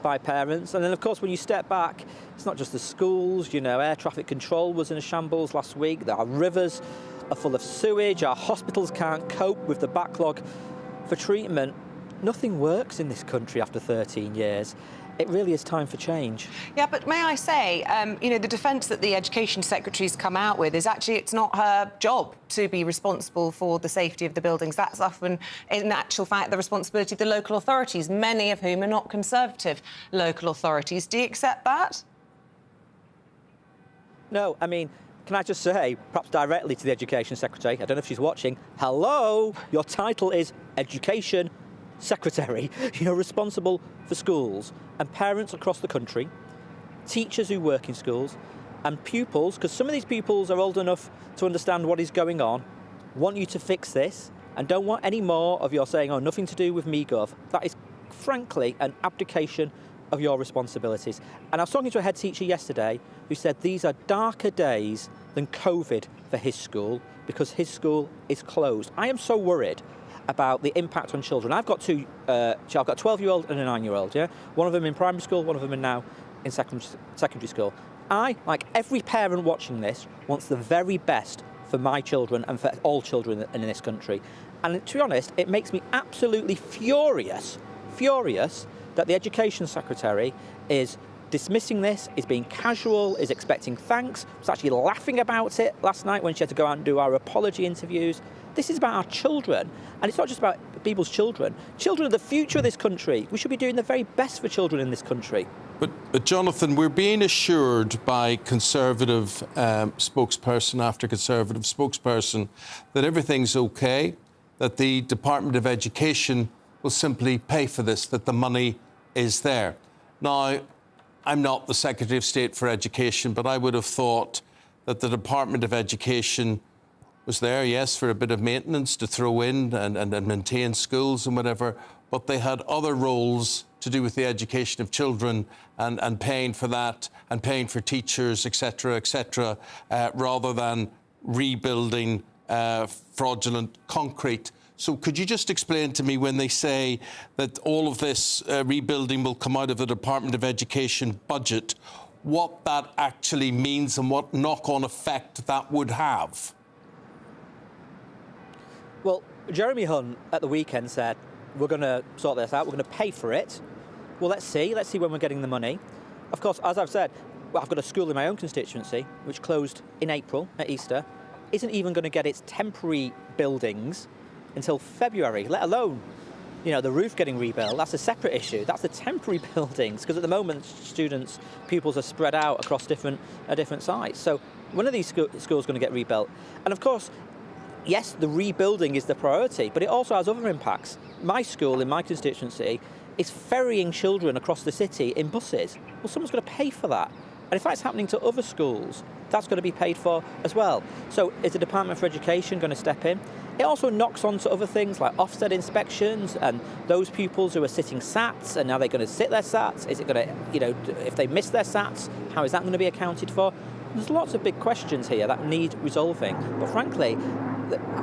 by parents. And then, of course, when you step back, it's not just the schools. Air traffic control was in a shambles last week. Our rivers are full of sewage. Our hospitals can't cope with the backlog for treatment. Nothing works in this country after 13 years. It really is time for change. Yeah, but may I say, the defence that the Education Secretary's come out with is actually it's not her job to be responsible for the safety of the buildings. That's often, in actual fact, the responsibility of the local authorities, many of whom are not Conservative local authorities. Do you accept that? No, I mean, can I just say, perhaps directly to the Education Secretary, I don't know if she's watching, hello, your title is Education Secretary. You're responsible for schools and parents across the country, teachers who work in schools, and pupils, because some of these pupils are old enough to understand what is going on, want you to fix this, and don't want any more of your saying, oh, nothing to do with me, Gov. That is, frankly, an abdication of your responsibilities. And I was talking to a head teacher yesterday who said these are darker days than COVID for his school, because his school is closed. I am so worried about the impact on children. I've got I've got a 12-year-old and a 9-year-old, yeah? One of them in primary school, one of them now in secondary school. I, like every parent watching this, wants the very best for my children and for all children in this country. And to be honest, it makes me absolutely furious that the Education Secretary is dismissing this, is being casual, is expecting thanks, was actually laughing about it last night when she had to go out and do our apology interviews. This is about our children, and it's not just about people's children. Children are the future of this country. We should be doing the very best for children in this country. But Jonathan, we're being assured by Conservative spokesperson after Conservative spokesperson that everything's okay, that the Department of Education will simply pay for this, that the money is there. Now, I'm not the Secretary of State for Education, but I would have thought that the Department of Education was there, yes, for a bit of maintenance to throw in and maintain schools and whatever, but they had other roles to do with the education of children and paying for that and paying for teachers, etc., rather than rebuilding fraudulent concrete. So could you just explain to me, when they say that all of this rebuilding will come out of the Department of Education budget, what that actually means and what knock-on effect that would have? Well, Jeremy Hunt at the weekend said, we're going to sort this out, we're going to pay for it. Well, let's see when we're getting the money. Of course, as I've said, well, I've got a school in my own constituency, which closed in April at Easter, isn't even going to get its temporary buildings until February, let alone, you know, the roof getting rebuilt. That's a separate issue. That's the temporary buildings, because at the moment, pupils are spread out across different sites. So when are these schools going to get rebuilt? And of course, yes, the rebuilding is the priority, but it also has other impacts. My school in my constituency is ferrying children across the city in buses. Well, someone's got to pay for that. And if that's happening to other schools, that's got to be paid for as well. So is the Department for Education going to step in? It also knocks on to other things like Ofsted inspections and those pupils who are sitting SATs, and now they're going to sit their SATs. Is it going to, you know, if they miss their SATs, how is that going to be accounted for? There's lots of big questions here that need resolving. But frankly,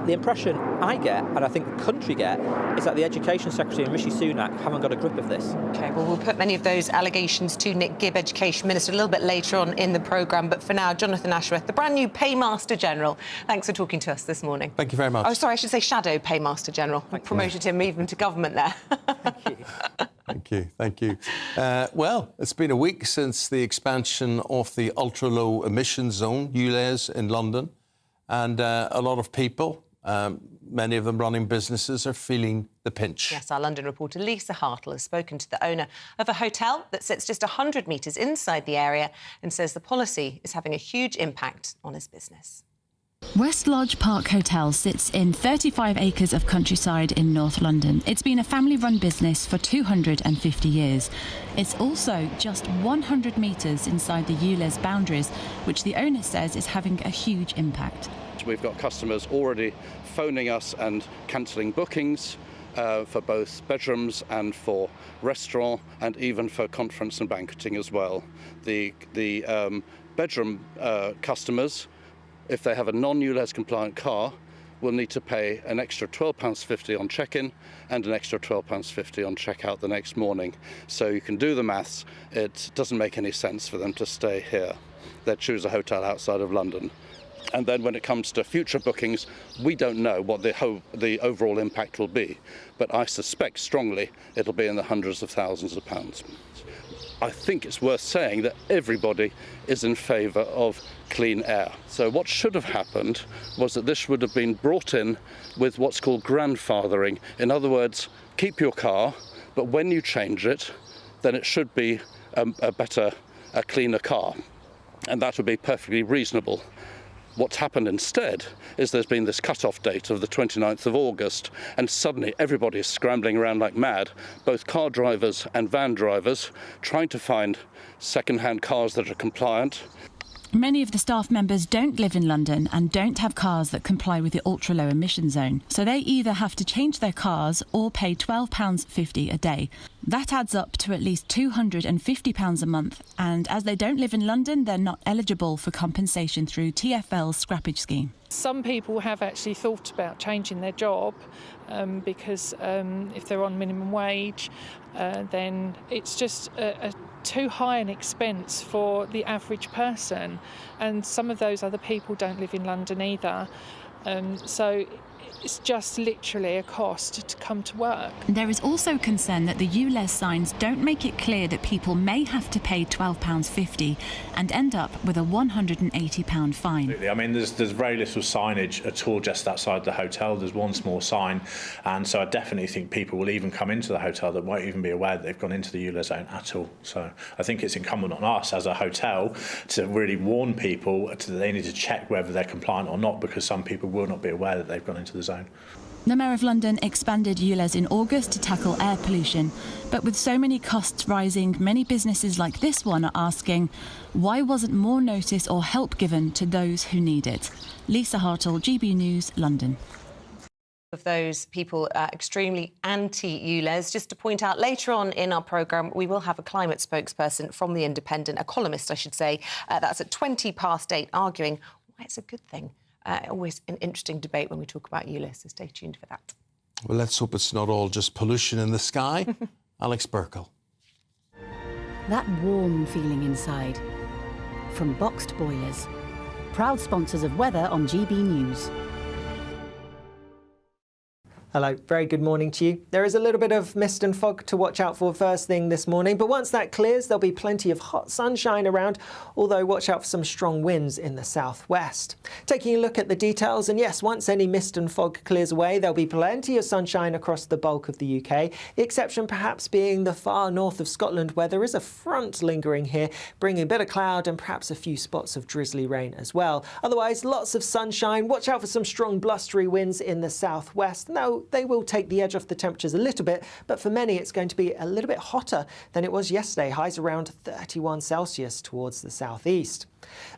the impression I get, and I think the country get, is that the Education Secretary and Rishi Sunak haven't got a grip of this. OK, well, we'll put many of those allegations to Nick Gibb, Education Minister, a little bit later on in the programme. But for now, Jonathan Ashworth, the brand new Paymaster General, thanks for talking to us this morning. Thank you very much. Oh, sorry, I should say Shadow Paymaster General. I promoted him even to government there. Thank you. Well, it's been a week since the expansion of the ultra-low emission zone, ULEZ, in London. And a lot of people, many of them running businesses, are feeling the pinch. Yes, our London reporter Lisa Hartle has spoken to the owner of a hotel that sits just 100 metres inside the area and says the policy is having a huge impact on his business. West Lodge Park Hotel sits in 35 acres of countryside in North London. It's been a family-run business for 250 years. It's also just 100 metres inside the ULEZ boundaries, which the owner says is having a huge impact. We've got customers already phoning us and cancelling bookings for both bedrooms and for restaurant and even for conference and banqueting as well. The bedroom customers, if they have a non-ULEZ compliant car, will need to pay an extra £12.50 on check-in and an extra £12.50 on check-out the next morning. So you can do the maths. It doesn't make any sense for them to stay here. They'd choose a hotel outside of London. And then when it comes to future bookings, we don't know what the overall impact will be. But I suspect strongly it'll be in the hundreds of thousands of pounds. I think it's worth saying that everybody is in favour of clean air. So what should have happened was that this would have been brought in with what's called grandfathering. In other words, keep your car, but when you change it, then it should be a cleaner car. And that would be perfectly reasonable. What's happened instead is there's been this cut-off date of the 29th of August, and suddenly everybody is scrambling around like mad, both car drivers and van drivers, trying to find second-hand cars that are compliant. Many of the staff members don't live in London and don't have cars that comply with the ultra-low emission zone, so they either have to change their cars or pay £12.50 a day. That adds up to at least £250 a month, and as they don't live in London, they're not eligible for compensation through TfL's scrappage scheme. Some people have actually thought about changing their job because if they're on minimum wage, then it's just too high an expense for the average person, and some of those other people don't live in London either, so it's just literally a cost to come to work. There is also concern that the ULEZ signs don't make it clear that people may have to pay £12.50 and end up with a £180 fine. I mean, there's very little signage at all just outside the hotel. There's one small sign, and so I definitely think people will even come into the hotel that won't even be aware that they've gone into the ULEZ zone at all. So I think it's incumbent on us as a hotel to really warn people that they need to check whether they're compliant or not, because some people will not be aware that they've gone into the zone. The Mayor of London expanded ULEZ in August to tackle air pollution. But with so many costs rising, many businesses like this one are asking, why wasn't more notice or help given to those who need it? Lisa Hartle, GB News, London. Of those people extremely anti-ULEZ. Just to point out, later on in our programme, we will have a climate spokesperson from The Independent, a columnist, I should say. That's at 8:20, arguing why it's a good thing. Always an interesting debate when we talk about ULEZ, so stay tuned for that. Well, let's hope it's not all just pollution in the sky. Alex Burkle. That warm feeling inside. From Boxed Boilers. Proud sponsors of weather on GB News. Hello, very good morning to you. There is a little bit of mist and fog to watch out for first thing this morning, but once that clears, there'll be plenty of hot sunshine around, although watch out for some strong winds in the southwest. Taking a look at the details, and yes, once any mist and fog clears away, there'll be plenty of sunshine across the bulk of the UK, the exception perhaps being the far north of Scotland, where there is a front lingering here, bringing a bit of cloud and perhaps a few spots of drizzly rain as well. Otherwise, lots of sunshine. Watch out for some strong blustery winds in the southwest. Now, they will take the edge off the temperatures a little bit, but for many it's going to be a little bit hotter than it was yesterday, highs around 31 Celsius towards the southeast.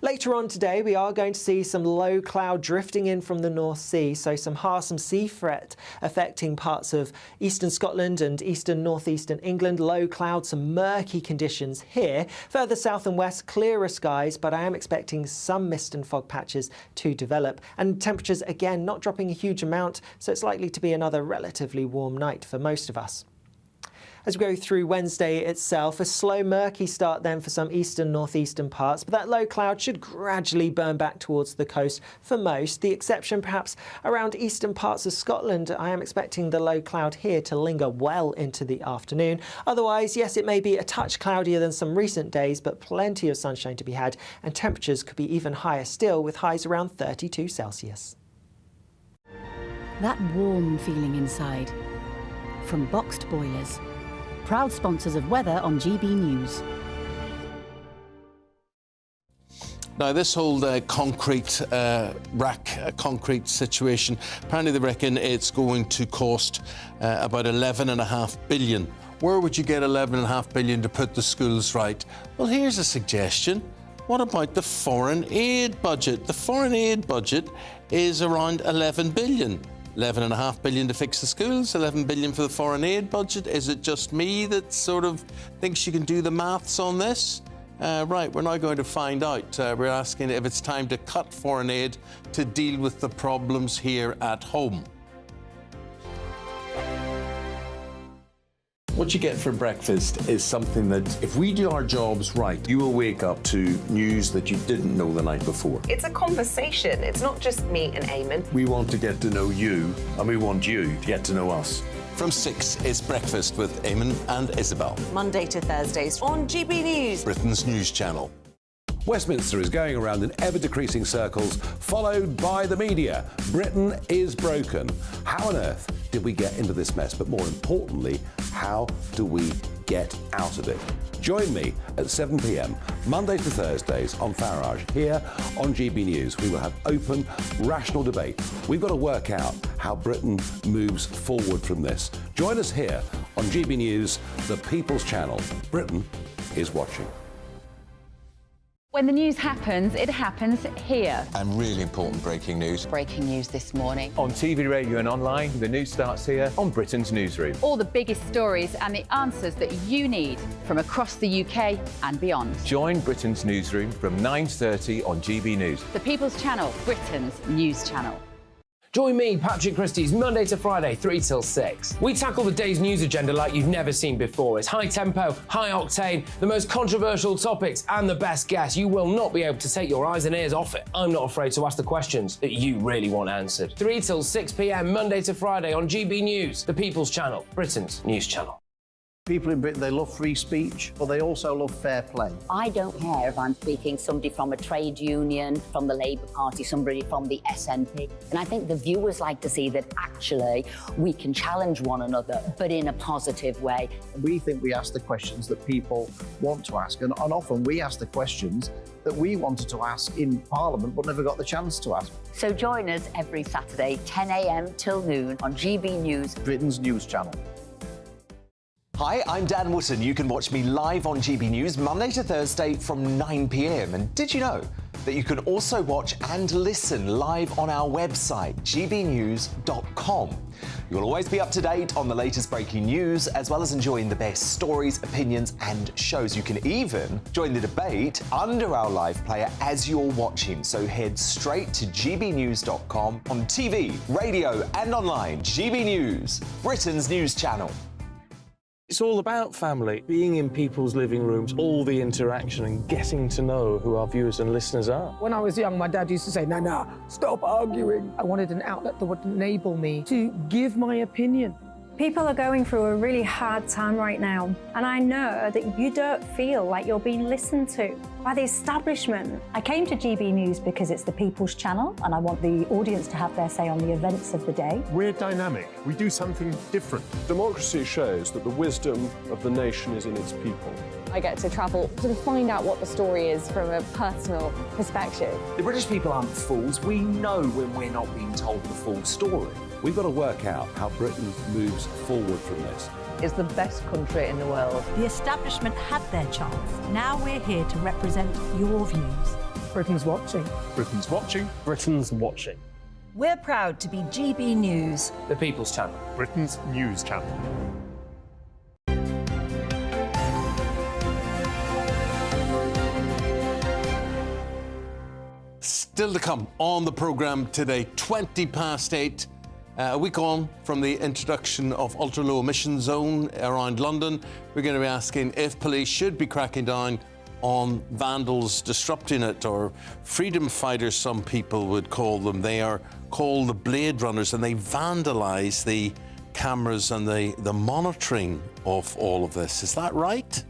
Later on today, we are going to see some low cloud drifting in from the North Sea, so some sea threat affecting parts of eastern Scotland and eastern northeastern England. Low cloud, some murky conditions here. Further south and west, clearer skies, but I am expecting some mist and fog patches to develop. And temperatures, again, not dropping a huge amount, so it's likely to be another relatively warm night for most of us. As we go through Wednesday itself, a slow, murky start then for some eastern, northeastern parts, but that low cloud should gradually burn back towards the coast for most. The exception perhaps around eastern parts of Scotland. I am expecting the low cloud here to linger well into the afternoon. Otherwise, yes, it may be a touch cloudier than some recent days, but plenty of sunshine to be had, and temperatures could be even higher still, with highs around 32 Celsius. That warm feeling inside. From Boxed Boilers. Proud sponsors of weather on GB News. Now, this whole concrete concrete situation, apparently they reckon it's going to cost about 11.5 billion. Where would you get 11.5 billion to put the schools right? Well, here's a suggestion. What about the foreign aid budget? The foreign aid budget is around 11 billion. 11.5 billion to fix the schools, 11 billion for the foreign aid budget. Is it just me that sort of thinks you can do the maths on this? Right, we're now going to find out. We're asking if it's time to cut foreign aid to deal with the problems here at home. What you get for breakfast is something that, if we do our jobs right, you will wake up to news that you didn't know the night before. It's a conversation. It's not just me and Eamonn. We want to get to know you, and we want you to get to know us. From 6, it's Breakfast with Eamonn and Isabel. Monday to Thursdays on GB News, Britain's news channel. Westminster is going around in ever-decreasing circles, followed by the media. Britain is broken. How on earth did we get into this mess? But more importantly, how do we get out of it? Join me at 7 p.m, Mondays to Thursdays on Farage, here on GB News. We will have open, rational debate. We've got to work out how Britain moves forward from this. Join us here on GB News, the People's Channel. Britain is watching. When the news happens, it happens here. And really important breaking news. Breaking news this morning. On TV, radio and online, the news starts here on Britain's Newsroom. All the biggest stories and the answers that you need from across the UK and beyond. Join Britain's Newsroom from 9:30 on GB News. The People's Channel, Britain's news channel. Join me, Patrick Christie's, Monday to Friday, 3 till 6. We tackle the day's news agenda like you've never seen before. It's high tempo, high octane, the most controversial topics and the best guests. You will not be able to take your eyes and ears off it. I'm not afraid to ask the questions that you really want answered. 3 till 6 p.m, Monday to Friday on GB News, the People's Channel, Britain's news channel. People in Britain, they love free speech, but they also love fair play. I don't care if I'm speaking somebody from a trade union, from the Labour Party, somebody from the SNP. And I think the viewers like to see that actually we can challenge one another, but in a positive way. We think we ask the questions that people want to ask, and often we ask the questions that we wanted to ask in Parliament but never got the chance to ask. So join us every Saturday, 10 a.m. till noon on GB News, Britain's news channel. Hi, I'm Dan Wootton. You can watch me live on GB News Monday to Thursday from 9 p.m. And did you know that you can also watch and listen live on our website, gbnews.com? You'll always be up to date on the latest breaking news, as well as enjoying the best stories, opinions and shows. You can even join the debate under our live player as you're watching. So head straight to gbnews.com on TV, radio and online. GB News, Britain's news channel. It's all about family, being in people's living rooms, all the interaction and getting to know who our viewers and listeners are. When I was young, my dad used to say, Nana, stop arguing. I wanted an outlet that would enable me to give my opinion. People are going through a really hard time right now, and I know that you don't feel like you're being listened to by the establishment. I came to GB News because it's the people's channel, and I want the audience to have their say on the events of the day. We're dynamic. We do something different. Democracy shows that the wisdom of the nation is in its people. I get to travel to find out what the story is from a personal perspective. The British people aren't fools. We know when we're not being told the full story. We've got to work out how Britain moves forward from this. It's the best country in the world. The establishment had their chance. Now we're here to represent your views. Britain's watching. Britain's watching. Britain's watching. We're proud to be GB News, the People's Channel. Britain's news channel. Still to come on the programme today, 8:20, a week on from the introduction of ultra-low emission zone around London. We're going to be asking if police should be cracking down on vandals disrupting it, or freedom fighters, some people would call them. They are called the Blade Runners, and they vandalise the cameras and the monitoring of all of this. Is that right?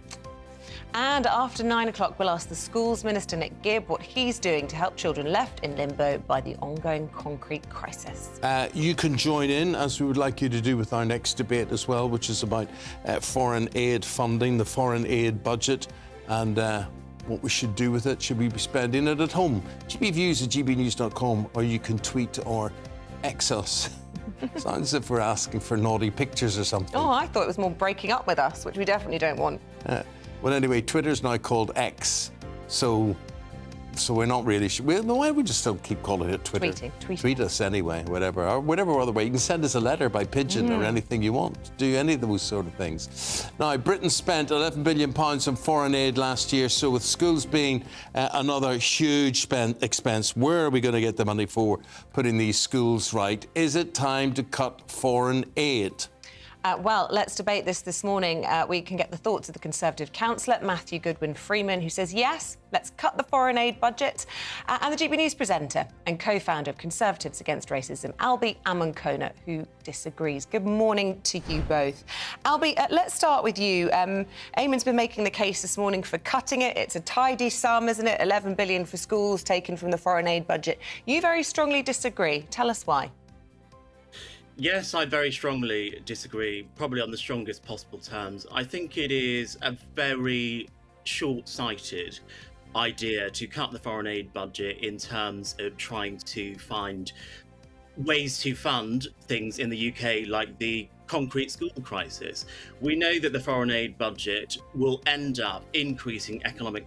And after 9 o'clock, we'll ask the Schools Minister, Nick Gibb, what he's doing to help children left in limbo by the ongoing concrete crisis. You can join in, as we would like you to do with our next debate as well, which is about foreign aid funding, the foreign aid budget, and what we should do with it. Should we be spending it at home? gbviews@gbnews.com, or you can tweet or X us. Sounds as if we're asking for naughty pictures or something. Oh, I thought it was more breaking up with us, which we definitely don't want. Well, anyway, Twitter's now called X, so we're not really sure. Well, why don't we just still keep calling it Twitter? Tweeting. Tweet us anyway, whatever other way. You can send us a letter by pigeon or anything you want. Do any of those sort of things. Now, Britain spent £11 billion on foreign aid last year, so with schools being another huge expense, where are we going to get the money for putting these schools right? Is it time to cut foreign aid? Well, let's debate this morning. We can get the thoughts of the Conservative councillor, Matthew Goodwin-Freeman, who says, yes, let's cut the foreign aid budget, and the GB News presenter and co-founder of Conservatives Against Racism, Eamonn, who disagrees. Good morning to you both. Albie, let's start with you. Eamonn's been making the case this morning for cutting it. It's a tidy sum, isn't it? 11 billion for schools taken from the foreign aid budget. You very strongly disagree. Tell us why. Yes, I very strongly disagree, probably on the strongest possible terms. I think it is a very short-sighted idea to cut the foreign aid budget in terms of trying to find ways to fund things in the UK like the concrete school crisis. We know that the foreign aid budget will end up increasing economic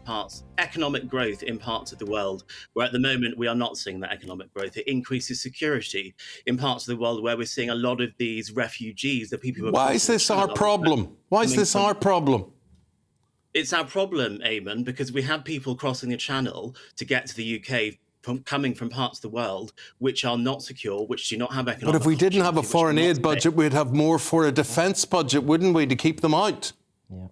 growth in parts of the world where at the moment we are not seeing that economic growth. It increases security in parts of the world where we're seeing a lot of these refugees, the people who are... Why is this our problem? Why is this our problem? It's our problem, Eamon, because we have people crossing the channel to get to the UK coming from parts of the world which are not secure, which do not have economic... But if we didn't have a foreign aid budget, we'd have more for a defence budget, wouldn't we, to keep them out? Yeah.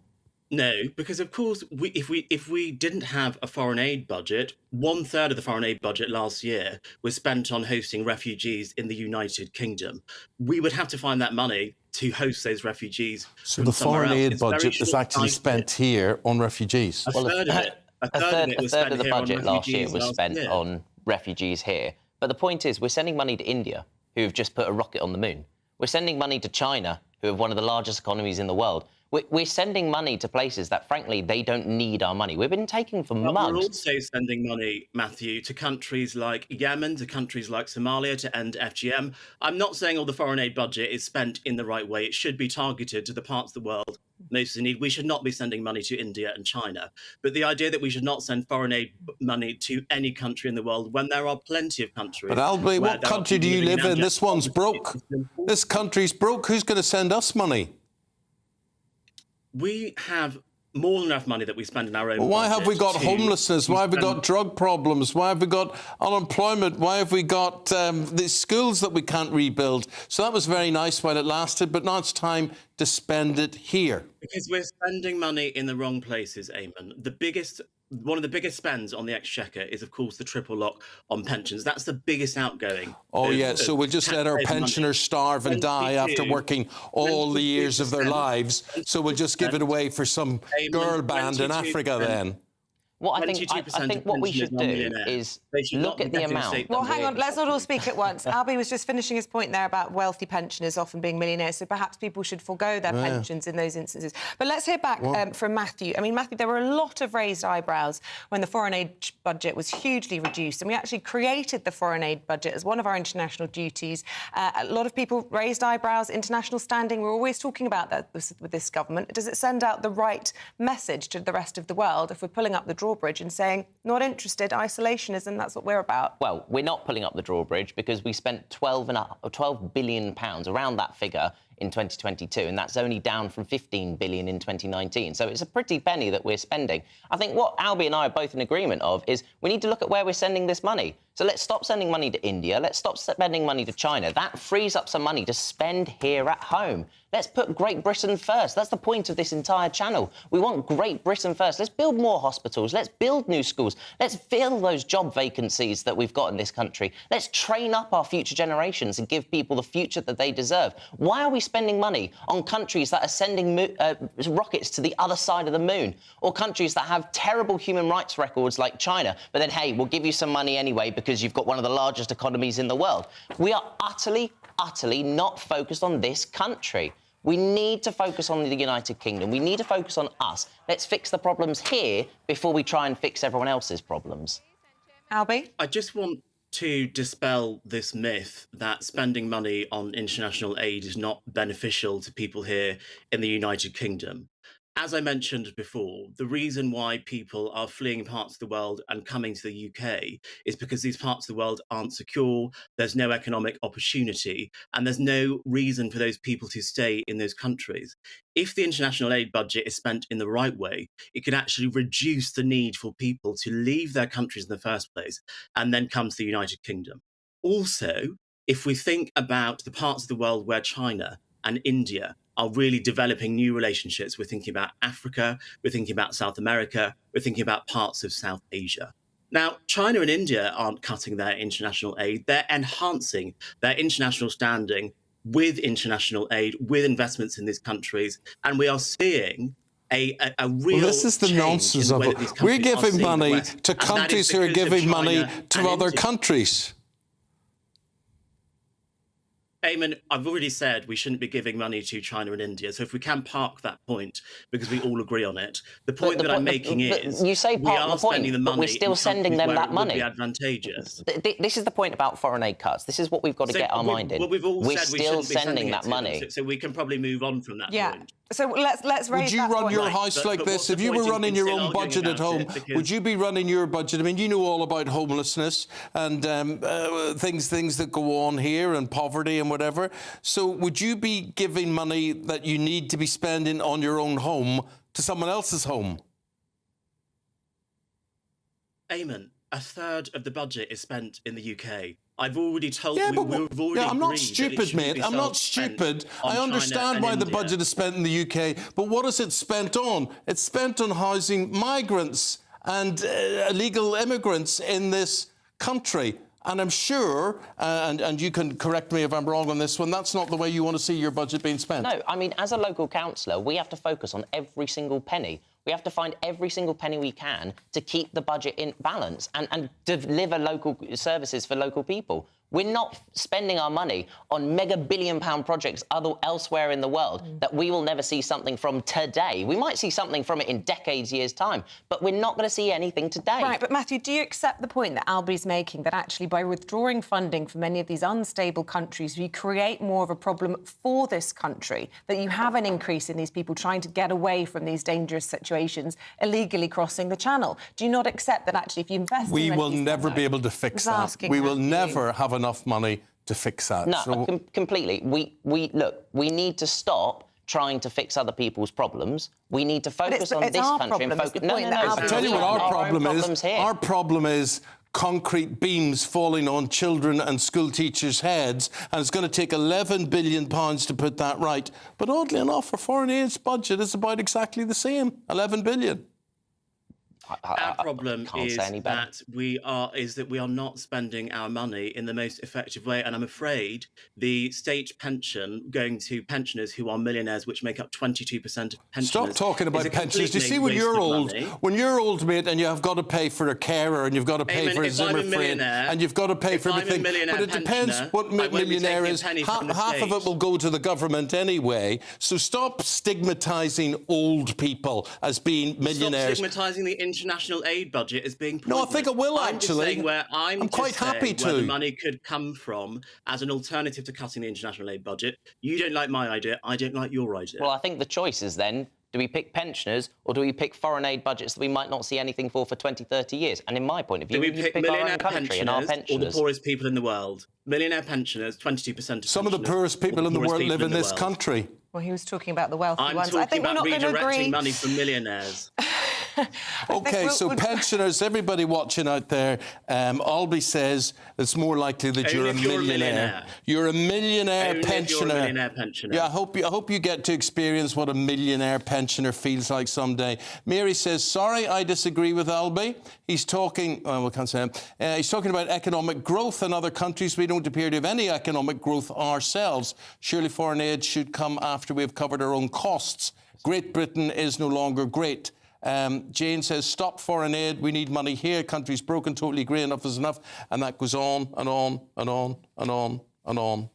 No, because of course, if we didn't have a foreign aid budget, 1/3 of the foreign aid budget last year was spent on hosting refugees in the United Kingdom. We would have to find that money to host those refugees. So the foreign aid budget is actually spent here on refugees. A third of it. A third of the budget last year was spent on refugees here. But the point is, we're sending money to India, who have just put a rocket on the moon. We're sending money to China, who have one of the largest economies in the world. We're sending money to places that, frankly, they don't need our money. We've been taking for months. We're also sending money, Matthew, to countries like Yemen, to countries like Somalia, to end FGM. I'm not saying all the foreign aid budget is spent in the right way. It should be targeted to the parts of the world most in need. We should not be sending money to India and China. But the idea that we should not send foreign aid money to any country in the world when there are plenty of countries... But Albie, what country do you live in? This one's broke. This country's broke. Who's going to send us money? We have more than enough money that we spend in our own. Why have we got homelessness? Why have we got drug problems? Why have we got unemployment? Why have we got the schools that we can't rebuild? So that was very nice while it lasted, but now it's time to spend it here. Because we're spending money in the wrong places, Eamonn. One of the biggest spends on the Exchequer is, of course, the triple lock on pensions. That's the biggest outgoing. Oh, yeah, so we'll just let our pensioners starve and die after working all the years of their lives. So we'll just give it away for some girl band in Africa then. What I think what we should do is look at the amount. Well, hang on, let's not all speak at once. Albie was just finishing his point there about wealthy pensioners often being millionaires, so perhaps people should forego their pensions in those instances. But let's hear back from Matthew. I mean, Matthew, there were a lot of raised eyebrows when the foreign aid budget was hugely reduced, and we actually created the foreign aid budget as one of our international duties. A lot of people raised eyebrows, international standing. We're always talking about that with this government. Does it send out the right message to the rest of the world if we're pulling up the drawbridge and saying, not interested, isolationism, that's what we're about? Well, we're not pulling up the drawbridge because we spent £12 billion, around that figure, in 2022, and that's only down from 15 billion in 2019. So it's a pretty penny that we're spending. I think what Albie and I are both in agreement of is we need to look at where we're sending this money. So let's stop sending money to India. Let's stop spending money to China. That frees up some money to spend here at home. Let's put Great Britain first. That's the point of this entire channel. We want Great Britain first. Let's build more hospitals. Let's build new schools. Let's fill those job vacancies that we've got in this country. Let's train up our future generations and give people the future that they deserve. Why are we spending money on countries that are sending rockets to the other side of the moon, or countries that have terrible human rights records like China, but then, hey, we'll give you some money anyway because you've got one of the largest economies in the world? We are utterly not focused on this country. We need to focus on the United Kingdom. We need to focus on us. Let's fix the problems here before we try and fix everyone else's problems. Albie? I just want to dispel this myth that spending money on international aid is not beneficial to people here in the United Kingdom. As I mentioned before, the reason why people are fleeing parts of the world and coming to the UK is because these parts of the world aren't secure, there's no economic opportunity, and there's no reason for those people to stay in those countries. If the international aid budget is spent in the right way, it can actually reduce the need for people to leave their countries in the first place and then come to the United Kingdom. Also, if we think about the parts of the world where China and India are really developing new relationships, we're thinking about Africa, we're thinking about South America, we're thinking about parts of South Asia. Now, China and India aren't cutting their international aid, they're enhancing their international standing with international aid, with investments in these countries, and we are seeing a real this is the nonsense of it. We're giving money to countries who are giving money to other countries. Eamonn, I've already said we shouldn't be giving money to China and India, so if we can park that point, because we all agree on it, the point that I'm making is you say park the point, but we're still sending them that money. It would be advantageous. This is the point about foreign aid cuts. This is what we've got to get our mind in. Well, we've all we're said we still shouldn't be sending that money. So we can probably move on from that point. So let's raise Would you run your house like this? If you were running your own budget at home, would you be running your budget? I mean, you know all about homelessness and things that go on here and poverty and whatever. So would you be giving money that you need to be spending on your own home to someone else's home? Eamonn, a third of the budget is spent in the UK. I've already told you. We've already I'm not stupid, mate. I'm not stupid. I understand why the budget is spent in the UK, but what is it spent on? It's spent on housing migrants and illegal immigrants in this country. And I'm sure, and you can correct me if I'm wrong on this one, that's not the way you want to see your budget being spent. No, I mean, as a local councillor, we have to focus on every single penny. We have to find every single penny we can to keep the budget in balance and deliver local services for local people. We're not spending our money on mega billion-pound projects elsewhere in the world that we will never see something from today. We might see something from it in decades, years' time, but we're not going to see anything today. Right, but Matthew, do you accept the point that Albie's making, that actually by withdrawing funding from many of these unstable countries, we create more of a problem for this country, that you have an increase in these people trying to get away from these dangerous situations, illegally crossing the channel? Do you not accept that actually if you invest we in will never be able to fix that. We will never have enough money to fix that. No, completely. We need to stop trying to fix other people's problems. We need to focus on this country and focus. No. I'll tell you what our problem is. Our problem is concrete beams falling on children and school teachers' heads, and it's going to take £11 billion to put that right. But oddly enough, our foreign aid's budget is about exactly the same, £11 billion. Our problem is that we are not spending our money in the most effective way, and I'm afraid the state pension going to pensioners who are millionaires, which make up 22% of pensioners. Stop talking about pensions. Do you see when you're old, mate, and you have got to pay for a carer and you've got to pay for a Zimmer frame and you've got to pay for everything. But it depends what millionaire is. Half of it will go to the government anyway. So stop stigmatising old people as being millionaires. Stop stigmatising the international aid budget as being pointless. No, I think it will, actually. I'm just saying where I'm quite happy to. Where the money could come from as an alternative to cutting the international aid budget. You don't like my idea, I don't like your idea. Well, I think the choice is then, do we pick pensioners or do we pick foreign aid budgets that we might not see anything for 20, 30 years? And in my point of view, do we pick our own country and our pensioners. Or the poorest people in the world? Millionaire pensioners, 22% of some of the poorest people in the world live in this country. Well, he was talking about the wealthy ones. I'm I think talking we're about not going to agree. redirecting money from millionaires. OK, so pensioners, everybody watching out there, Albie says it's more likely that you're a millionaire. You're a millionaire pensioner. You're a millionaire pensioner. Yeah, I hope you get to experience what a millionaire pensioner feels like someday. Mary says, sorry, I disagree with Albie. He's talking, we can't say him. He's talking about economic growth in other countries. We don't appear to have any economic growth ourselves. Surely foreign aid should come after we've covered our own costs. Great Britain is no longer great. Jane says, stop foreign aid. We need money here. Country's broken. Totally agree. Enough is enough. And that goes on and on and on and on and on.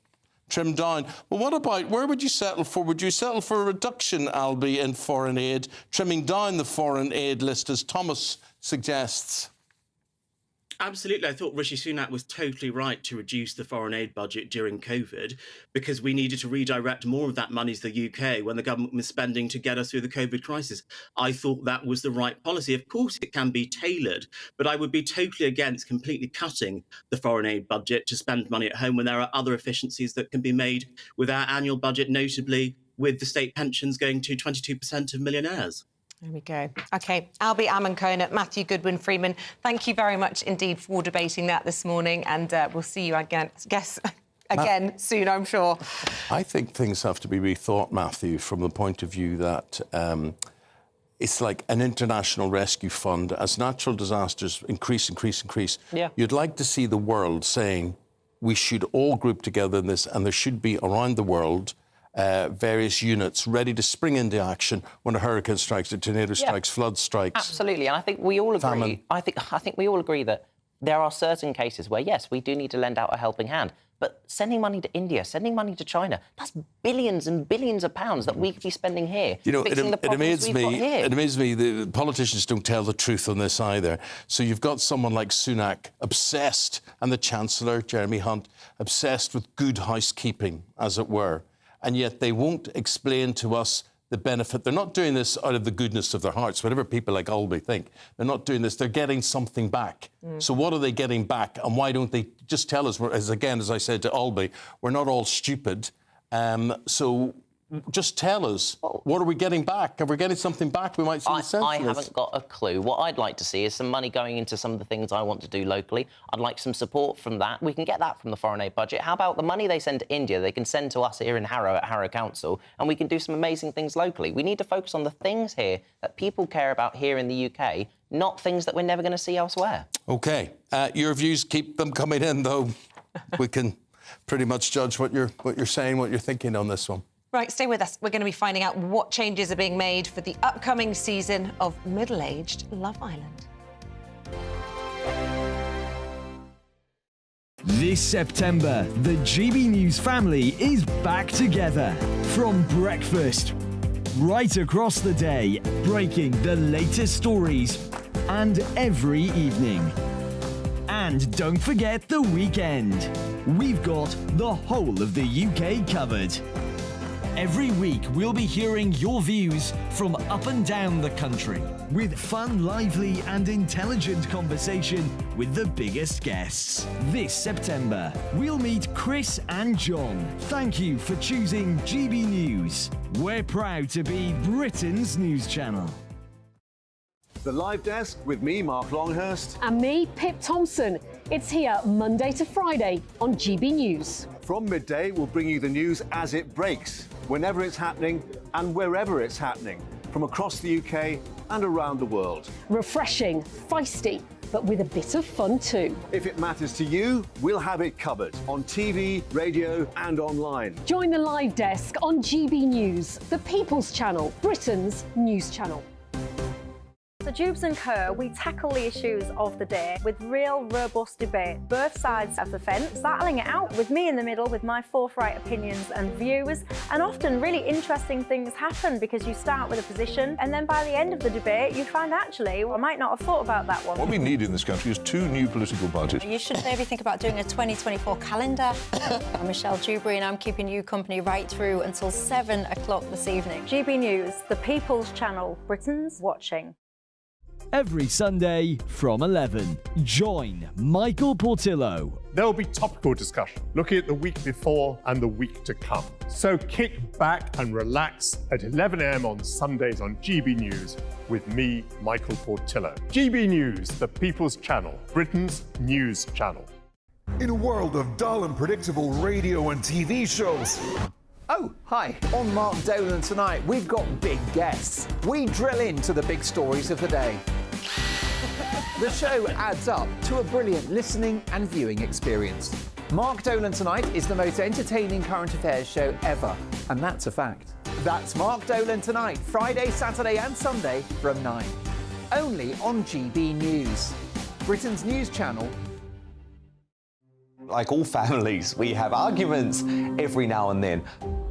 Trim down. Well, what about, where would you settle for? Would you settle for a reduction, Albie, in foreign aid, trimming down the foreign aid list, as Thomas suggests? Absolutely. I thought Rishi Sunak was totally right to reduce the foreign aid budget during COVID, because we needed to redirect more of that money to the UK when the government was spending to get us through the COVID crisis. I thought that was the right policy. Of course, it can be tailored, but I would be totally against completely cutting the foreign aid budget to spend money at home when there are other efficiencies that can be made with our annual budget, notably with the state pensions going to 22% of millionaires. There we go. OK, Albie, Eamonn Conant, Matthew Goodwin-Freeman, thank you very much indeed for debating that this morning, and we'll see you again, soon, I'm sure. I think things have to be rethought, Matthew, from the point of view that it's like an international rescue fund. As natural disasters increase, you'd like to see the world saying we should all group together in this, and there should be around the world various units ready to spring into action when a hurricane strikes, a tornado strikes, flood strikes. Absolutely, and I think we all agree. Famine. I think we all agree that there are certain cases where, yes, we do need to lend out a helping hand. But sending money to India, sending money to China, that's billions and billions of pounds that we could be spending here. You know, fixing the problems we've got here. It amazes me the politicians don't tell the truth on this either. So you've got someone like Sunak obsessed, and the Chancellor, Jeremy Hunt, obsessed with good housekeeping, as it were. And yet they won't explain to us the benefit. They're not doing this out of the goodness of their hearts, whatever people like Albie think. They're not doing this. They're getting something back. So what are they getting back? And why don't they just tell us, as I said to Albie, we're not all stupid. So just tell us, what are we getting back? If we're getting something back, we might see the sense I of this. haven't got a clue. What I'd like to see is some money going into some of the things I want to do locally. I'd like some support from that. We can get that from the foreign aid budget. How about the money they send to India, they can send to us here in Harrow at Harrow Council, and we can do some amazing things locally. We need to focus on the things here that people care about here in the UK, not things that we're never going to see elsewhere. OK. Your views, keep them coming in, though. We can pretty much judge what you're saying, what you're thinking on this one. Right, stay with us. We're going to be finding out what changes are being made for the upcoming season of middle-aged Love Island. This September, the GB News family is back together. From breakfast, right across the day, breaking the latest stories, and every evening. And don't forget the weekend. We've got the whole of the UK covered. Every week, we'll be hearing your views from up and down the country, with fun, lively and intelligent conversation with the biggest guests. This September, we'll meet Chris and John. Thank you for choosing GB News. We're proud to be Britain's news channel. The Live Desk with me, Mark Longhurst. And me, Pip Thompson. It's here Monday to Friday on GB News. From midday, we'll bring you the news as it breaks, whenever it's happening and wherever it's happening, from across the UK and around the world. Refreshing, feisty, but with a bit of fun too. If it matters to you, we'll have it covered on TV, radio and online. Join the Live Desk on GB News, the People's Channel, Britain's news channel. So Jubes and Kerr, we tackle the issues of the day with real robust debate, both sides of the fence, battling it out with me in the middle with my forthright opinions and views. And often really interesting things happen because you start with a position and then by the end of the debate you find actually, well, I might not have thought about that one. What we need in this country is 2 new political parties. You should maybe think about doing a 2024 calendar. I'm Michelle Dewberry and I'm keeping you company right through until 7 o'clock this evening. GB News, the People's Channel, Britain's watching. Every Sunday from 11, join Michael Portillo. There will be topical discussion, looking at the week before and the week to come. So kick back and relax at 11 a.m. on Sundays on GB News with me, Michael Portillo. GB News, the People's Channel, Britain's news channel. In a world of dull and predictable radio and TV shows. Oh, hi. On Mark Dolan tonight, we've got big guests. We drill into the big stories of the day. The show adds up to a brilliant listening and viewing experience. Mark Dolan Tonight is the most entertaining current affairs show ever, and that's a fact. That's Mark Dolan Tonight, Friday, Saturday and Sunday from 9. Only on GB News, Britain's news channel. Like all families, we have arguments every now and then,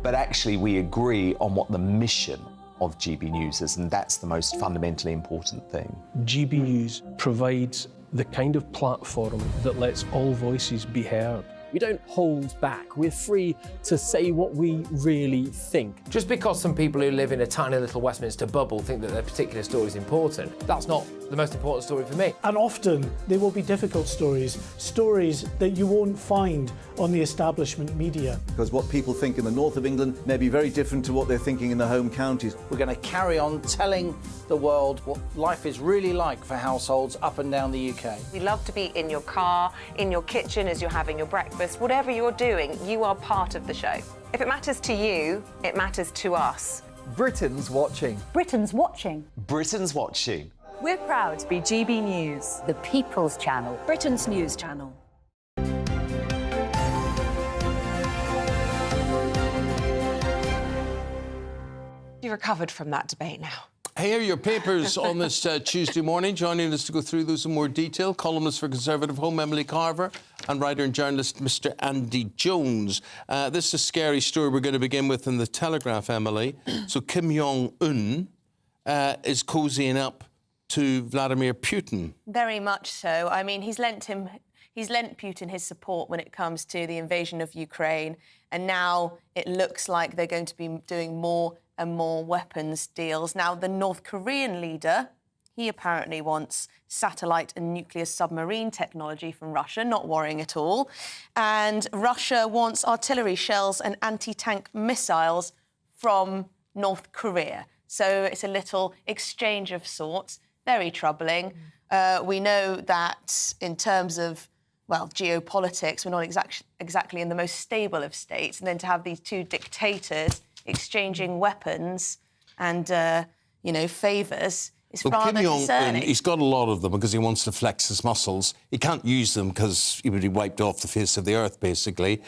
but actually we agree on what the mission of GB News is, and that's the most fundamentally important thing. GB News provides the kind of platform that lets all voices be heard. We don't hold back. We're free to say what we really think. Just because some people who live in a tiny little Westminster bubble think that their particular story is important, that's not the most important story for me. And often they will be difficult stories, stories that you won't find on the establishment media. Because what people think in the north of England may be very different to what they're thinking in the home counties. We're going to carry on telling the world what life is really like for households up and down the UK. We love to be in your car, in your kitchen as you're having your breakfast. Whatever you're doing, you are part of the show. If it matters to you, it matters to us. Britain's watching. Britain's watching. Britain's watching. We're proud to be GB News, the People's Channel, Britain's news channel. You recovered from that debate now. Here are your papers on this Tuesday morning. Joining us to go through those in more detail, columnist for Conservative Home, Emily Carver, and writer and journalist, Mr. Andy Jones. This is a scary story we're going to begin with in the Telegraph, Emily. So Kim Jong-un is cozying up to Vladimir Putin. Very much so. I mean, he's lent Putin his support when it comes to the invasion of Ukraine, and now it looks like they're going to be doing more and more weapons deals. Now, the North Korean leader, he apparently wants satellite and nuclear submarine technology from Russia, not worrying at all. And Russia wants artillery shells and anti-tank missiles from North Korea. So it's a little exchange of sorts, very troubling. We know that in terms of, well, geopolitics, we're not exactly in the most stable of states. And then to have these two dictators exchanging weapons and, favours It's Well, rather Kim Jong-un, concerning. he's got a lot of them because he wants to flex his muscles. He can't use them because he would be wiped off the face of the earth, basically.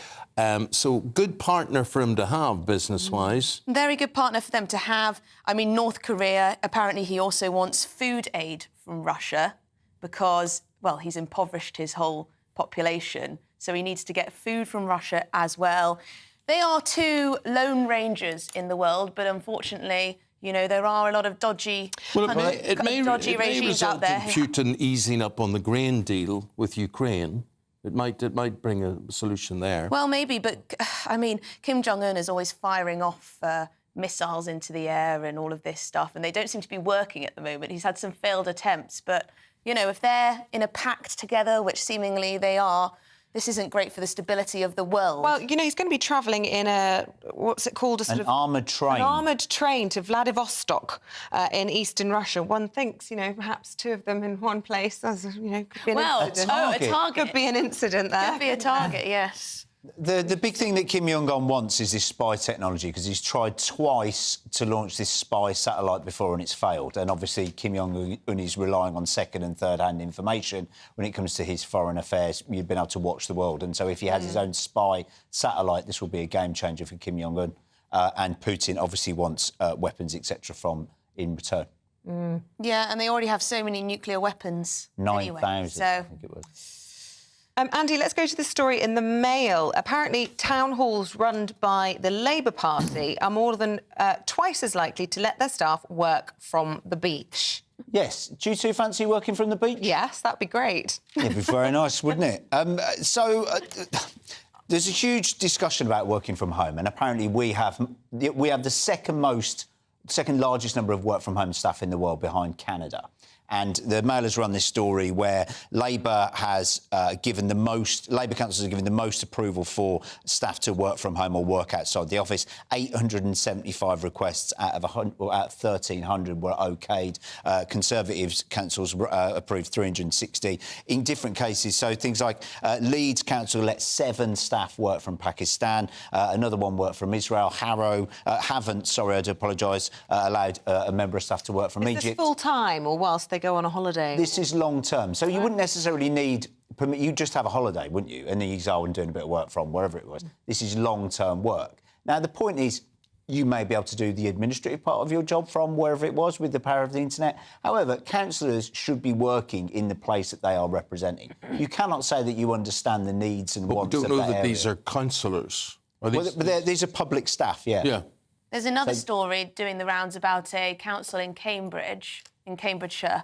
So good partner for him to have, business-wise. Very good partner for them to have. I mean, North Korea, apparently he also wants food aid from Russia because, well, he's impoverished his whole population. So he needs to get food from Russia as well. They are two lone rangers in the world, but unfortunately, you know, there are a lot of dodgy, dodgy regimes out there. It may result in Putin easing up on the grain deal with Ukraine. It might bring a solution there. Well, maybe, but, I mean, Kim Jong-un is always firing off missiles into the air and all of this stuff, and they don't seem to be working at the moment. He's had some failed attempts, but, you know, if they're in a pact together, which seemingly they are, this isn't great for the stability of the world. Well, you know, he's going to be travelling in a, what's it called? An armoured train. An armoured train to Vladivostok in eastern Russia. One thinks, you know, perhaps two of them in one place, as, you know, could be an incident. A target. Could be an incident there. Could be a target, yes. The big thing that Kim Jong-un wants is this spy technology, because he's tried twice to launch this spy satellite before and it's failed. And obviously Kim Jong-un is relying on second and third-hand information when it comes to his foreign affairs. You've been able to watch the world. And so if he has his own spy satellite, this will be a game-changer for Kim Jong-un. And Putin obviously wants weapons, etc., from in return. Yeah, and they already have so many nuclear weapons. 9,000, anyway, so I think it was. Andy, let's go to the story in the Mail. Apparently, town halls run by the Labour Party are more than twice as likely to let their staff work from the beach. Yes. Do you two fancy working from the beach? Yes, that'd be great. It'd be very nice, wouldn't it? There's a huge discussion about working from home, and apparently we have the second largest number of work from home staff in the world, behind Canada. And the Mail has run this story where Labour has given the most, Labour councils have given the most approval for staff to work from home or work outside the office. 875 requests out of 1,300 were okayed. Conservatives councils approved 360 in different cases. So things like Leeds Council let 7 staff work from Pakistan. Another one worked from Israel. Harrow haven't, I do apologise, allowed a member of staff to work from Egypt. Is this full-time or whilst they go on a holiday? This is long-term. So you wouldn't necessarily need permit. You'd just have a holiday, wouldn't you? And then you go and doing a bit of work from wherever it was. This is long-term work. Now, the point is, you may be able to do the administrative part of your job from wherever it was with the power of the internet. However, councillors should be working in the place that they are representing. You cannot say that you understand the needs and wants of that area. We don't know that these are councillors. These are public staff, yeah. Yeah. there's another story doing the rounds about a council in Cambridgeshire,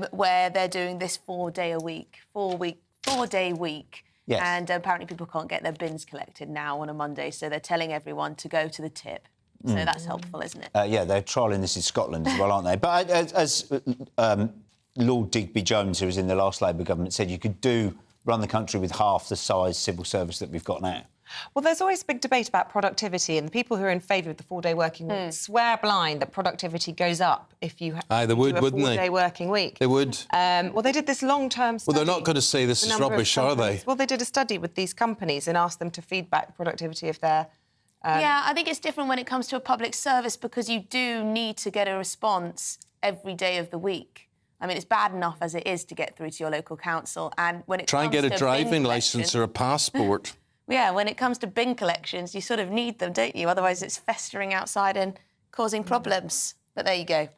where they're doing this 4-day week. Yes. And apparently people can't get their bins collected now on a Monday, so they're telling everyone to go to the tip. So that's helpful, isn't it? Yeah, they're trialling this in Scotland as well, aren't they? But as Lord Digby-Jones, who was in the last Labour government, said, you could run the country with half the size civil service that we've got now. Well, there's always a big debate about productivity, and the people who are in favour of the 4-day working week swear blind that productivity goes up if you do a 4-day working week. They would. Well, they did this long-term study. Well, they're not going to say this is rubbish, are they? Well, they did a study with these companies and asked them to feed back productivity if they're... Yeah, I think it's different when it comes to a public service because you do need to get a response every day of the week. I mean, it's bad enough as it is to get through to your local council, and when it Try and comes get to a driving licence or a passport. Yeah, when it comes to bin collections, you sort of need them, don't you? Otherwise, it's festering outside and causing problems. But there you go.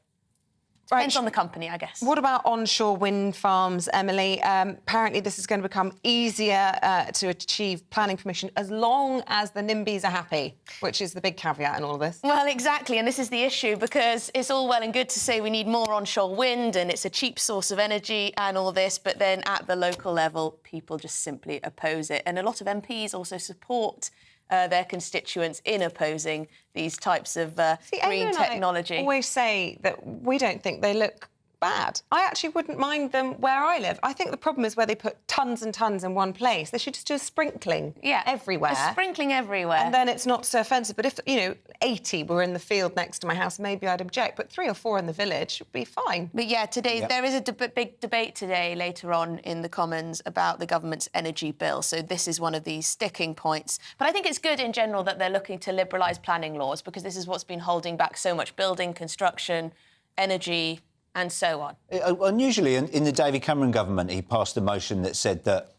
Depends on the company, I guess. What about onshore wind farms, Emily? Apparently, this is going to become easier to achieve planning permission as long as the NIMBYs are happy, which is the big caveat in all of this. Well, exactly, and this is the issue, because it's all well and good to say we need more onshore wind and it's a cheap source of energy and all this, but then at the local level, people just simply oppose it. And a lot of MPs also support their constituents in opposing these types of green technology. I always say that we don't think they look bad. I actually wouldn't mind them where I live. I think the problem is where they put tons and tons in one place. They should just do a sprinkling everywhere. A sprinkling everywhere. And then it's not so offensive. But if, 80 were in the field next to my house, maybe I'd object. But 3 or 4 in the village would be fine. But yeah, today there is a big debate today later on in the Commons about the government's energy bill. So this is one of these sticking points. But I think it's good in general that they're looking to liberalise planning laws, because this is what's been holding back so much building, construction, energy and so on. Unusually, in the David Cameron government, he passed a motion that said that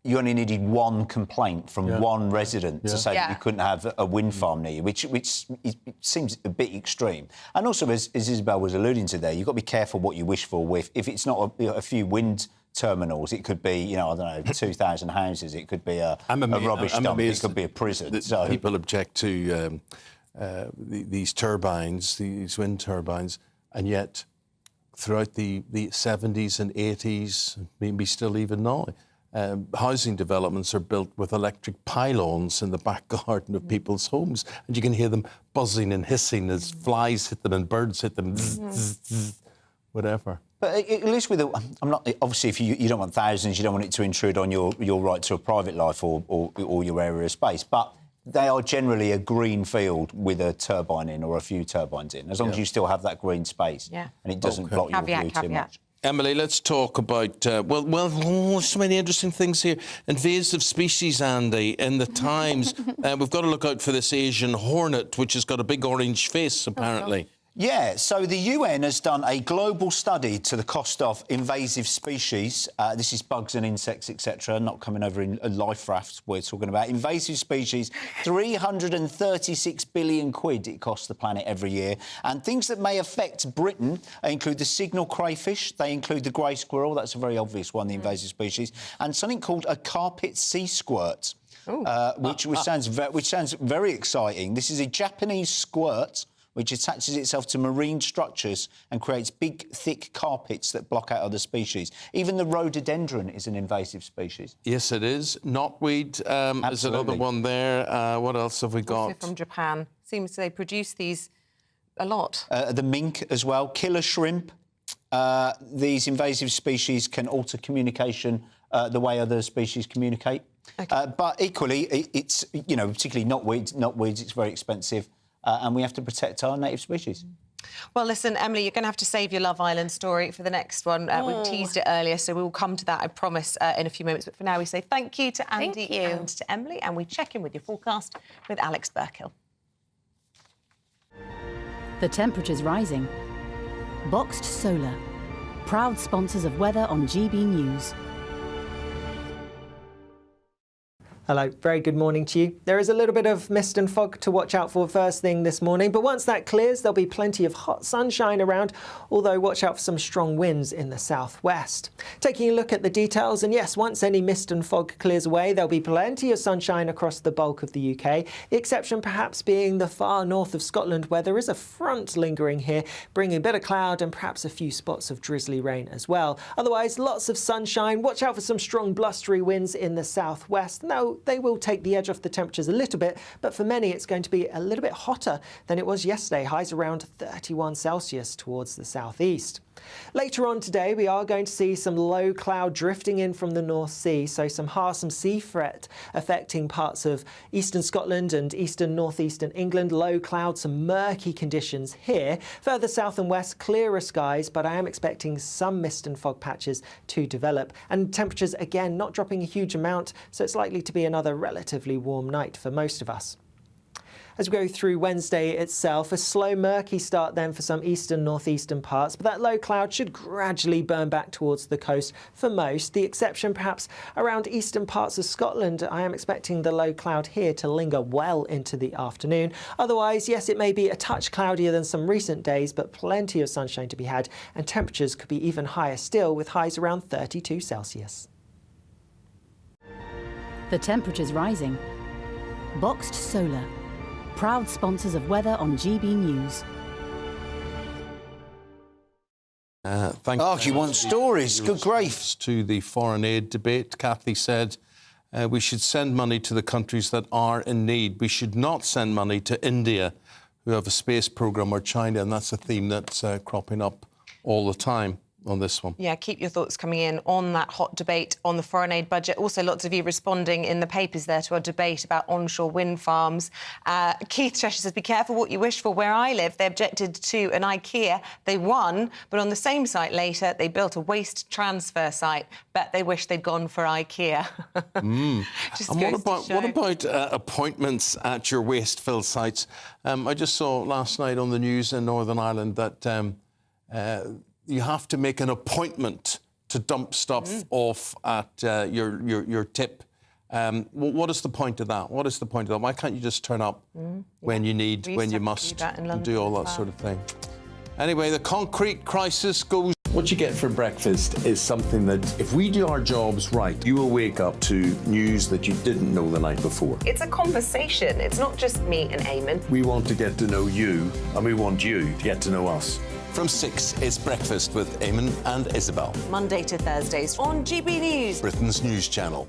you only needed one complaint from one resident to say that you couldn't have a wind farm near you, which it seems a bit extreme. And also, as Isabel was alluding to there, you've got to be careful what you wish for. If it's not a few wind terminals, it could be, I don't know, 2,000 houses. It could be a rubbish dump. It could be a prison. People object to these turbines, these wind turbines, and yet throughout the 70s and 80s, maybe still even now, housing developments are built with electric pylons in the back garden of people's homes, and you can hear them buzzing and hissing as flies hit them and birds hit them, whatever. But at least with I'm not obviously if you don't want thousands, you don't want it to intrude on your right to a private life or your area of space, but they are generally a green field with a turbine in or a few turbines in, as long as you still have that green space and it doesn't block your view too much. Emily, let's talk about, so many interesting things here. Invasive species, Andy, in the Times. We've got to look out for this Asian hornet, which has got a big orange face, apparently. Yeah, so the UN has done a global study to the cost of invasive species. This is bugs and insects, etc., not coming over in life rafts we're talking about. Invasive species, 336 billion quid it costs the planet every year. And things that may affect Britain include the signal crayfish, they include the grey squirrel, that's a very obvious one, the invasive species, and something called a carpet sea squirt, which sounds very exciting. This is a Japanese squirt which attaches itself to marine structures and creates big, thick carpets that block out other species. Even the rhododendron is an invasive species. Yes, it is. Knotweed is another one there. What else have we got? Also from Japan. Seems they produce these a lot. The mink as well. Killer shrimp. These invasive species can alter communication the way other species communicate. But equally, it's, particularly knotweeds, it's very expensive. And we have to protect our native species. Well, listen, Emily, you're going to have to save your Love Island story for the next one. We teased it earlier, so we will come to that, I promise, in a few moments. But for now, we say thank you to Andy and to Emily, and we check in with your forecast with Alex Burkill. The temperature's rising. Boxed Solar, proud sponsors of weather on GBNews. Hello, very good morning to you. There is a little bit of mist and fog to watch out for first thing this morning, but once that clears, there'll be plenty of hot sunshine around, although watch out for some strong winds in the southwest. Taking a look at the details, and yes, once any mist and fog clears away, there'll be plenty of sunshine across the bulk of the UK, the exception perhaps being the far north of Scotland, where there is a front lingering here, bringing a bit of cloud and perhaps a few spots of drizzly rain as well. Otherwise, lots of sunshine. Watch out for some strong blustery winds in the southwest. Now, they will take the edge off the temperatures a little bit, but for many it's going to be a little bit hotter than it was yesterday, highs around 31 Celsius towards the southeast. Later on today, we are going to see some low cloud drifting in from the North Sea, so some sea threat affecting parts of eastern Scotland and eastern northeastern England. Low cloud, some murky conditions here. Further south and west, clearer skies, but I am expecting some mist and fog patches to develop. And temperatures, again, not dropping a huge amount, so it's likely to be another relatively warm night for most of us. As we go through Wednesday itself, a slow, murky start then for some eastern, northeastern parts, but that low cloud should gradually burn back towards the coast for most. The exception perhaps around eastern parts of Scotland. I am expecting the low cloud here to linger well into the afternoon. Otherwise, yes, it may be a touch cloudier than some recent days, but plenty of sunshine to be had, and temperatures could be even higher still, with highs around 32 Celsius. The temperature's rising. Boxed Solar, proud sponsors of weather on GBNews. Thank you. You want stories? Good grief. To the foreign aid debate, Cathy said we should send money to the countries that are in need. We should not send money to India, who have a space programme, or China, and that's a theme that's cropping up all the time on this one. Yeah, keep your thoughts coming in on that hot debate on the foreign aid budget. Also, lots of you responding in the papers there to our debate about onshore wind farms. Keith Cheshire says, be careful what you wish for. Where I live, they objected to an IKEA. They won, but on the same site later, they built a waste transfer site. Bet they wish they'd gone for IKEA. And what about appointments at your waste-filled sites? I just saw last night on the news in Northern Ireland that you have to make an appointment to dump stuff off at your tip. What is the point of that? What is the point of that? Why can't you just turn up when you need, when you must, and do all that sort of thing? Anyway, the concrete crisis goes... What you get for breakfast is something that, if we do our jobs right, you will wake up to news that you didn't know the night before. It's a conversation. It's not just me and Eamonn. We want to get to know you, and we want you to get to know us. From 6, it's Breakfast with Eamonn and Isabel. Monday to Thursdays on GB News, Britain's news channel.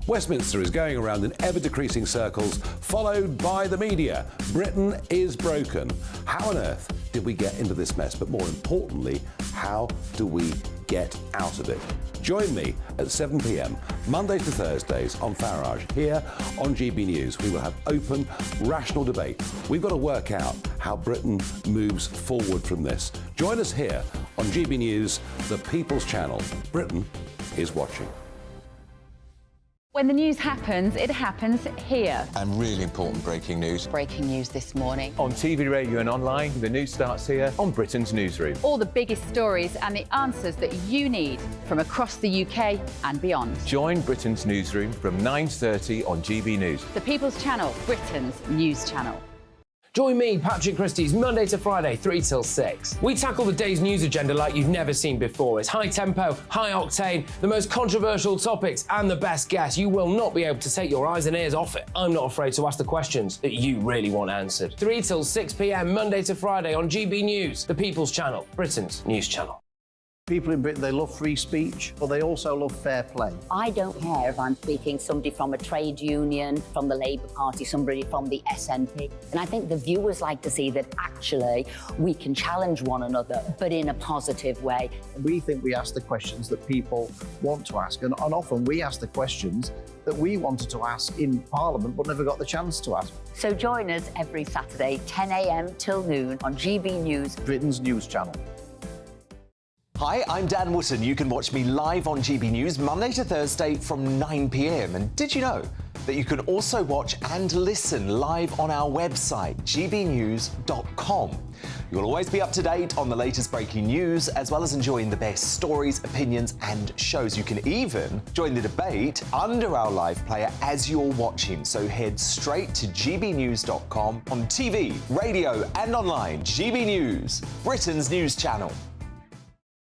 Westminster is going around in ever-decreasing circles, followed by the media. Britain is broken. How on earth did we get into this mess? But more importantly, how do we get out of it? Join me at 7 p.m, Mondays to Thursdays on Farage, here on GB News. We will have open, rational debate. We've got to work out how Britain moves forward from this. Join us here on GB News, the People's Channel. Britain is watching. When the news happens, it happens here. And really important breaking news. Breaking news this morning. On TV, radio and online, the news starts here on Britain's Newsroom. All the biggest stories and the answers that you need from across the UK and beyond. Join Britain's Newsroom from 9:30 on GB News. The People's Channel, Britain's news channel. Join me, Patrick Christie's, Monday to Friday, 3 till 6. We tackle the day's news agenda like you've never seen before. It's high tempo, high octane, the most controversial topics and the best guests. You will not be able to take your eyes and ears off it. I'm not afraid to ask the questions that you really want answered. 3 till 6 p.m, Monday to Friday on GB News, the People's Channel, Britain's news channel. People in Britain, they love free speech, but they also love fair play. I don't care if I'm speaking somebody from a trade union, from the Labour Party, somebody from the SNP. And I think the viewers like to see that actually we can challenge one another, but in a positive way. We think we ask the questions that people want to ask, and often we ask the questions that we wanted to ask in Parliament but never got the chance to ask. So join us every Saturday, 10 a.m. till noon on GB News, Britain's news channel. Hi, I'm Dan Wootton. You can watch me live on GB News Monday to Thursday from 9 p.m. And did you know that you can also watch and listen live on our website, gbnews.com? You'll always be up to date on the latest breaking news, as well as enjoying the best stories, opinions and shows. You can even join the debate under our live player as you're watching. So head straight to gbnews.com on TV, radio and online. GB News, Britain's news channel.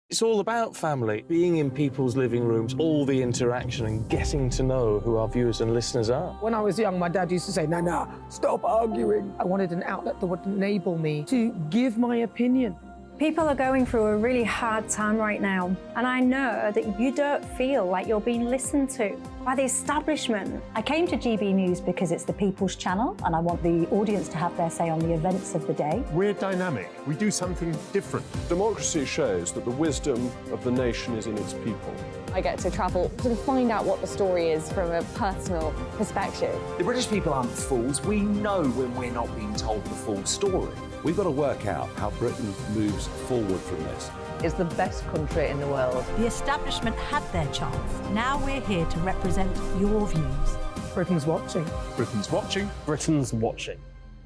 It's all about family, being in people's living rooms, all the interaction and getting to know who our viewers and listeners are. When I was young, my dad used to say, "Nana, stop arguing." I wanted an outlet that would enable me to give my opinion. People are going through a really hard time right now, and I know that you don't feel like you're being listened to by the establishment. I came to GB News because it's the People's Channel, and I want the audience to have their say on the events of the day. We're dynamic. We do something different. Democracy shows that the wisdom of the nation is in its people. I get to travel to find out what the story is from a personal perspective. The British people aren't fools. We know when we're not being told the full story. We've got to work out how Britain moves forward from this. It's the best country in the world. The establishment had their chance. Now we're here to represent your views. Britain's watching. Britain's watching. Britain's watching.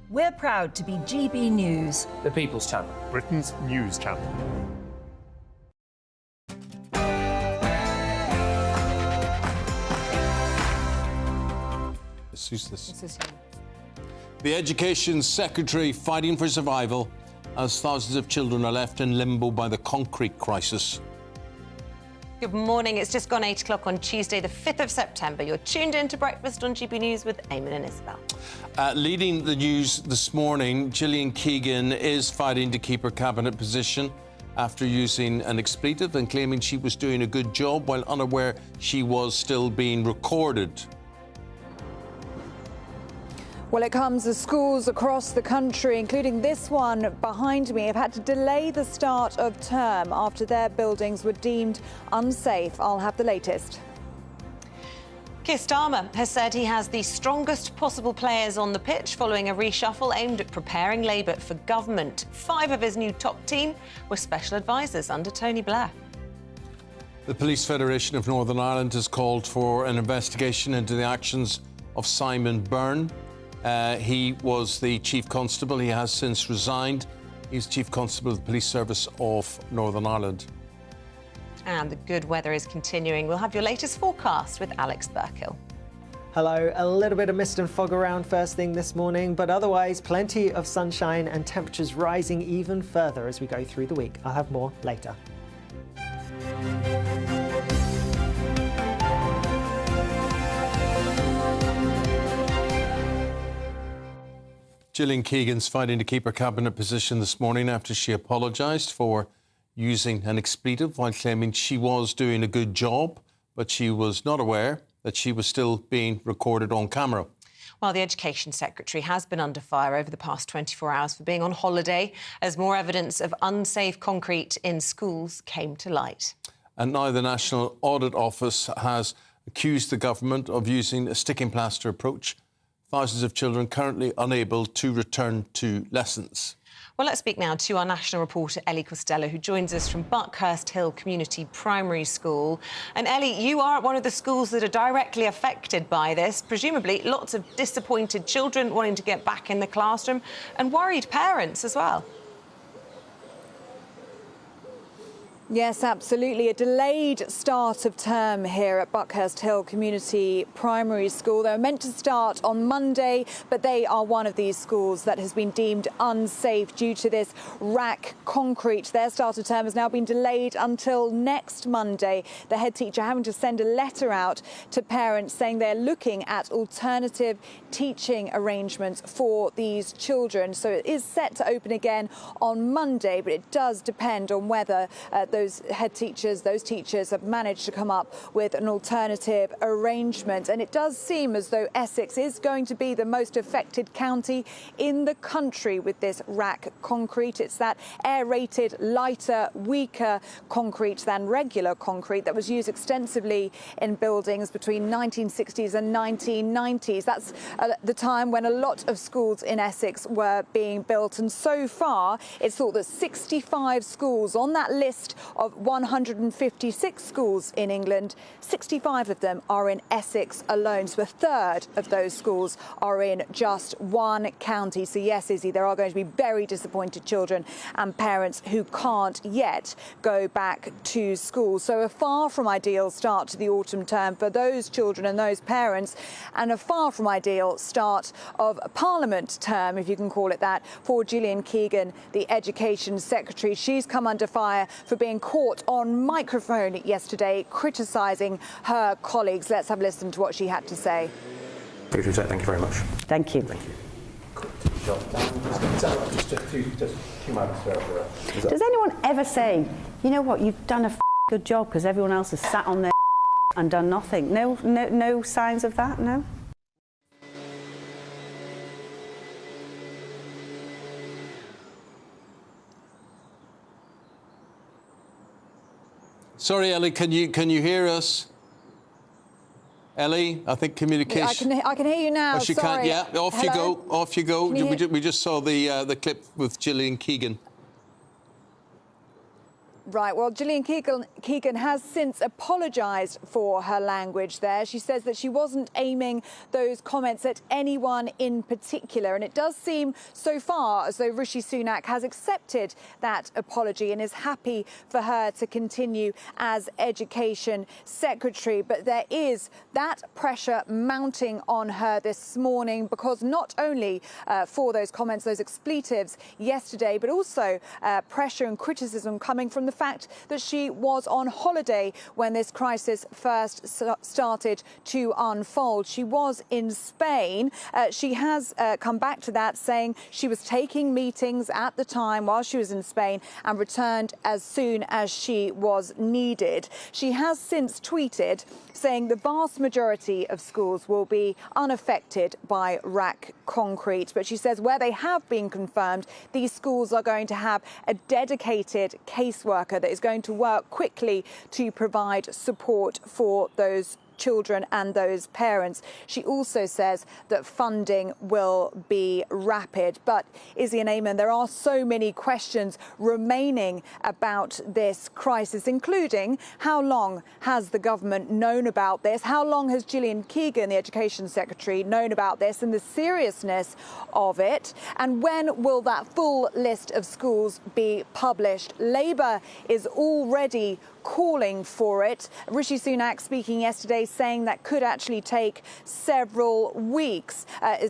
We're proud to be GB News, The People's Channel, Britain's news channel. Who's this? The Education Secretary fighting for survival as thousands of children are left in limbo by the concrete crisis. Good morning. It's just gone 8 o'clock on Tuesday, the 5th of September. You're tuned in to Breakfast on GB News with Eamonn and Isabel. Leading the news this morning, Gillian Keegan is fighting to keep her cabinet position after using an expletive and claiming she was doing a good job while unaware she was still being recorded. Well, it comes as schools across the country, including this one behind me, have had to delay the start of term after their buildings were deemed unsafe. I'll have the latest. Keir Starmer has said he has the strongest possible players on the pitch following a reshuffle aimed at preparing Labour for government. 5 of his new top team were special advisers under Tony Blair. The Police Federation of Northern Ireland has called for an investigation into the actions of Simon Byrne. He was the chief constable. He has since resigned He's Chief Constable of the Police Service of Northern Ireland. And the good weather is continuing. We'll have your latest forecast with Alex Burkill. Hello, a little bit of mist and fog around first thing this morning, but otherwise plenty of sunshine and temperatures rising even further as we go through the week. I'll have more later. Gillian Keegan's fighting to keep her cabinet position this morning after she apologised for using an expletive while claiming she was doing a good job, but she was not aware that she was still being recorded on camera. Well, the Education Secretary has been under fire over the past 24 hours for being on holiday as more evidence of unsafe concrete in schools came to light. And now the National Audit Office has accused the government of using a sticking plaster approach. Thousands of children currently unable to return to lessons. Well, let's speak now to our national reporter, Ellie Costello, who joins us from Buckhurst Hill Community Primary School. And Ellie, you are at one of the schools that are directly affected by this. Presumably, lots of disappointed children wanting to get back in the classroom and worried parents as well. Yes, absolutely. A delayed start of term here at Buckhurst Hill Community Primary School. They were meant to start on Monday, but they are one of these schools that has been deemed unsafe due to this rack concrete. Their start of term has now been delayed until next Monday. The head teacher having to send a letter out to parents saying they're looking at alternative teaching arrangements for these children. So it is set to open again on Monday, but it does depend on whether those head teachers, those teachers have managed to come up with an alternative arrangement. And it does seem as though Essex is going to be the most affected county in the country with this rack concrete. It's that aerated, lighter, weaker concrete than regular concrete that was used extensively in buildings between 1960s and 1990s. That's the time when a lot of schools in Essex were being built. And so far, it's thought that 65 schools on that list of 156 schools in England, 65 of them are in Essex alone. So a third of those schools are in just one county. So yes, Izzy, there are going to be very disappointed children and parents who can't yet go back to school. So a far from ideal start to the autumn term for those children and those parents, and a far from ideal start of Parliament term, if you can call it that, for Gillian Keegan, the Education Secretary. She's come under fire for being caught on microphone yesterday criticising her colleagues. Let's have a listen to what she had to say. Thank you very much. Thank you. Thank you. Does anyone ever say, you know what, you've done a good job because everyone else has sat on their and done nothing? No signs of that, no? Sorry, Ellie, can you hear us? Ellie, I think communication. I can hear you now. Oh, she Sorry. can't. Yeah, off you go. Off you go. We just saw the clip with Gillian Keegan. Right, well, Gillian Keegan has since apologised for her language there. She says that she wasn't aiming those comments at anyone in particular. And it does seem so far as though Rishi Sunak has accepted that apology and is happy for her to continue as Education Secretary. But there is that pressure mounting on her this morning because not only for those comments, those expletives yesterday, but also pressure and criticism coming from the fact that she was on holiday when this crisis first started to unfold. She was in Spain. She has come back to that, saying she was taking meetings at the time while she was in Spain and returned as soon as she was needed. She has since tweeted saying the vast majority of schools will be unaffected by rack concrete. But she says where they have been confirmed, these schools are going to have a dedicated caseworker that is going to work quickly to provide support for those children and those parents. She also says that funding will be rapid. But Izzy and Eamonn, there are so many questions remaining about this crisis, including how long has the government known about this? How long has Gillian Keegan, the Education Secretary, known about this and the seriousness of it? And when will that full list of schools be published? Labour is already calling for it. Rishi Sunak speaking yesterday saying that could actually take several weeks.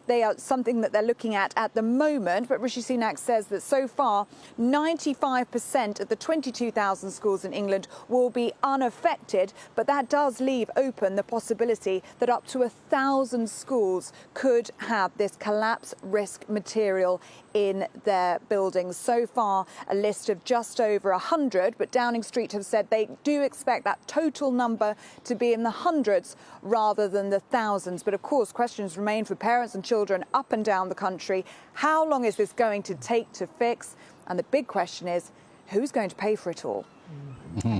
They are something that they're looking at the moment, but Rishi Sunak says that so far 95% of the 22,000 schools in England will be unaffected, but that does leave open the possibility that up to 1,000 schools could have this collapse risk material in their buildings. So far, a list of just over 100, but Downing Street have said they do expect that total number to be in the hundreds rather than the thousands. But of course, questions remain for parents and children up and down the country. How long is this going to take to fix? And the big question is, who's going to pay for it all?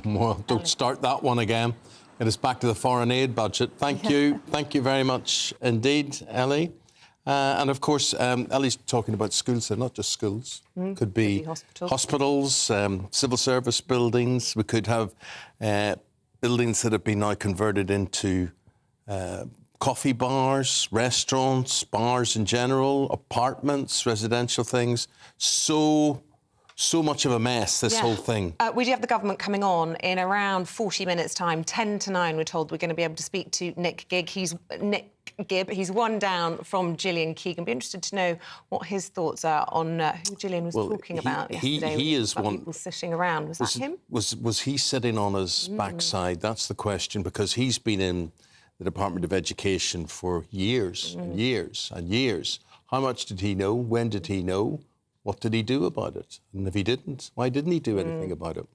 Well, don't start that one again. It is back to the foreign aid budget. Thank you. Thank you very much indeed, Ellie. And of course, Ellie's talking about schools. They're not just schools. Could be hospitals, civil service buildings. We could have buildings that have been now converted into coffee bars, restaurants, bars in general, apartments, residential things. So much of a mess, this whole thing. We do have the government coming on in around 40 minutes' time. 10 to 9, we're told we're going to be able to speak to Nick Gibb. He's one down from Gillian Keegan. Be interested to know what his thoughts are on who Gillian was talking about yesterday. He is one. People sitting around. Was that him? Was he sitting on his backside? That's the question, because he's been in the Department of Education for years and years and years. How much did he know? When did he know? What did he do about it? And if he didn't, why didn't he do anything about it?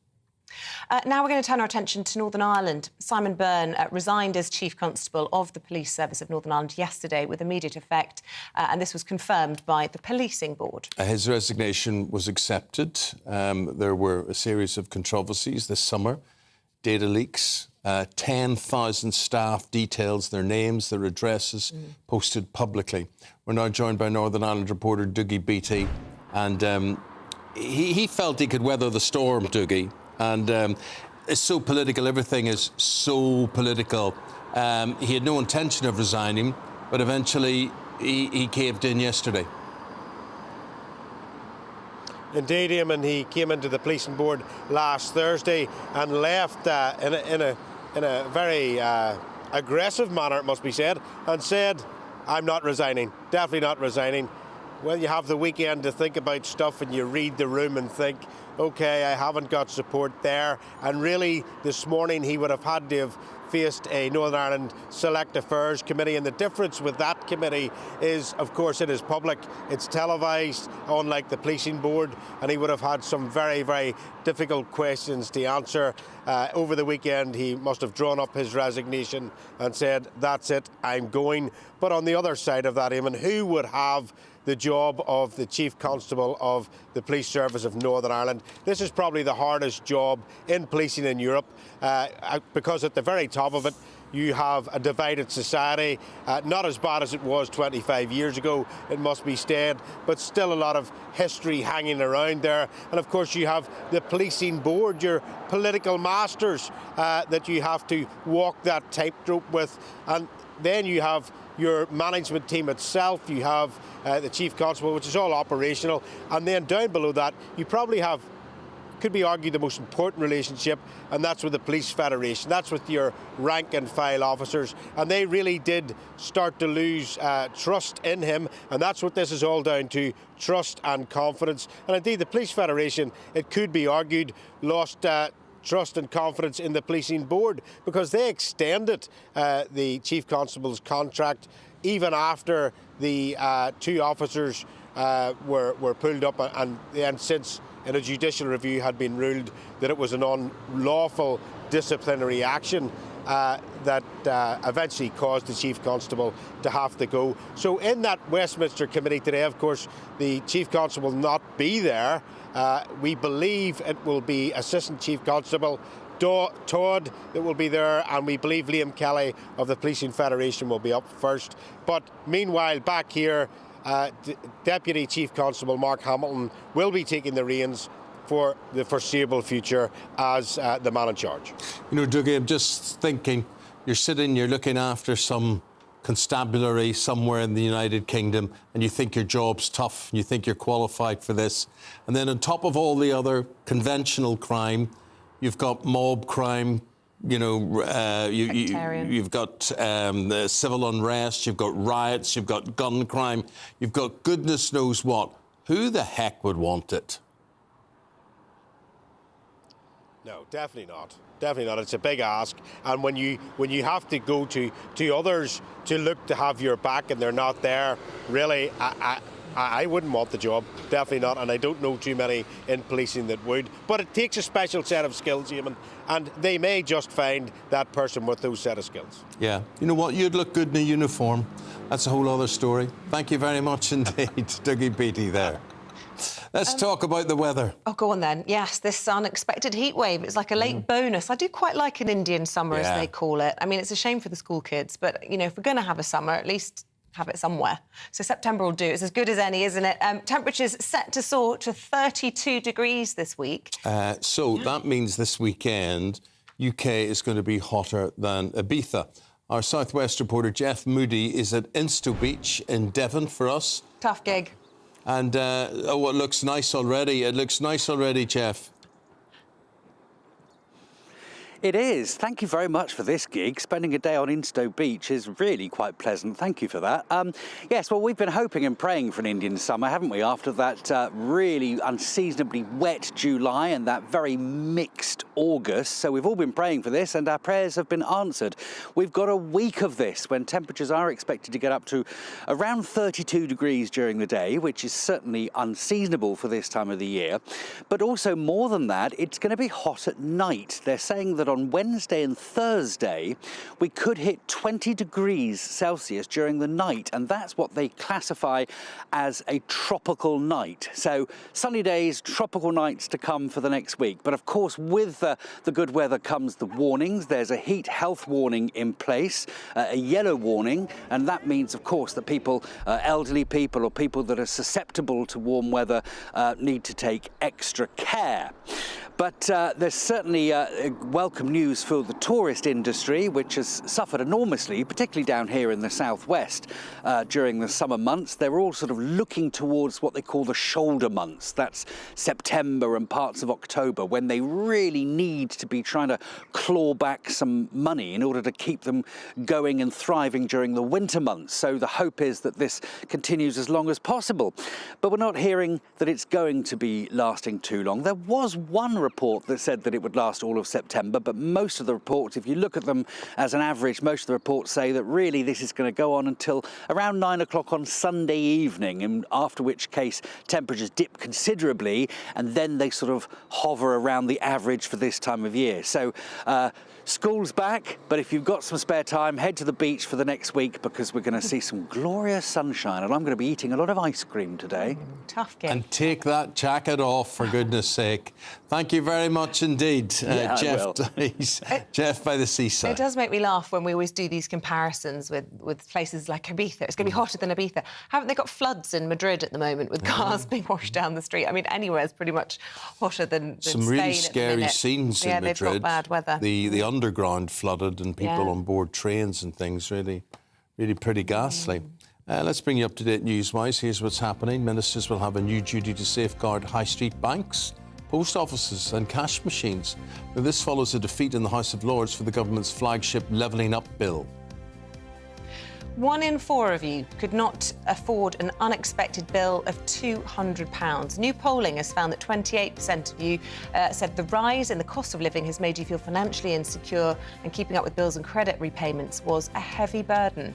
Now we're going to turn our attention to Northern Ireland. Simon Byrne resigned as Chief Constable of the Police Service of Northern Ireland yesterday with immediate effect, and this was confirmed by the Policing Board. His resignation was accepted. There were a series of controversies this summer, data leaks, 10,000 staff details, their names, their addresses, posted publicly. We're now joined by Northern Ireland reporter Dougie Beattie, and he felt he could weather the storm, Dougie. And it's so political, everything is so political. He had no intention of resigning, but eventually he caved in yesterday. Indeed, Eamonn, he came into the policing board last Thursday and left in a very aggressive manner, it must be said, and said, I'm not resigning, definitely not resigning. Well, you have the weekend to think about stuff and you read the room and think, OK, I haven't got support there. And really, this morning, he would have had to have faced a Northern Ireland Select Affairs Committee. And the difference with that committee is, of course, it is public. It's televised, unlike the policing board. And he would have had some very, very difficult questions to answer. Over the weekend, he must have drawn up his resignation and said, that's it, I'm going. But on the other side of that, Eamonn, who would have the job of the Chief Constable of the Police Service of Northern Ireland? This is probably the hardest job in policing in Europe, because at the very top of it, you have a divided society, not as bad as it was 25 years ago, it must be said, but still a lot of history hanging around there. And of course you have the policing board, your political masters that you have to walk that tightrope with. And then you have your management team itself, you have the Chief Constable, which is all operational. And then down below that, you probably have, could be argued, the most important relationship, and that's with the Police Federation. That's with your rank and file officers. And they really did start to lose trust in him. And that's what this is all down to, trust and confidence. And indeed, the Police Federation, it could be argued, lost trust and confidence in the policing board, because they extended the Chief Constable's contract even after the two officers were pulled up, and then since in a judicial review had been ruled that it was an unlawful disciplinary action that eventually caused the Chief Constable to have to go. So in that Westminster committee today, of course, the Chief Constable will not be there. We believe it will be Assistant Chief Constable Todd that will be there, and we believe Liam Kelly of the Policing Federation will be up first. But meanwhile, back here, Deputy Chief Constable Mark Hamilton will be taking the reins for the foreseeable future as the man in charge. You know, Dougie, I'm just thinking, you're sitting, you're looking after some constabulary somewhere in the United Kingdom, and you think your job's tough, and you think you're qualified for this. And then on top of all the other conventional crime, you've got mob crime, you know, you've got the civil unrest, you've got riots, you've got gun crime, you've got goodness knows what. Who the heck would want it? No, definitely not. Definitely not. It's a big ask, and when you have to go to others to look to have your back and they're not there, really, I wouldn't want the job. Definitely not, and I don't know too many in policing that would. But it takes a special set of skills, Eamonn, and they may just find that person with those set of skills. Yeah. You know what? You'd look good in a uniform. That's a whole other story. Thank you very much indeed, Dougie Beattie there. Let's talk about the weather. Oh, go on then. Yes, this unexpected heat wave. It's like a late bonus. I do quite like an Indian summer, as they call it. I mean, it's a shame for the school kids, but, you know, if we're going to have a summer, at least have it somewhere. So September will do. It's as good as any, isn't it? Temperatures set to soar to 32 degrees this week. So that means this weekend, UK is going to be hotter than Ibiza. Our Southwest reporter, Jeff Moody, is at Insto Beach in Devon for us. Tough gig. And, oh, it looks nice already. It looks nice already, Jeff. It is. Thank you very much for this gig. Spending a day on Insto Beach is really quite pleasant. Thank you for that. Yes, well, we've been hoping and praying for an Indian summer, haven't we? After that really unseasonably wet July and that very mixed August. So we've all been praying for this, and our prayers have been answered. We've got a week of this when temperatures are expected to get up to around 32 degrees during the day, which is certainly unseasonable for this time of the year. But also more than that, it's going to be hot at night. They're saying that on Wednesday and Thursday, we could hit 20 degrees Celsius during the night, and that's what they classify as a tropical night. So sunny days, tropical nights to come for the next week. But of course, with the good weather comes the warnings. There's a heat health warning in place, a yellow warning, and that means, of course, that people, elderly people or people that are susceptible to warm weather need to take extra care. But there's certainly welcome news for the tourist industry, which has suffered enormously, particularly down here in the southwest during the summer months. They're all sort of looking towards what they call the shoulder months. That's September and parts of October, when they really need to be trying to claw back some money in order to keep them going and thriving during the winter months. So the hope is that this continues as long as possible. But we're not hearing that it's going to be lasting too long. There was one report that said that it would last all of September, but most of the reports, if you look at them as an average, most of the reports say that really this is going to go on until around 9 o'clock on Sunday evening, and after which case temperatures dip considerably, and then they sort of hover around the average for this time of year. So school's back, but if you've got some spare time, head to the beach for the next week, because we're going to see some glorious sunshine, and I'm going to be eating a lot of ice cream today. Tough game. And take that jacket off, for goodness sake. Thank you very much indeed, Jeff Dice, Jeff by the seaside. It does make me laugh when we always do these comparisons with places like Ibiza. It's going to be hotter than Ibiza. Haven't they got floods in Madrid at the moment with cars being washed down the street? I mean, anywhere is pretty much hotter than Some Spain really at the scary minute. scenes in Madrid. They've got bad weather. The underground flooded and people on board trains and things, really pretty ghastly. Let's bring you up to date news-wise. Here's what's happening. Ministers will have a new duty to safeguard high street banks, post offices and cash machines. Now, this follows a defeat in the House of Lords for the government's flagship Levelling Up Bill. 1 in 4 of you could not afford an unexpected bill of £200. New polling has found that 28% of you said the rise in the cost of living has made you feel financially insecure, and keeping up with bills and credit repayments was a heavy burden.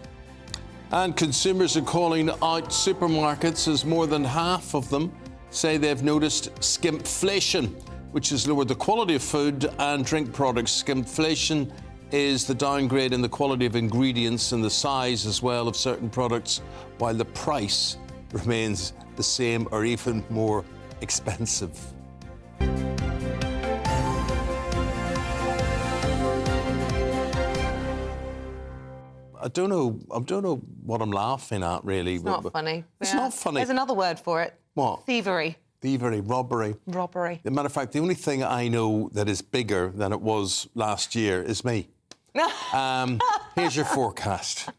And consumers are calling out supermarkets, as more than half of them say they've noticed skimpflation, which has lowered the quality of food and drink products. Skimpflation is the downgrade in the quality of ingredients and the size as well of certain products, while the price remains the same or even more expensive. I don't know what I'm laughing at, really. It's not funny. It's not funny. There's another word for it. What? Thievery. Thievery, robbery. Robbery. As a matter of fact, the only thing I know that is bigger than it was last year is me. Here's your forecast.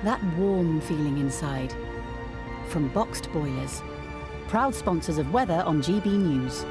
That warm feeling inside. From Boxed Boilers, proud sponsors of weather on GB News.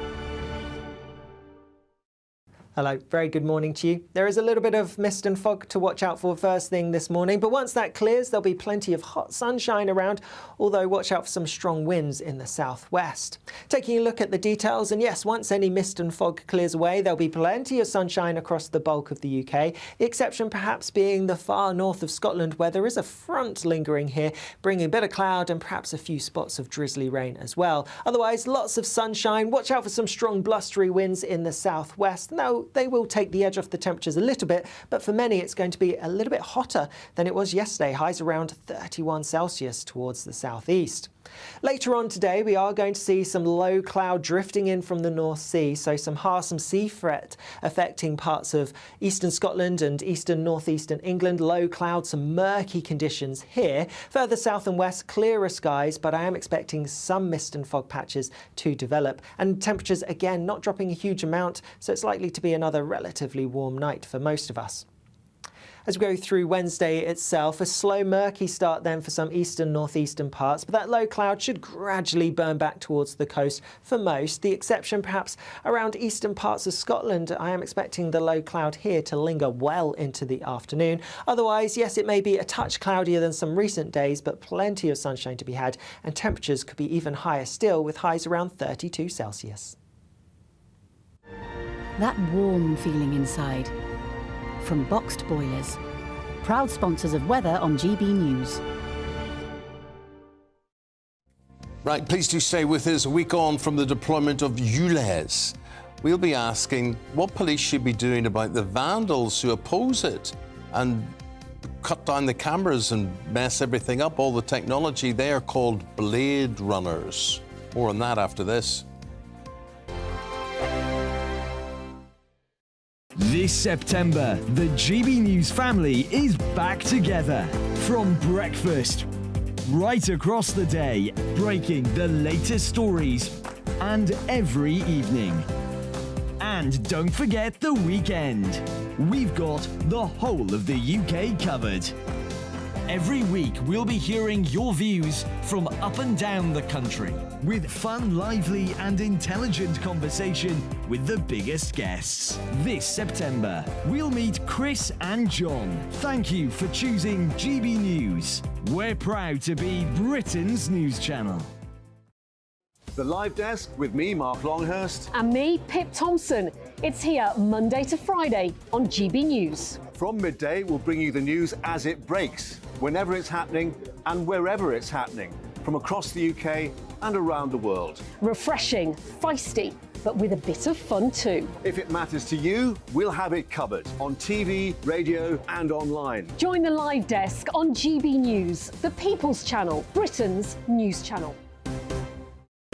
Hello, very good morning to you. There is a little bit of mist and fog to watch out for first thing this morning, but once that clears, there'll be plenty of hot sunshine around, although watch out for some strong winds in the southwest. Taking a look at the details, and yes, once any mist and fog clears away, there'll be plenty of sunshine across the bulk of the UK, the exception perhaps being the far north of Scotland, where there is a front lingering here, bringing a bit of cloud and perhaps a few spots of drizzly rain as well. Otherwise, lots of sunshine. Watch out for some strong blustery winds in the southwest. Now, they will take the edge off the temperatures a little bit, but for many it's going to be a little bit hotter than it was yesterday, highs around 31 Celsius towards the southeast. Later on today, we are going to see some low cloud drifting in from the North Sea, so some sea threat affecting parts of eastern Scotland and eastern northeastern England. Low cloud, some murky conditions here. Further south and west, clearer skies, but I am expecting some mist and fog patches to develop. And temperatures, again, not dropping a huge amount, so it's likely to be another relatively warm night for most of us. As we go through Wednesday itself, a slow, murky start then for some eastern, northeastern parts, but that low cloud should gradually burn back towards the coast for most. The exception perhaps around eastern parts of Scotland. I am expecting the low cloud here to linger well into the afternoon. Otherwise, yes, it may be a touch cloudier than some recent days, but plenty of sunshine to be had, and temperatures could be even higher still, with highs around 32 Celsius. That warm feeling inside. From Boxed Boilers, proud sponsors of weather on GB News. Right, please do stay with us. A week on from the deployment of ULEZ, we'll be asking what police should be doing about the vandals who oppose it and cut down the cameras and mess everything up, all the technology. They are called Blade Runners. More on that after this. This September, the GB News family is back together. From breakfast, right across the day, breaking the latest stories, and every evening. And don't forget the weekend. We've got the whole of the UK covered. Every week, we'll be hearing your views from up and down the country, with fun, lively and intelligent conversation with the biggest guests. This September, we'll meet Chris and John. Thank you for choosing GB News. We're proud to be Britain's news channel. The Live Desk with me, Mark Longhurst. And me, Pip Thompson. It's here Monday to Friday on GB News. From midday, we'll bring you the news as it breaks, whenever it's happening and wherever it's happening, from across the UK and around the world. Refreshing, feisty, but with a bit of fun too. If it matters to you, we'll have it covered on TV, radio and online. Join the Live Desk on GB News, the People's Channel, Britain's news channel.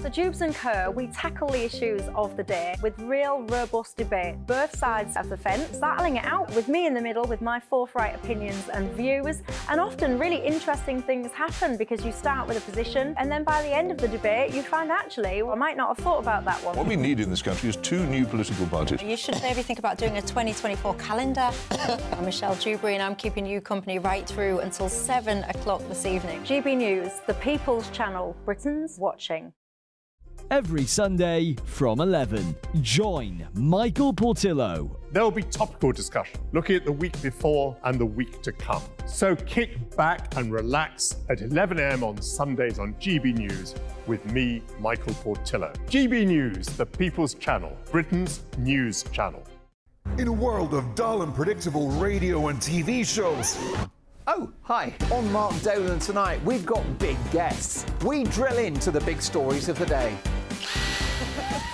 So Jubes and Kerr, we tackle the issues of the day with real robust debate, both sides of the fence, battling it out with me in the middle with my forthright opinions and views, and often really interesting things happen because you start with a position and then by the end of the debate you find actually, well, I might not have thought about that one. What we need in this country is two new political parties. You should maybe think about doing a 2024 calendar. I'm Michelle Dewberry and I'm keeping you company right through until 7 o'clock this evening. GB News, the People's Channel, Britain's watching. Every Sunday from 11, join Michael Portillo. There'll be topical discussion, looking at the week before and the week to come. So kick back and relax at 11 a.m. on Sundays on GB News with me, Michael Portillo. GB News, the People's Channel, Britain's news channel. In a world of dull and predictable radio and TV shows. Oh, hi. On Mark Dolan tonight, we've got big guests. We drill into the big stories of the day.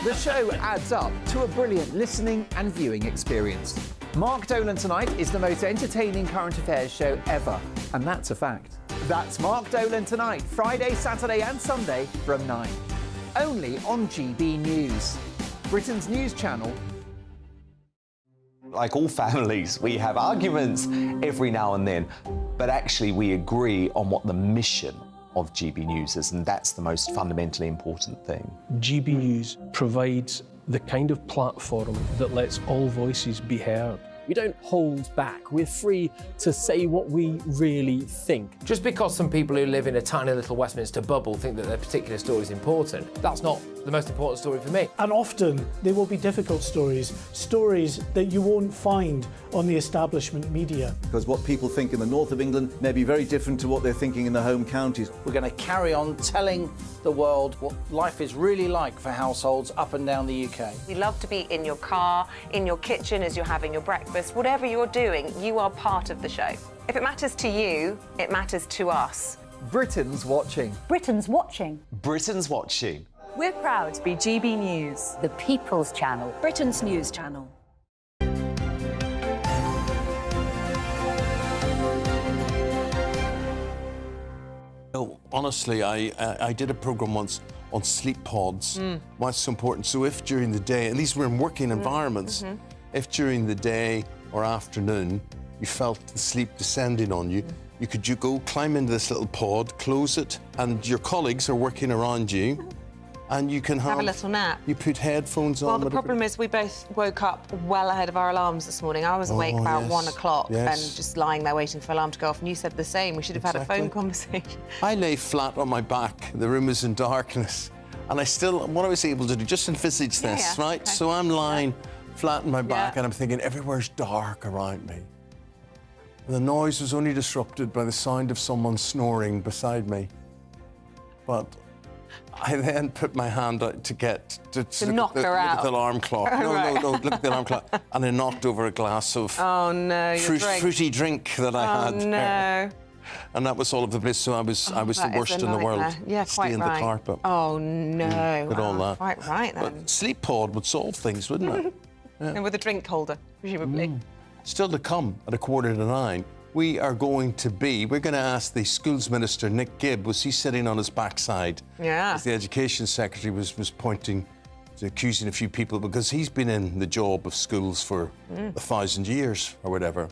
The show adds up to a brilliant listening and viewing experience. Mark Dolan Tonight is the most entertaining current affairs show ever, and that's a fact. That's Mark Dolan Tonight, Friday, Saturday and Sunday from 9. Only on GB News, Britain's news channel. Like all families, we have arguments every now and then, but actually we agree on what the mission of GB News is, and that's the most fundamentally important thing. GB News provides the kind of platform that lets all voices be heard. We don't hold back. We're free to say what we really think. Just because some people who live in a tiny little Westminster bubble think that their particular story is important, that's not the most important story for me. And often there will be difficult stories, stories that you won't find on the establishment media. Because what people think in the north of England may be very different to what they're thinking in the home counties. We're going to carry on telling the world what life is really like for households up and down the UK. We love to be in your car, in your kitchen as you're having your breakfast. Whatever you're doing, you are part of the show. If it matters to you, it matters to us. Britain's watching. Britain's watching. Britain's watching. We're proud to be GB News, The People's Channel, Britain's news channel. No, honestly, I did a programme once on sleep pods. Why it's so important. So if during the day, and these were in working environments, if during the day or afternoon you felt the sleep descending on you, you could go climb into this little pod, close it, and your colleagues are working around you, and you can Have a little nap. You put headphones on. Well, the problem is we both woke up well ahead of our alarms this morning. I was awake about 1 o'clock and just lying there waiting for alarm to go off, and you said the same. We should have had a phone conversation. I lay flat on my back. The room was in darkness, and what I was able to do, just envisage this, right? Okay. So I'm lying flat on my back, and I'm thinking everywhere's dark around me. And the noise was only disrupted by the sound of someone snoring beside me. But I then put my hand out to knock her out. Look at the alarm clock. No, look at the alarm clock. And I knocked over a glass of fruity drink that I had. Oh, no. And that was all over the place, so I was the worst in the world. Yeah, quite Stained right. the carpet. Oh, no. Did all that. Quite right, then. But sleep pod would solve things, wouldn't it? And with a drink holder, presumably. Still to come at 8:45, we're going to ask the schools minister, Nick Gibb, was he sitting on his backside? Yeah. As the education secretary was pointing, accusing a few people, because he's been in the job of schools for 1,000 years or whatever.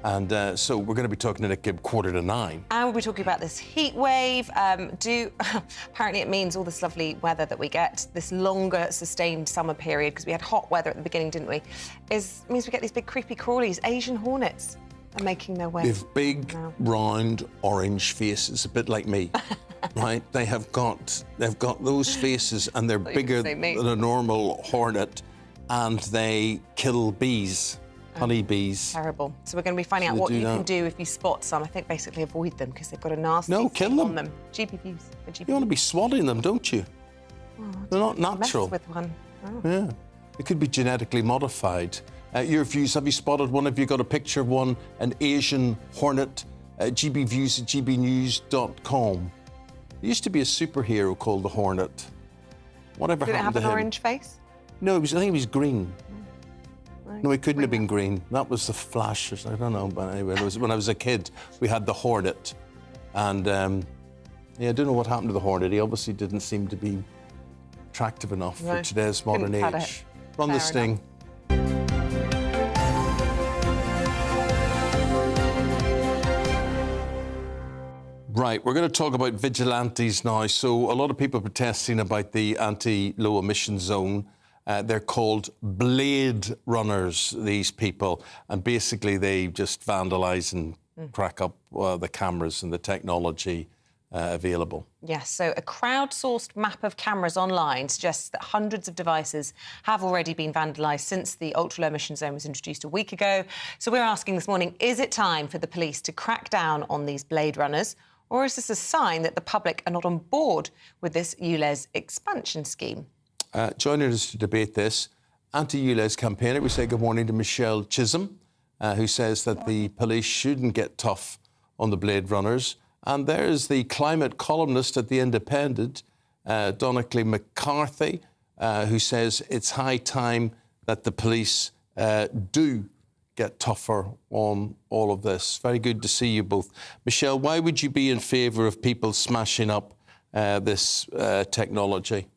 And so we're going to be talking to Nick Gibb 8:45. And we'll be talking about this heat wave. Apparently it means all this lovely weather that we get, this longer sustained summer period, because we had hot weather at the beginning, didn't we, means we get these big creepy crawlies, Asian hornets are making their way. They've big, round, orange faces, a bit like me, right? They've got those faces, and they're bigger than a normal hornet, and they kill bees. Honeybees. Terrible. So we're going to be finding out what you can do if you spot some. I think basically avoid them because they've got a nasty kill them. on them. GB Views. You want to be swatting them, don't you? They're not natural. Mess with one. Oh. Yeah. It could be genetically modified. Your views, have you spotted one? Have you got a picture of one? An Asian hornet? GBviews at gbnews.com. There used to be a superhero called the Hornet. Whatever Did it happened have to an him? orange face? No, I think he was green. No, he couldn't have been green. That was the Flash. I don't know, but anyway, when I was a kid, we had the Hornet. And, I don't know what happened to the Hornet. He obviously didn't seem to be attractive enough for today's modern age. Run the sting. Right, we're going to talk about vigilantes now. So a lot of people protesting about the anti-low emission zone. They're called blade runners, these people, and basically they just vandalise and crack up the cameras and the technology available. Yes, so a crowdsourced map of cameras online suggests that hundreds of devices have already been vandalised since the ultra-low emission zone was introduced a week ago. So we're asking this morning, is it time for the police to crack down on these blade runners, or is this a sign that the public are not on board with this ULEZ expansion scheme? Joining us to debate this, anti-ULEZ campaigner, we say good morning to Michelle Chisholm, who says that the police shouldn't get tough on the blade runners. And there's the climate columnist at The Independent, Donacley McCarthy, who says it's high time that the police do get tougher on all of this. Very good to see you both. Michelle, why would you be in favour of people smashing up this technology?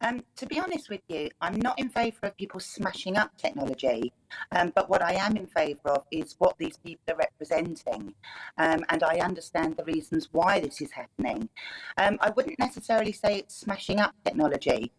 To be honest with you, I'm not in favour of people smashing up technology, but what I am in favour of is what these people are representing, and I understand the reasons why this is happening. I wouldn't necessarily say it's smashing up technology.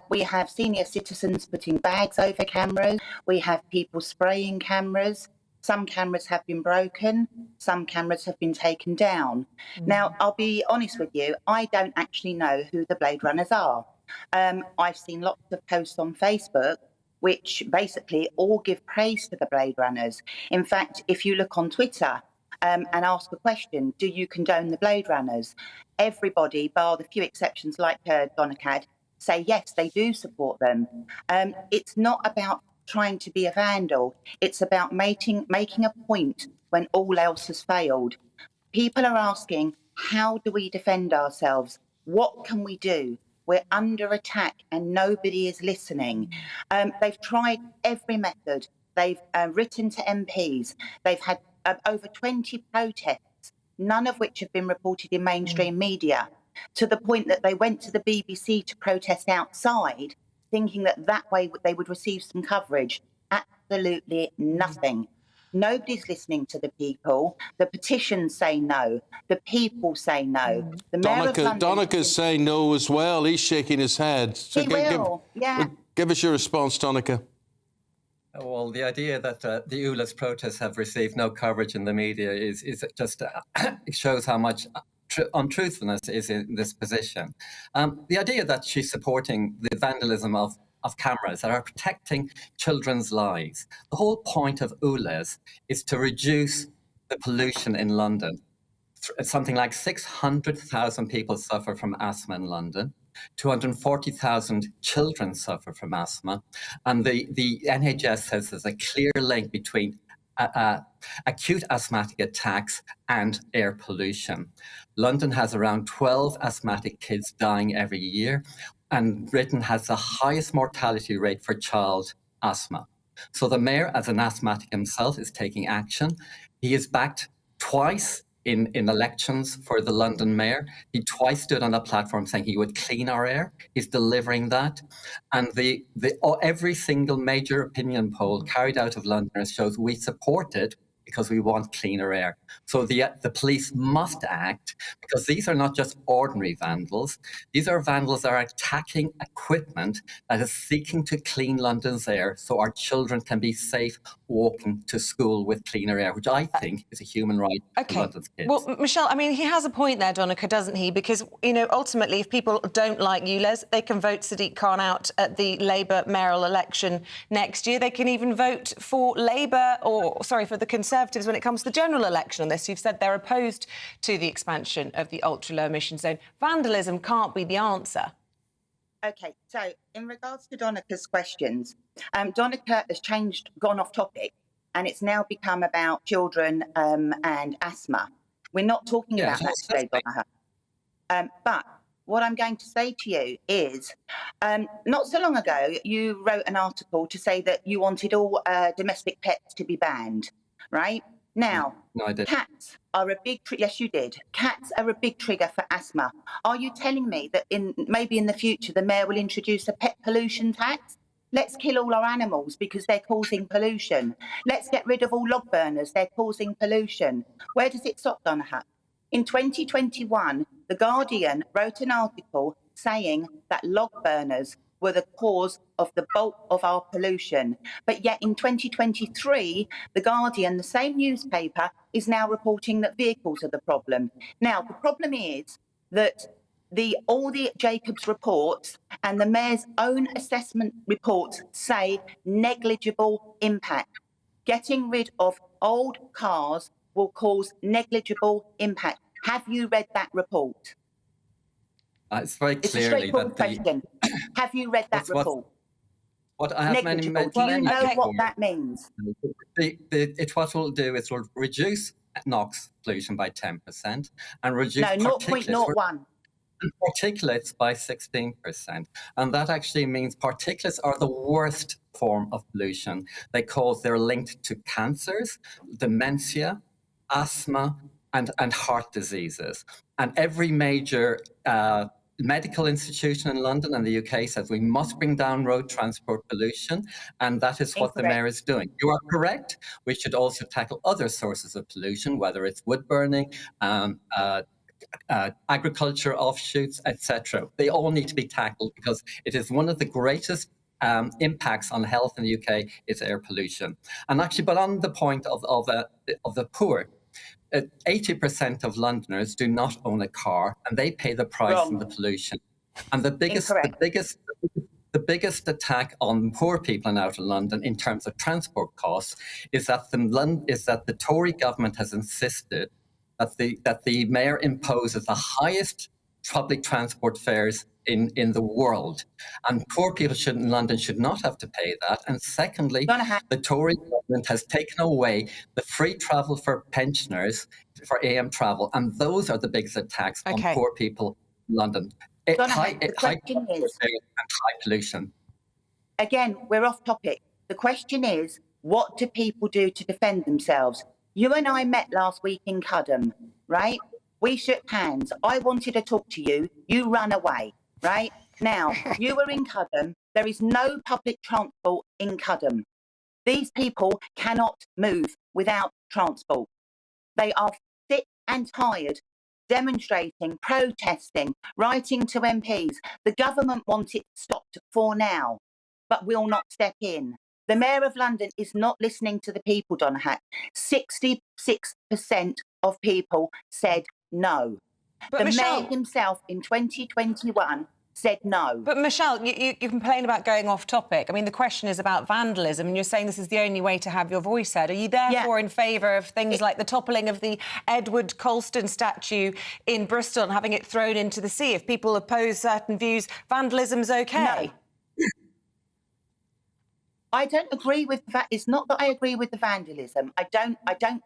We have senior citizens putting bags over cameras, we have people spraying cameras. Some cameras have been broken, some cameras have been taken down. Now, I'll be honest with you, I don't actually know who the Blade Runners are. I've seen lots of posts on Facebook which basically all give praise to the Blade Runners. In fact, if you look on Twitter and ask a question, do you condone the Blade Runners? Everybody, bar the few exceptions like Donacad, say yes, they do support them. It's not about trying to be a vandal. It's about making a point when all else has failed. People are asking, how do we defend ourselves? What can we do? We're under attack and nobody is listening. They've tried every method. They've written to MPs. They've had over 20 protests, none of which have been reported in mainstream media, to the point that they went to the BBC to protest outside, thinking that way they would receive some coverage. Absolutely nothing. Nobody's listening to the people. The petitions say no. The people say no. The Mayor of London... Donica's saying no as well. He's shaking his head. So give us your response, Donica. Well, the idea that the ULEZ protests have received no coverage in the media is just it shows how much untruthfulness is in this position. The idea that she's supporting the vandalism of cameras that are protecting children's lives. The whole point of ULEZ is to reduce the pollution in London. Something like 600,000 people suffer from asthma in London. 240,000 children suffer from asthma. And the NHS says there's a clear link between acute asthmatic attacks and air pollution. London has around 12 asthmatic kids dying every year, and Britain has the highest mortality rate for child asthma. So the mayor, as an asthmatic himself, is taking action. He is backed twice in elections for the London mayor. He twice stood on a platform saying he would clean our air. He's delivering that. And every single major opinion poll carried out of Londoners shows we support it because we want cleaner air. So the police must act, because these are not just ordinary vandals. These are vandals that are attacking equipment that is seeking to clean London's air so our children can be safe walking to school with cleaner air, which I think is a human right for London's kids. Well, Michelle, I mean, he has a point there, Donica, doesn't he? Because, you know, ultimately, if people don't like ULEZ, they can vote Sadiq Khan out at the Labour mayoral election next year. They can even vote for Labour, for the Conservatives when it comes to the general election on this. You've said they're opposed to the expansion of the ultra-low emission zone. Vandalism can't be the answer. OK, so in regards to Donica's questions, Donica has gone off topic, and it's now become about children and asthma. We're not talking about that today, Donica. But what I'm going to say to you is, not so long ago, you wrote an article to say that you wanted all domestic pets to be banned, right? Now, no, I didn't. Cats are a big yes, you did. Cats are a big trigger for asthma. Are you telling me that maybe in the future the mayor will introduce a pet pollution tax? Let's kill all our animals because they're causing pollution. Let's get rid of all log burners. They're causing pollution. Where does it stop, Donahat? In 2021, The Guardian wrote an article saying that log burners were the cause of the bulk of our pollution. But yet in 2023, The Guardian, the same newspaper, is now reporting that vehicles are the problem. Now, the problem is that all the Jacobs reports and the mayor's own assessment reports say negligible impact. Getting rid of old cars will cause negligible impact. Have you read that report? It's very clearly it's a straightforward question. Have you read that report? What I have many Do you know what that means? What will do is will reduce NOx pollution by 10% and reduce .01. Particulates by 16%. And that actually means particulates are the worst form of pollution. They're linked to cancers, dementia, asthma, and heart diseases. And every major medical institution in London and the UK says we must bring down road transport pollution, and that is what the mayor is doing. You are correct. We should also tackle other sources of pollution, whether it's wood burning, agriculture offshoots, etc. They all need to be tackled because it is one of the greatest impacts on health in the UK is air pollution. And actually, but on the point of the poor, 80% of Londoners do not own a car, and they pay the price in the pollution. And the biggest attack on poor people in outer London in terms of transport costs is that the Tory government has insisted that the mayor imposes the highest public transport fares in the world, and poor people in London should not have to pay that. And secondly, the Tory government has taken away the free travel for pensioners for AM travel, and those are the biggest attacks on poor people in London. High pollution. Again, we're off topic. The question is, what do people do to defend themselves? You and I met last week in Cudham, right? We shook hands. I wanted to talk to you. You ran away, right? Now, you were in Cudham. There is no public transport in Cudham. These people cannot move without transport. They are sick and tired, demonstrating, protesting, writing to MPs. The government wants it stopped for now, but will not step in. The Mayor of London is not listening to the people, Donahat. 66% of people said no. But Mayor himself in 2021 said no. But Michelle, you complain about going off topic. I mean, the question is about vandalism, and you're saying this is the only way to have your voice heard. Are you therefore in favour of things like the toppling of the Edward Colston statue in Bristol and having it thrown into the sea? If people oppose certain views, vandalism's OK? No. I don't agree with that. It's not that I agree with the vandalism. I don't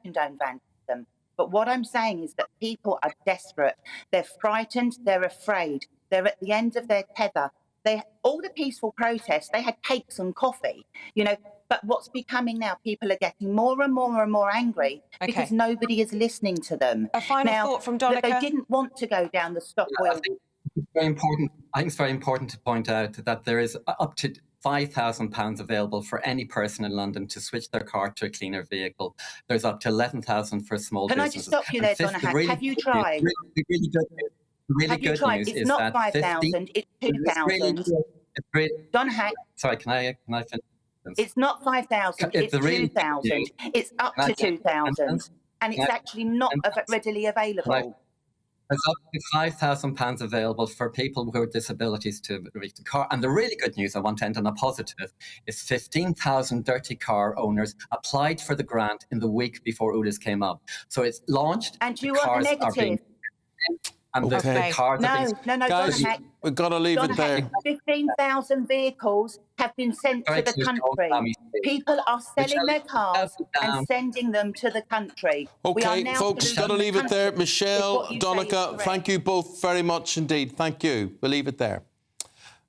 condone vandalism. But what I'm saying is that people are desperate. They're frightened. They're afraid. They're at the end of their tether. All the peaceful protests, they had cakes and coffee, you know. But what's becoming now, people are getting more and more and more angry because nobody is listening to them. A final thought from Donica. They didn't want to go down the stop wheel. I think it's very important to point out that there is up to £5,000 available for any person in London to switch their car to a cleaner vehicle. There's up to 11,000 for small businesses. Can I just stop you there, Donahat? Have you tried? Really good news it's is not that 5,000, it's 2,000. Donahat. Sorry, can I finish? It's not 5,000, it's 2,000. It's up to 2,000, and it's actually not readily available. There's up to £5,000 available for people with disabilities to reach the car. And the really good news, I want to end on a positive, is 15,000 dirty car owners applied for the grant in the week before ULEZ came up. So it's launched. And you want the negative? And the cars no, guys, we've got to leave it there. 15,000 vehicles have been sent to the country. People are selling their cars and sending them to the country. OK, folks, got to leave it there. Michelle, Donica, thank you both very much indeed. Thank you. We'll leave it there.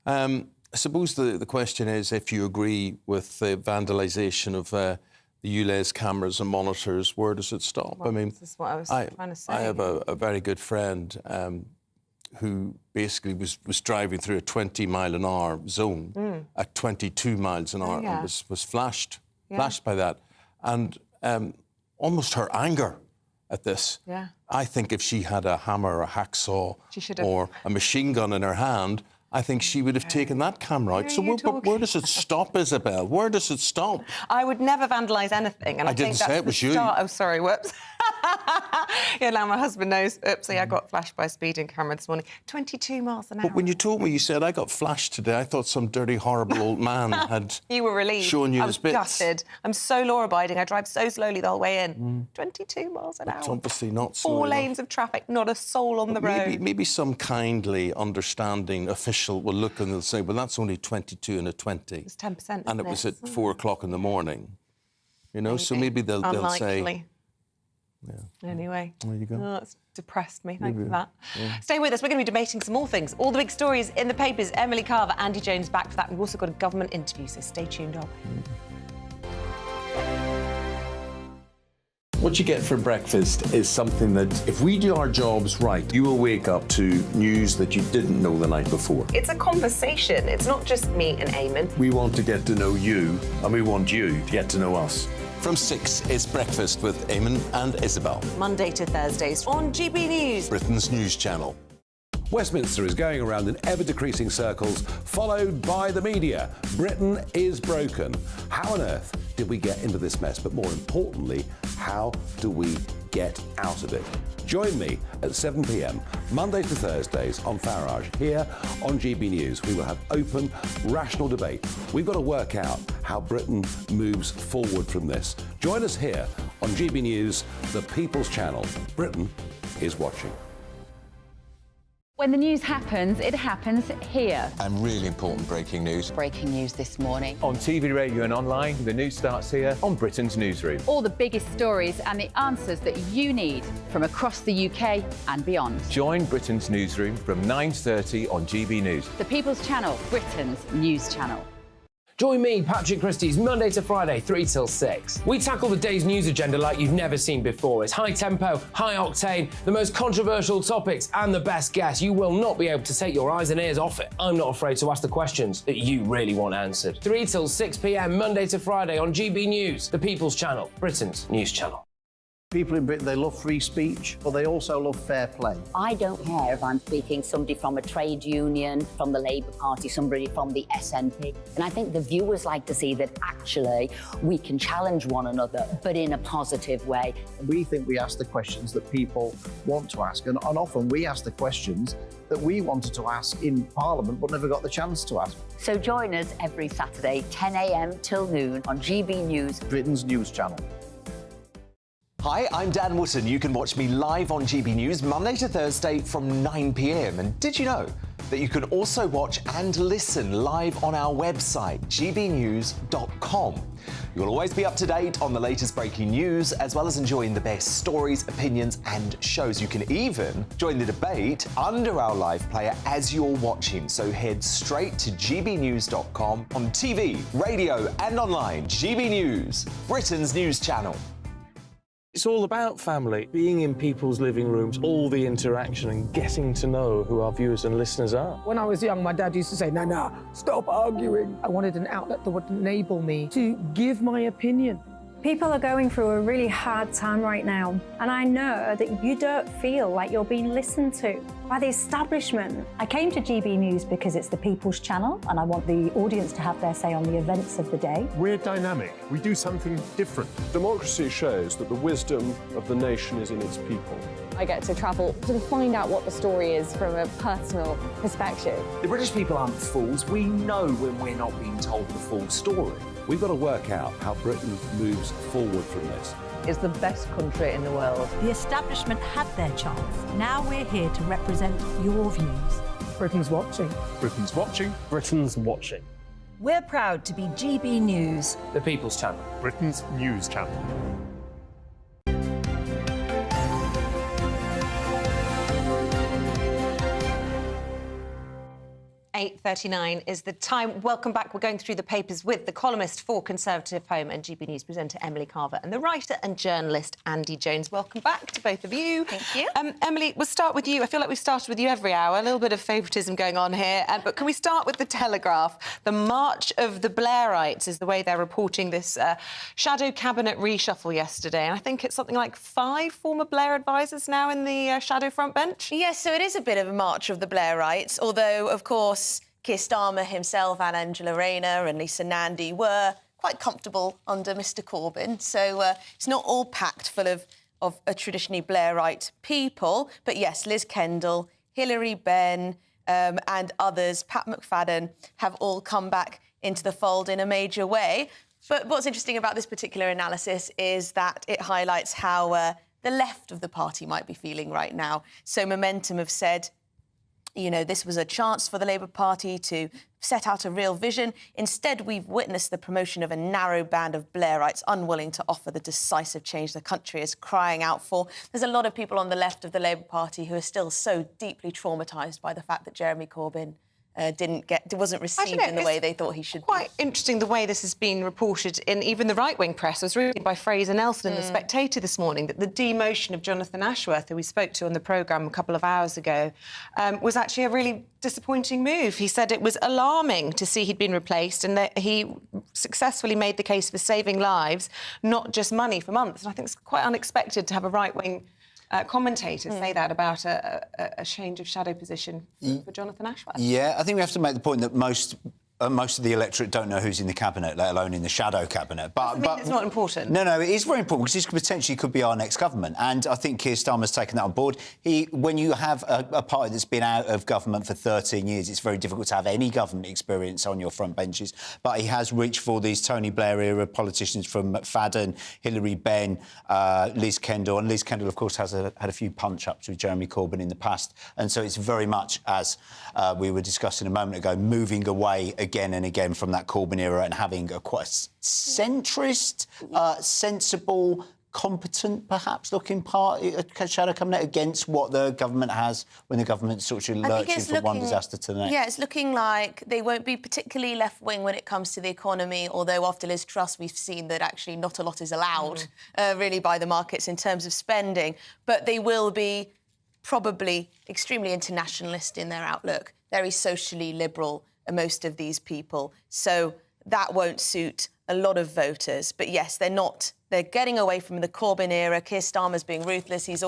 I suppose the question is if you agree with the vandalisation of the ULEZ cameras and monitors, where does it stop? Well, I mean, this is what I was trying to say. I have a very good friend who basically was driving through a 20-mile-an-hour zone at 22 miles an hour and was flashed by that. And almost her anger at this. Yeah. I think if she had a hammer or a hacksaw or a machine gun in her hand, I think she would have taken that camera out. So where does it stop, Isabel? Where does it stop? I would never vandalise anything. And I didn't think say it was you. Oh, sorry, whoops. Yeah, now my husband knows. Oopsie, I got flashed by a speeding camera this morning. 22 miles an hour. But when you told me, you said, I got flashed today, I thought some dirty, horrible old man had you were relieved. shown you I his was bits. Gutted. I'm so law-abiding. I drive so slowly the whole way in. 22 miles an hour. It's obviously not slow 4 enough. lanes of traffic, not a soul on the road. Maybe some kindly, understanding official will look and they'll say, well, that's only 22 and a 20. It's 10%, and it was at 4 o'clock in the morning. You know, so maybe they'll say... Yeah. Anyway, there you go. Oh, it's depressed me. Thanks for that. Yeah. Stay with us. We're going to be debating some more things. All the big stories in the papers. Emily Carver, Andy Jones back for that. We've also got a government interview, so stay tuned on. What you get for breakfast is something that, if we do our jobs right, you will wake up to news that you didn't know the night before. It's a conversation. It's not just me and Eamonn. We want to get to know you, and we want you to get to know us. From 6, it's Breakfast with Eamonn and Isabel. Monday to Thursdays on GB News, Britain's news channel. Westminster is going around in ever-decreasing circles, followed by the media. Britain is broken. How on earth did we get into this mess? But more importantly, how do we get out of it? Join me at 7 p.m, Mondays to Thursdays on Farage, here on GB News. We will have open, rational debate. We've got to work out how Britain moves forward from this. Join us here on GB News, the People's Channel. Britain is watching. When the news happens, it happens here. And really important breaking news. Breaking news this morning. On TV, radio and online, the news starts here on Britain's Newsroom. All the biggest stories and the answers that you need from across the UK and beyond. Join Britain's Newsroom from 9:30 on GB News. The People's Channel, Britain's news channel. Join me, Patrick Christie's, Monday to Friday, 3 till 6. We tackle the day's news agenda like you've never seen before. It's high tempo, high octane, the most controversial topics and the best guests. You will not be able to take your eyes and ears off it. I'm not afraid to ask the questions that you really want answered. 3 till 6 p.m, Monday to Friday on GB News, the People's Channel, Britain's news channel. People in Britain, they love free speech, but they also love fair play. I don't care if I'm speaking somebody from a trade union, from the Labour Party, somebody from the SNP. And I think the viewers like to see that actually we can challenge one another, but in a positive way. We think we ask the questions that people want to ask, and often we ask the questions that we wanted to ask in Parliament but never got the chance to ask. So join us every Saturday, 10 a.m. till noon on GB News, Britain's news channel. Hi, I'm Dan Wootton. You can watch me live on GB News Monday to Thursday from 9 p.m. And did you know that you can also watch and listen live on our website, gbnews.com? You'll always be up to date on the latest breaking news, as well as enjoying the best stories, opinions and shows. You can even join the debate under our live player as you're watching. So head straight to gbnews.com on TV, radio and online. GB News, Britain's news channel. It's all about family, being in people's living rooms, all the interaction and getting to know who our viewers and listeners are. When I was young, my dad used to say, "Nah, stop arguing." I wanted an outlet that would enable me to give my opinion. People are going through a really hard time right now, and I know that you don't feel like you're being listened to by the establishment. I came to GB News because it's the People's Channel, and I want the audience to have their say on the events of the day. We're dynamic. We do something different. Democracy shows that the wisdom of the nation is in its people. I get to travel to find out what the story is from a personal perspective. The British people aren't fools. We know when we're not being told the full story. We've got to work out how Britain moves forward from this. It's the best country in the world. The establishment had their chance. Now we're here to represent your views. Britain's watching. Britain's watching. Britain's watching. We're proud to be GB News, The People's Channel, Britain's news channel. 8:39 is the time. Welcome back. We're going through the papers with the columnist for Conservative Home and GB News presenter Emily Carver and the writer and journalist Andy Jones. Welcome back to both of you. Thank you. Emily, we'll start with you. I feel like we've started with you every hour. A little bit of favouritism going on here. But can we start with the Telegraph? The March of the Blairites is the way they're reporting this shadow cabinet reshuffle yesterday. And I think it's something like 5 former Blair advisors now in the shadow front bench. Yes, so it is a bit of a march of the Blairites, although, of course, Keir Starmer himself and Angela Rayner and Lisa Nandy were quite comfortable under Mr Corbyn. So it's not all packed full of a traditionally Blairite people. But yes, Liz Kendall, Hilary Benn and others, Pat McFadden, have all come back into the fold in a major way. But what's interesting about this particular analysis is that it highlights how the left of the party might be feeling right now. So Momentum have said, you know, this was a chance for the Labour Party to set out a real vision. Instead, we've witnessed the promotion of a narrow band of Blairites unwilling to offer the decisive change the country is crying out for. There's a lot of people on the left of the Labour Party who are still so deeply traumatised by the fact that Jeremy Corbyn wasn't received in the way they thought he should be. Quite interesting the way this has been reported in even the right-wing press. I was reading by Fraser Nelson in The Spectator this morning that the demotion of Jonathan Ashworth, who we spoke to on the programme a couple of hours ago, was actually a really disappointing move. He said it was alarming to see he'd been replaced and that he successfully made the case for saving lives, not just money, for months. And I think it's quite unexpected to have a right-wing commentators say that about a change of shadow position for Jonathan Ashworth. Yeah, I think we have to make the point that most of the electorate don't know who's in the cabinet, let alone in the shadow cabinet. But it's not important. No, it is very important because this potentially could be our next government. And I think Keir Starmer's taken that on board. When you have a party that's been out of government for 13 years, it's very difficult to have any government experience on your front benches. But he has reached for these Tony Blair-era politicians from McFadden, Hilary Benn, Liz Kendall. And Liz Kendall, of course, has had a few punch-ups with Jeremy Corbyn in the past. And so it's very much, as we were discussing a moment ago, moving away again and again from that Corbyn era and having a quite centrist, sensible, competent, perhaps, looking shadow cabinet against what the government has when the government sort of lurches from one disaster to the next. Yeah, it's looking like they won't be particularly left-wing when it comes to the economy, although after Liz Truss we've seen that actually not a lot is allowed, really, by the markets in terms of spending. But they will be probably extremely internationalist in their outlook, very socially liberal, most of these people. So that won't suit a lot of voters. But yes, they're getting away from the Corbyn era. Keir Starmer's being ruthless. He's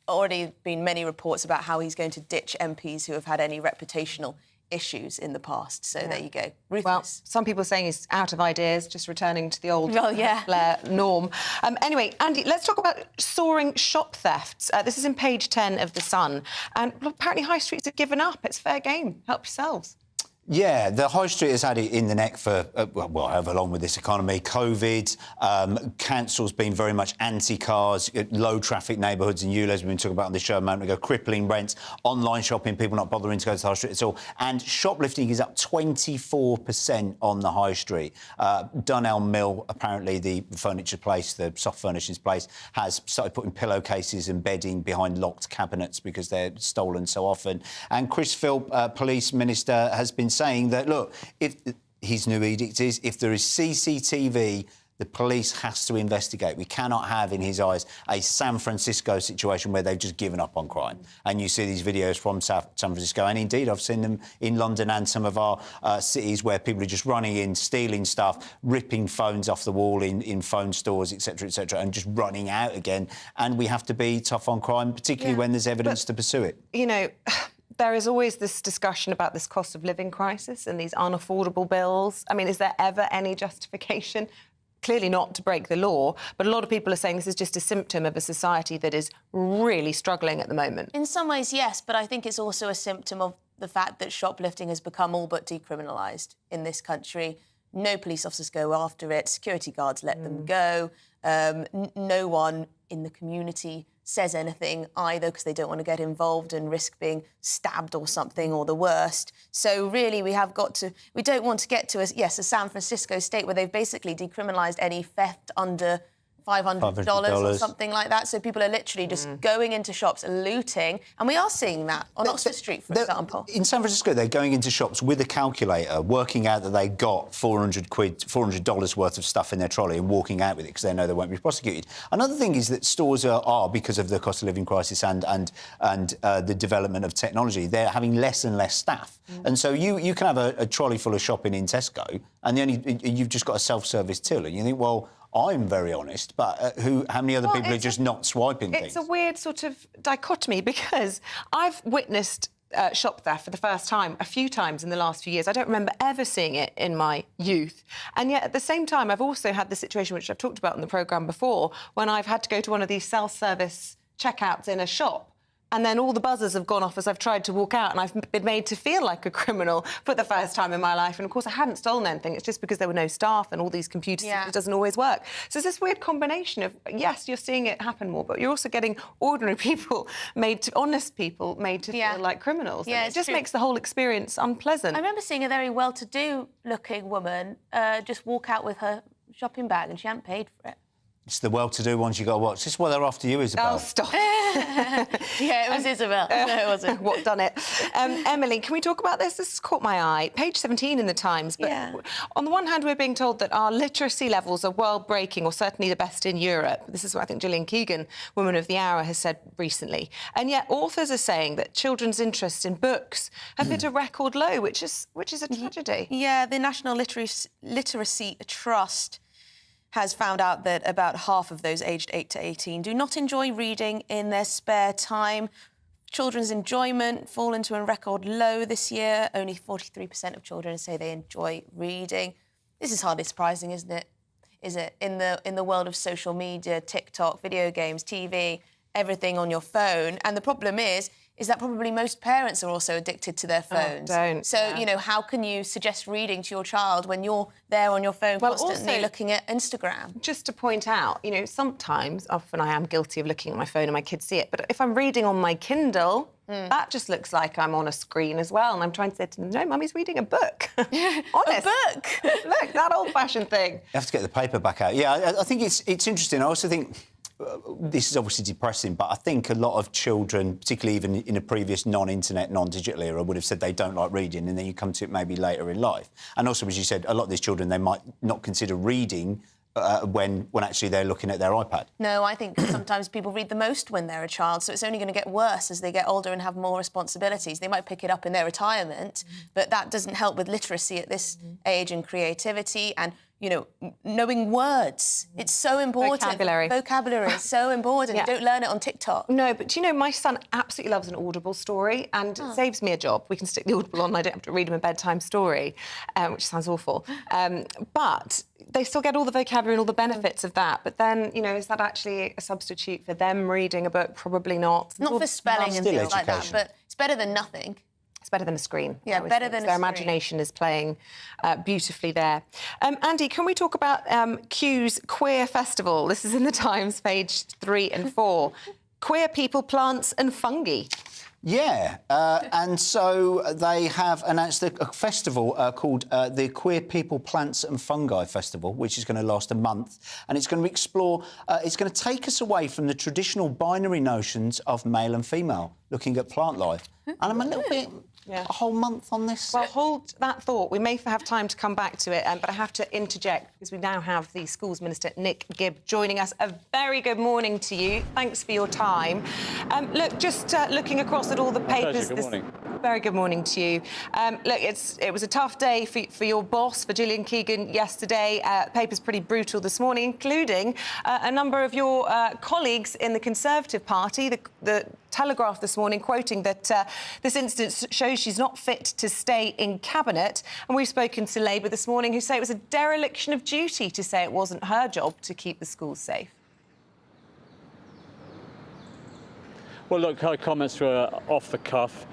already been many reports about how he's going to ditch MPs who have had any reputational issues in the past. So there you go. Ruthless. Well, some people are saying he's out of ideas, just returning to the old Blair norm. Anyway, Andy, let's talk about soaring shop thefts. This is in page 10 of The Sun. And apparently high streets have given up. It's fair game. Help yourselves. Yeah, the high street has had it in the neck for, however long with this economy. COVID, council's been very much anti-cars, low-traffic neighbourhoods in ULEZ, we've been talking about on the show a moment ago, crippling rents, online shopping, people not bothering to go to the high street at all. And shoplifting is up 24% on the high street. Dunelm Mill, apparently the furniture place, the soft furnishings place, has started putting pillowcases and bedding behind locked cabinets because they're stolen so often. And Chris Philp, Police Minister, has been saying that, look, if his new edict is, if there is CCTV, the police has to investigate. We cannot have, in his eyes, a San Francisco situation where they've just given up on crime. And you see these videos from San Francisco, and indeed I've seen them in London and some of our cities where people are just running in, stealing stuff, ripping phones off the wall in phone stores, etc., and just running out again. And we have to be tough on crime, particularly when there's evidence to pursue it. You know, there is always this discussion about this cost of living crisis and these unaffordable bills. I mean, is there ever any justification? Clearly not to break the law, but a lot of people are saying this is just a symptom of a society that is really struggling at the moment. In some ways, yes, but I think it's also a symptom of the fact that shoplifting has become all but decriminalised in this country. No police officers go after it, security guards let them go, no one in the community says anything either because they don't want to get involved and risk being stabbed or something or the worst. So really we don't want to get to a San Francisco state where they've basically decriminalised any theft under $500 or something like that. So people are literally just going into shops, looting, and we are seeing that on Oxford Street, for example. In San Francisco, they're going into shops with a calculator, working out that they got $400 worth of stuff in their trolley and walking out with it because they know they won't be prosecuted. Another thing is that stores are because of the cost of living crisis and the development of technology, they're having less and less staff. And so you can have a trolley full of shopping in Tesco and you've just got a self-service till, and you think, well, I'm very honest, but how many other people are just not swiping things? It's a weird sort of dichotomy because I've witnessed shop theft for the first time a few times in the last few years. I don't remember ever seeing it in my youth. And yet, at the same time, I've also had the situation, which I've talked about in the programme before, when I've had to go to one of these self-service checkouts in a shop. And then all the buzzers have gone off as I've tried to walk out and I've been made to feel like a criminal for the first time in my life. And, of course, I hadn't stolen anything. It's just because there were no staff and all these computers, it doesn't always work. So it's this weird combination of, yes, you're seeing it happen more, but you're also getting ordinary people honest people made to feel like criminals. Yeah, it just makes the whole experience unpleasant. I remember seeing a very well-to-do looking woman just walk out with her shopping bag and she hadn't paid for it. It's the well-to-do ones you got to watch. This is why they're after you, Isabel. Oh, stop. Yeah, it was Isabel. No, it wasn't. What done it? Emily, can we talk about this? This has caught my eye. Page 17 in the Times. But on the one hand, we're being told that our literacy levels are world-breaking, or certainly the best in Europe. This is what I think Gillian Keegan, Woman of the Hour, has said recently. And yet authors are saying that children's interest in books have hit a record low, which is a tragedy. Yeah, the National Literacy Trust has found out that about half of those aged 8 to 18 do not enjoy reading in their spare time. Children's enjoyment fallen into a record low this year. Only 43% of children say they enjoy reading. This is hardly surprising, isn't it? Is it? In the world of social media, TikTok, video games, TV, everything on your phone. And the problem is that probably most parents are also addicted to their phones. Oh, don't. So, you know, how can you suggest reading to your child when you're there on your phone constantly also, looking at Instagram? Just to point out, you know, often I am guilty of looking at my phone and my kids see it, but if I'm reading on my Kindle, that just looks like I'm on a screen as well, and I'm trying to say to them, no, Mummy's reading a book. Honest. A book? Look, that old-fashioned thing. You have to get the paper back out. Yeah, I think it's interesting. I also think this is obviously depressing, but I think a lot of children, particularly even in a previous non-internet, non-digital era, would have said they don't like reading, and then you come to it maybe later in life. And also, as you said, a lot of these children, they might not consider reading when actually they're looking at their iPad. No, I think sometimes people read the most when they're a child, so it's only going to get worse as they get older and have more responsibilities. They might pick it up in their retirement, but that doesn't help with literacy at this age and creativity and, you know, knowing words. It's so important. Vocabulary is so important. You don't learn it on TikTok. No, but, you know, my son absolutely loves an Audible story and it saves me a job. We can stick the Audible on and I don't have to read him a bedtime story, which sounds awful. But they still get all the vocabulary and all the benefits of that. But then, you know, is that actually a substitute for them reading a book? Probably not. Not for spelling and things like that, but it's better than nothing. It's better than a screen. Yeah, better than a screen. Their imagination is playing beautifully there. Andy, can we talk about Kew's Queer Festival? This is in the Times, page 3 and 4. Queer people, plants and fungi. Yeah, and so they have announced a festival called the Queer People, Plants and Fungi Festival, which is going to last a month, and it's going to explore, it's going to take us away from the traditional binary notions of male and female, looking at plant life. And I'm a little bit... a whole month on this? Well, hold that thought. We may have time to come back to it, but I have to interject because we now have the Schools Minister, Nick Gibb, joining us. A very good morning to you. Thanks for your time. Look, just looking across at all the papers... Pleasure. Good morning. Very good morning to you. Look, it was a tough day for your boss, for Gillian Keegan, yesterday. Paper's pretty brutal this morning, including a number of your colleagues in the Conservative Party. The Telegraph this morning quoting that this instance shows she's not fit to stay in Cabinet. And we've spoken to Labour this morning, who say it was a dereliction of duty to say it wasn't her job to keep the schools safe. Well, look, her comments were off the cuff.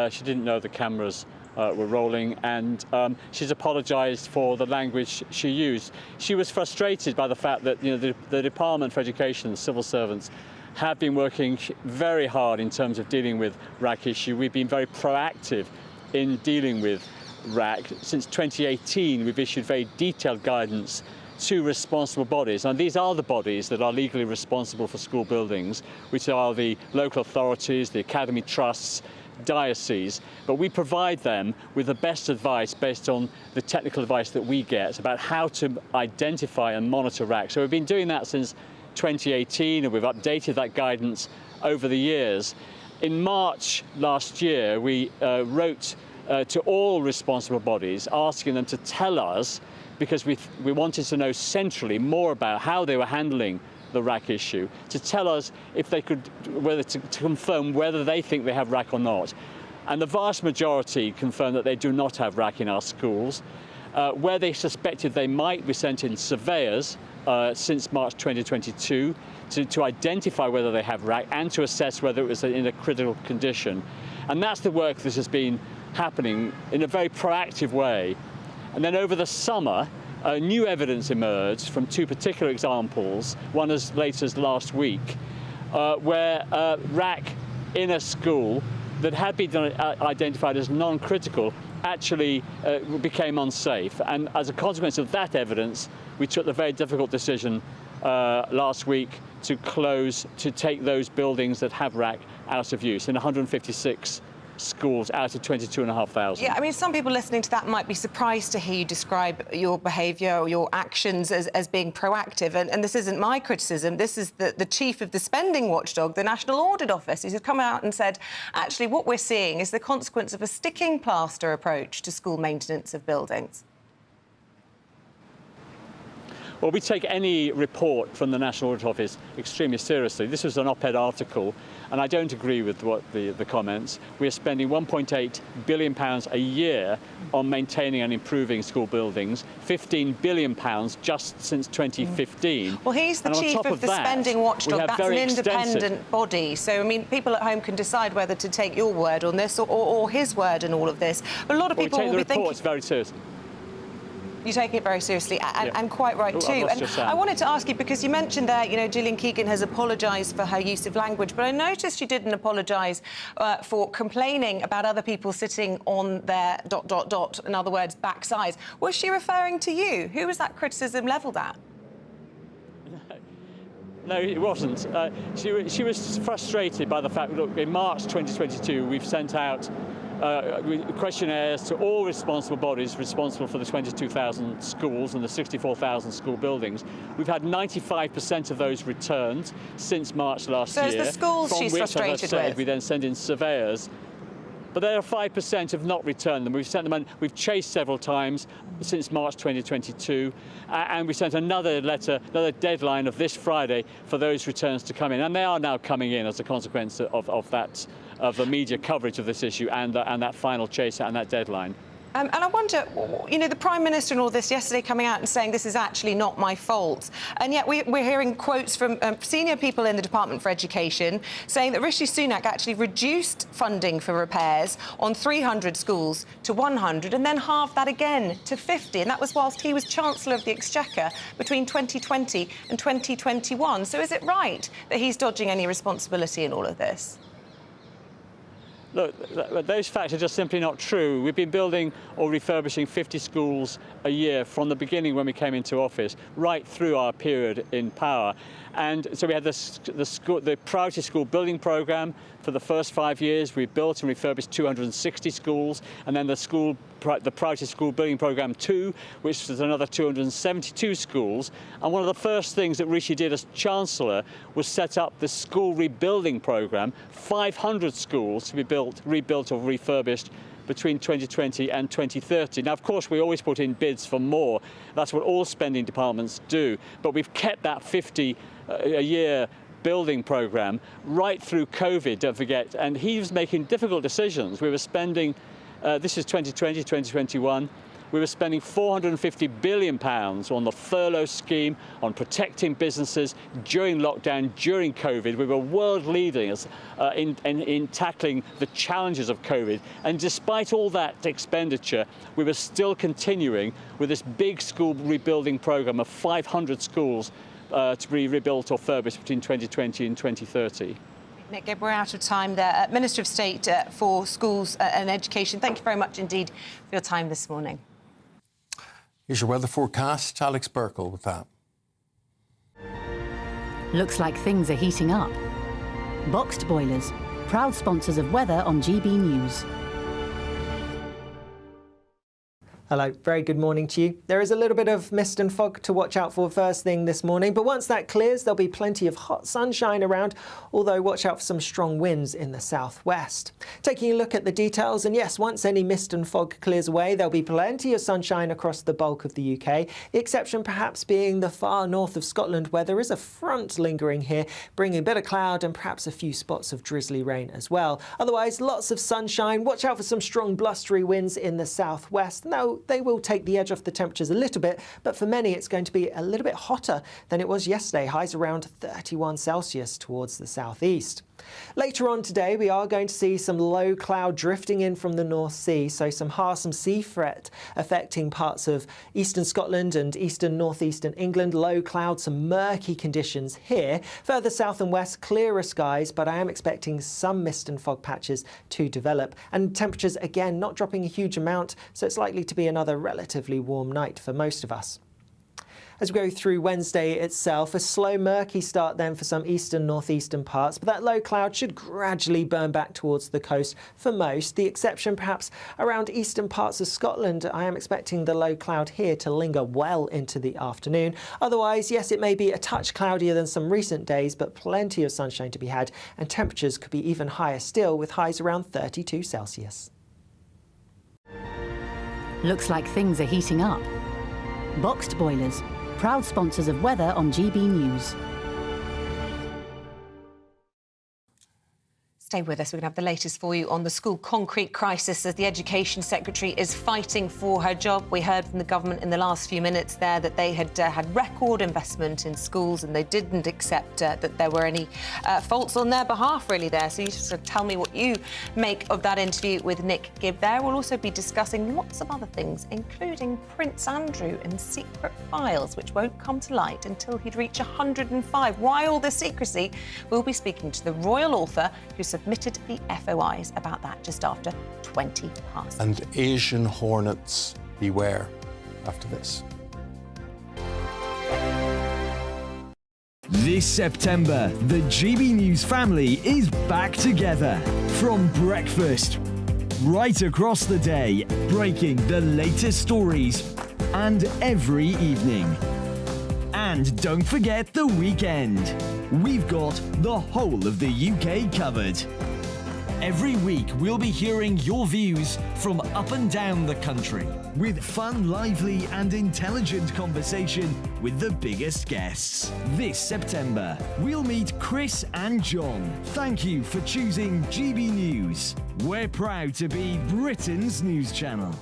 She didn't know the cameras were rolling, and she's apologised for the language she used. She was frustrated by the fact that, you know, the Department for Education, the civil servants, have been working very hard in terms of dealing with RAC issue. We've been very proactive in dealing with RAC. Since 2018, we've issued very detailed guidance to responsible bodies. And these are the bodies that are legally responsible for school buildings, which are the local authorities, the academy trusts, dioceses, but we provide them with the best advice based on the technical advice that we get about how to identify and monitor RAC. So we've been doing that since 2018, and we've updated that guidance over the years. In March last year, we wrote to all responsible bodies, asking them to tell us, because we wanted to know centrally more about how they were handling the RAC issue, to tell us if they could, whether to confirm whether they think they have RAC or not. And the vast majority confirmed that they do not have RAC in our schools. Where they suspected they might, we sent in surveyors since March 2022 to identify whether they have RAC and to assess whether it was in a critical condition. And that's the work that has been happening in a very proactive way. And then over the summer, new evidence emerged from two particular examples, one as late as last week, where RAC in a school that had been identified as non-critical actually became unsafe. And as a consequence of that evidence, we took the very difficult decision last week to take those buildings that have RAC out of use in 156 schools out of 22,500. Yeah, I mean, some people listening to that might be surprised to hear you describe your behaviour or your actions as being proactive. And this isn't my criticism. This is the chief of the spending watchdog, the National Audit Office, who's come out and said, actually, what we're seeing is the consequence of a sticking plaster approach to school maintenance of buildings. Well, we take any report from the National Audit Office extremely seriously. This was an op-ed article, and I don't agree with what the comments. We are spending £1.8 billion a year on maintaining and improving school buildings, £15 billion just since 2015. Well, he's the chief of the spending watchdog. That's an independent body. So, I mean, people at home can decide whether to take your word on this or his word in all of this. But a lot of people will be thinking... We take the reports very seriously. You're taking it very seriously, and quite right too. And I wanted to ask you, because you mentioned there, you know, Gillian Keegan has apologised for her use of language, but I noticed she didn't apologise for complaining about other people sitting on their ... in other words, backsides. Was she referring to you? Who was that criticism levelled at? No, it wasn't. She was frustrated by the fact that, look, in March 2022, we've sent out questionnaires to all responsible bodies responsible for the 22,000 schools and the 64,000 school buildings. We've had 95% of those returned since March last year. So it's the schools she's frustrated as I said, with. We then send in surveyors. But there are 5% have not returned them. We've sent them, and we've chased several times since March 2022, and we sent another letter, another deadline of this Friday for those returns to come in, and they are now coming in as a consequence of the media coverage of this issue and that final chase and that deadline. And I wonder, you know, the Prime Minister and all this yesterday coming out and saying this is actually not my fault. And yet we're hearing quotes from senior people in the Department for Education saying that Rishi Sunak actually reduced funding for repairs on 300 schools to 100 and then halved that again to 50. And that was whilst he was Chancellor of the Exchequer between 2020 and 2021. So is it right that he's dodging any responsibility in all of this? Look, those facts are just simply not true. We've been building or refurbishing 50 schools a year from the beginning when we came into office, right through our period in power. And so we had the Priority School Building Programme for the first 5 years. We built and refurbished 260 schools, and then the Priority School Building Programme 2, which was another 272 schools. And one of the first things that Rishi did as Chancellor was set up the School Rebuilding Programme, 500 schools to be rebuilt or refurbished between 2020 and 2030. Now, of course, we always put in bids for more. That's what all spending departments do. But we've kept that 50 a year building programme right through COVID, don't forget. And he was making difficult decisions. We were spending, this is 2020, 2021, we were spending £450 billion on the furlough scheme, on protecting businesses during lockdown, during COVID. We were world leaders in tackling the challenges of COVID. And despite all that expenditure, we were still continuing with this big school rebuilding programme of 500 schools to be rebuilt or refurbished between 2020 and 2030. Nick, we're out of time there. Minister of State for Schools and Education, thank you very much indeed for your time this morning. Here's your weather forecast. Alex Burkle with that. Looks like things are heating up. Boxed boilers, proud sponsors of weather on GB News. Hello, very good morning to you. There is a little bit of mist and fog to watch out for first thing this morning, but once that clears, there'll be plenty of hot sunshine around, although watch out for some strong winds in the southwest. Taking a look at the details, and yes, once any mist and fog clears away, there'll be plenty of sunshine across the bulk of the UK, the exception perhaps being the far north of Scotland, where there is a front lingering here, bringing a bit of cloud and perhaps a few spots of drizzly rain as well. Otherwise, lots of sunshine. Watch out for some strong blustery winds in the southwest. Now, they will take the edge off the temperatures a little bit, but for many it's going to be a little bit hotter than it was yesterday. Highs around 31 Celsius towards the southeast. Later on today, we are going to see some low cloud drifting in from the North Sea, so some sea threat affecting parts of eastern Scotland and eastern northeastern England. Low cloud, some murky conditions here. Further south and west, clearer skies, but I am expecting some mist and fog patches to develop. And temperatures, again, not dropping a huge amount, so it's likely to be another relatively warm night for most of us. As we go through Wednesday itself, a slow, murky start then for some eastern, northeastern parts, but that low cloud should gradually burn back towards the coast for most. The exception perhaps around eastern parts of Scotland. I am expecting the low cloud here to linger well into the afternoon. Otherwise, yes, it may be a touch cloudier than some recent days, but plenty of sunshine to be had, and temperatures could be even higher still, with highs around 32 Celsius. Looks like things are heating up. Boxed boilers, proud sponsors of weather on GB News. Stay with us. We're going to have the latest for you on the school concrete crisis as the Education Secretary is fighting for her job. We heard from the government in the last few minutes there that they had had record investment in schools and they didn't accept that there were any faults on their behalf, really, there. So you just tell me what you make of that interview with Nick Gibb there. We'll also be discussing lots of other things, including Prince Andrew and secret files, which won't come to light until he'd reach 105. Why all this secrecy? We'll be speaking to the royal author who submitted the FOIs about that just after 20 past. And Asian hornets, beware after this. This September, the GB News family is back together. From breakfast, right across the day, breaking the latest stories, and every evening. And don't forget the weekend. We've got the whole of the UK covered. Every week, we'll be hearing your views from up and down the country, with fun, lively and intelligent conversation with the biggest guests. This September, we'll meet Chris and John. Thank you for choosing GB News. We're proud to be Britain's news channel.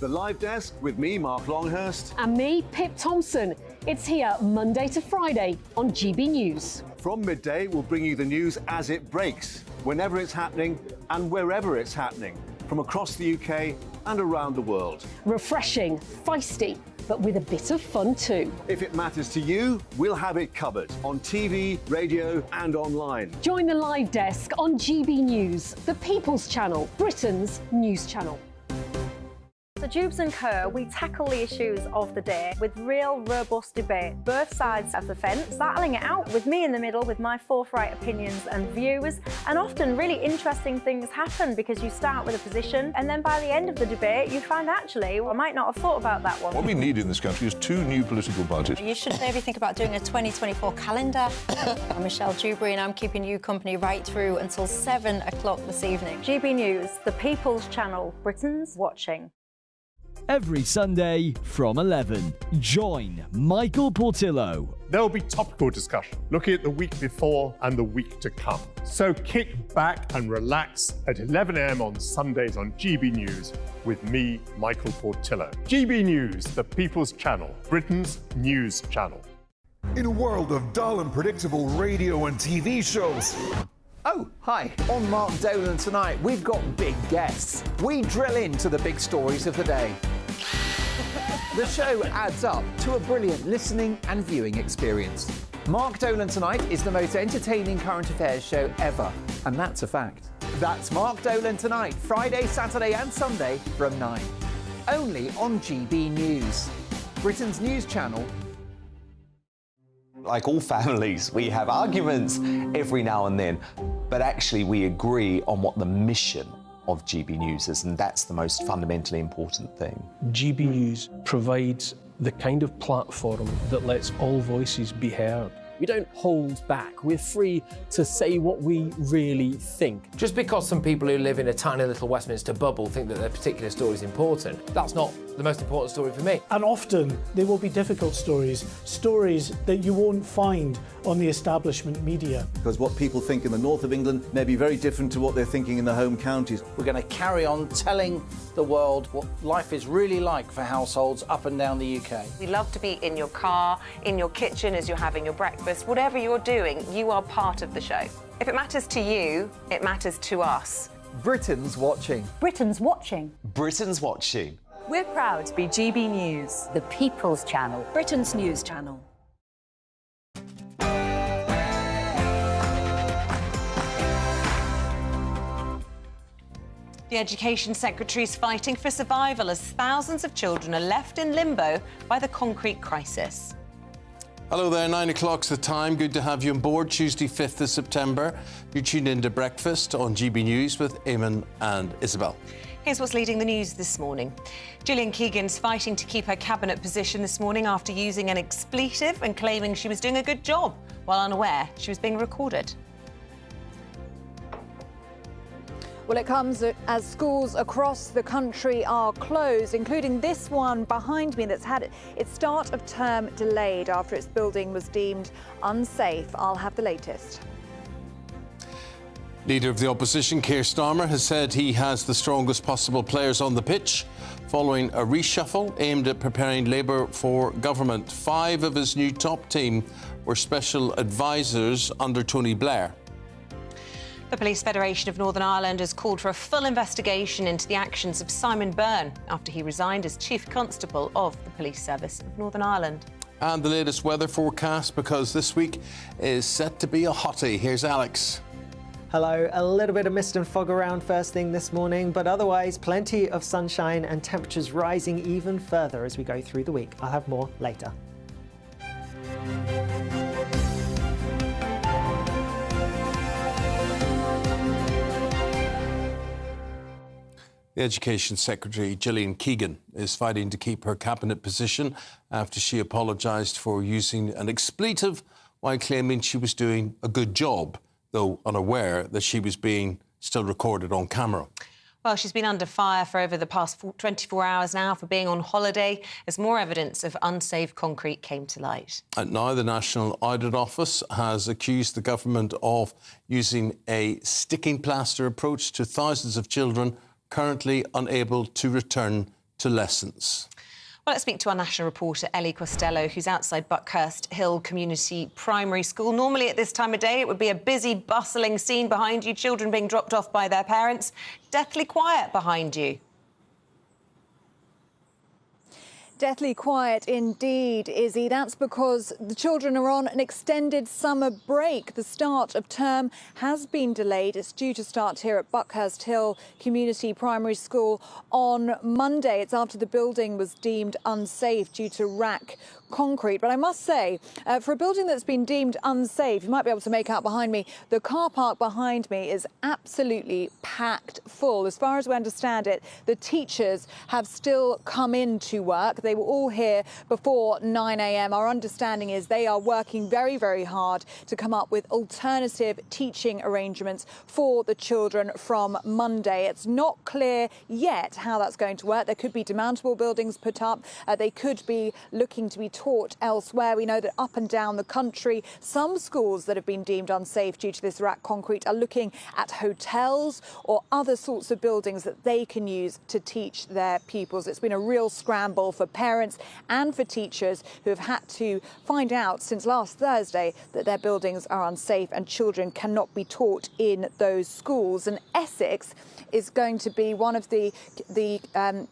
The Live Desk with me, Mark Longhurst. And me, Pip Thompson. It's here Monday to Friday on GB News. From midday, we'll bring you the news as it breaks, whenever it's happening and wherever it's happening, from across the UK and around the world. Refreshing, feisty, but with a bit of fun too. If it matters to you, we'll have it covered on TV, radio and online. Join the Live Desk on GB News, the People's Channel, Britain's news channel. So Jubes and Kerr, we tackle the issues of the day with real, robust debate, both sides of the fence, battling it out with me in the middle with my forthright opinions and views. And often really interesting things happen because you start with a position and then by the end of the debate you find actually, well, I might not have thought about that one. What we need in this country is 2 new political parties. You should maybe think about doing a 2024 calendar. I'm Michelle Dewberry and I'm keeping you company right through until 7 o'clock this evening. GB News, the People's Channel, Britain's watching. Every Sunday from 11, join Michael Portillo. There will be topical discussion, looking at the week before and the week to come. So kick back and relax at 11 a.m. on Sundays on GB News with me, Michael Portillo. GB News, the People's Channel, Britain's news channel. In a world of dull and predictable radio and TV shows. Oh, hi. On Mark Dolan tonight, we've got big guests. We drill into the big stories of the day. The show adds up to a brilliant listening and viewing experience. Mark Dolan Tonight is the most entertaining current affairs show ever, and that's a fact. That's Mark Dolan Tonight, Friday, Saturday and Sunday from 9. Only on GB News, Britain's news channel. Like all families, we have arguments every now and then, but actually we agree on what the mission of GB News is, and that's the most fundamentally important thing. GB News provides the kind of platform that lets all voices be heard. We don't hold back. We're free to say what we really think. Just because some people who live in a tiny little Westminster bubble think that their particular story is important, that's not the most important story for me. And often they will be difficult stories, stories that you won't find on the establishment media. Because what people think in the north of England may be very different to what they're thinking in the home counties. We're going to carry on telling the world what life is really like for households up and down the UK. We love to be in your car, in your kitchen as you're having your breakfast. Whatever you're doing, you are part of the show. If it matters to you, it matters to us. Britain's watching. Britain's watching. Britain's watching. We're proud to be GB News, the People's Channel, Britain's news channel. The Education Secretary is fighting for survival as thousands of children are left in limbo by the concrete crisis. Hello there, 9 o'clock's the time. Good to have you on board. Tuesday, 5th of September. You tuned in to Breakfast on GB News with Eamonn and Isabel. Here's what's leading the news this morning. Gillian Keegan's fighting to keep her cabinet position this morning after using an expletive and claiming she was doing a good job, while unaware she was being recorded. Well, it comes as schools across the country are closed, including this one behind me that's had its start of term delayed after its building was deemed unsafe. I'll have the latest. Leader of the opposition, Keir Starmer, has said he has the strongest possible players on the pitch following a reshuffle aimed at preparing Labour for government. 5 of his new top team were special advisers under Tony Blair. The Police Federation of Northern Ireland has called for a full investigation into the actions of Simon Byrne after he resigned as Chief Constable of the Police Service of Northern Ireland. And the latest weather forecast, because this week is set to be a hottie. Here's Alex. Hello, a little bit of mist and fog around first thing this morning, but otherwise plenty of sunshine and temperatures rising even further as we go through the week. I'll have more later. The Education Secretary, Gillian Keegan, is fighting to keep her cabinet position after she apologised for using an expletive while claiming she was doing a good job, though unaware that she was being still recorded on camera. Well, she's been under fire for over the past 24 hours now for being on holiday as more evidence of unsafe concrete came to light. And now the National Audit Office has accused the government of using a sticking plaster approach to thousands of children currently unable to return to lessons. Well, let's speak to our national reporter, Ellie Costello, who's outside Buckhurst Hill Community Primary School. Normally at this time of day, it would be a busy, bustling scene behind you, children being dropped off by their parents. Deathly quiet behind you. Deathly quiet indeed, Izzy. That's because the children are on an extended summer break. The start of term has been delayed. It's due to start here at Buckhurst Hill Community Primary School on Monday. It's after the building was deemed unsafe due to rack concrete. But I must say, for a building that's been deemed unsafe, you might be able to make out behind me, the car park behind me is absolutely packed full. As far as we understand it, the teachers have still come in to work. They were all here before 9 a.m. Our understanding is they are working very, very hard to come up with alternative teaching arrangements for the children from Monday. It's not clear yet how that's going to work. There could be demountable buildings put up. They could be looking to be taught elsewhere. We know that up and down the country, some schools that have been deemed unsafe due to this rack concrete are looking at hotels or other sorts of buildings that they can use to teach their pupils. It's been a real scramble for parents and for teachers who have had to find out since last Thursday that their buildings are unsafe and children cannot be taught in those schools. And Essex is going to be one of the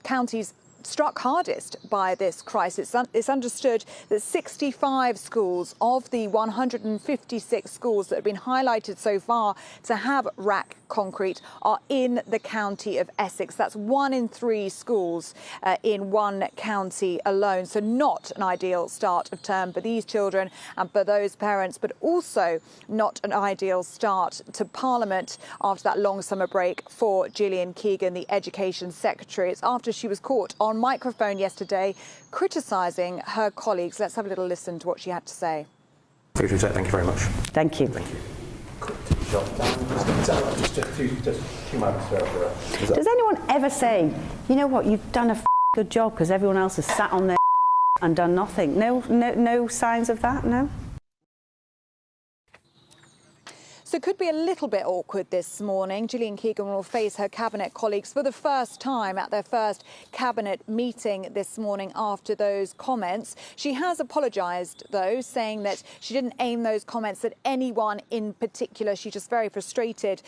counties struck hardest by this crisis. It's understood that 65 schools of the 156 schools that have been highlighted so far to have rack concrete are in the county of Essex. That's 1 in 3 schools in one county alone. So not an ideal start of term for these children and for those parents, but also not an ideal start to Parliament after that long summer break for Gillian Keegan, the Education Secretary. It's after she was caught on microphone yesterday criticising her colleagues. Let's have a little listen to what she had to say. Thank you very much. Thank you. Thank you. Just 2 moments there. Does anyone ever say, you know what, you've done a good job because everyone else has sat on their and done nothing? No signs of that, no? So it could be a little bit awkward this morning. Gillian Keegan will face her cabinet colleagues for the first time at their first cabinet meeting this morning after those comments. She has apologised, though, saying that she didn't aim those comments at anyone in particular. She's just very frustrated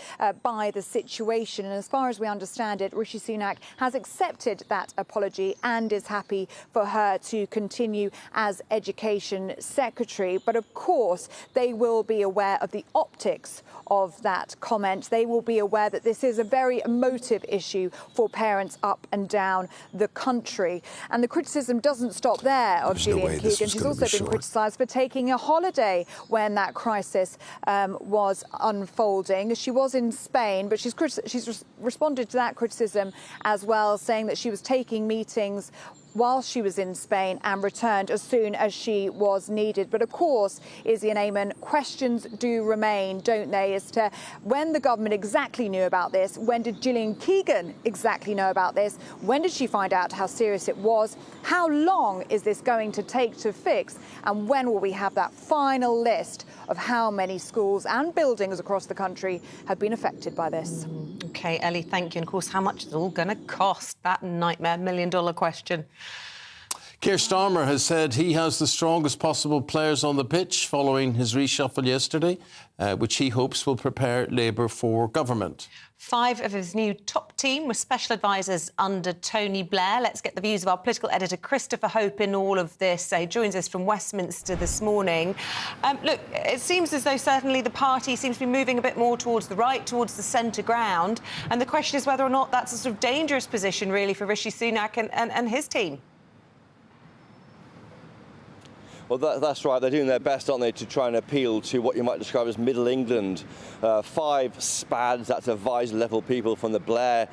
by the situation. And as far as we understand it, Rishi Sunak has accepted that apology and is happy for her to continue as Education Secretary. But of course, they will be aware of the optics critics of that comment, they will be aware that this is a very emotive issue for parents up and down the country. And the criticism doesn't stop there of Gillian Keegan. She's also been criticised for taking a holiday when that crisis was unfolding. She was in Spain, but she's responded to that criticism as well, saying that she was taking meetings while she was in Spain and returned as soon as she was needed. But of course, Izzy and Eamonn, questions do remain, don't they, as to when the government exactly knew about this, when did Gillian Keegan exactly know about this, when did she find out how serious it was, how long is this going to take to fix, and when will we have that final list of how many schools and buildings across the country have been affected by this? OK, Ellie, thank you. And of course, how much is it all going to cost? That nightmare million-dollar question. Keir Starmer has said he has the strongest possible players on the pitch following his reshuffle yesterday, which he hopes will prepare Labour for government. 5 of his new top team were special advisers under Tony Blair. Let's get the views of our political editor, Christopher Hope, in all of this. He joins us from Westminster this morning. Look, it seems as though certainly the party seems to be moving a bit more towards the right, towards the centre ground. And the question is whether or not that's a sort of dangerous position, really, for Rishi Sunak and his team. Well, that's right. They're doing their best, aren't they, to try and appeal to what you might describe as Middle England. 5 SPADs, that's advisor-level people from the Blair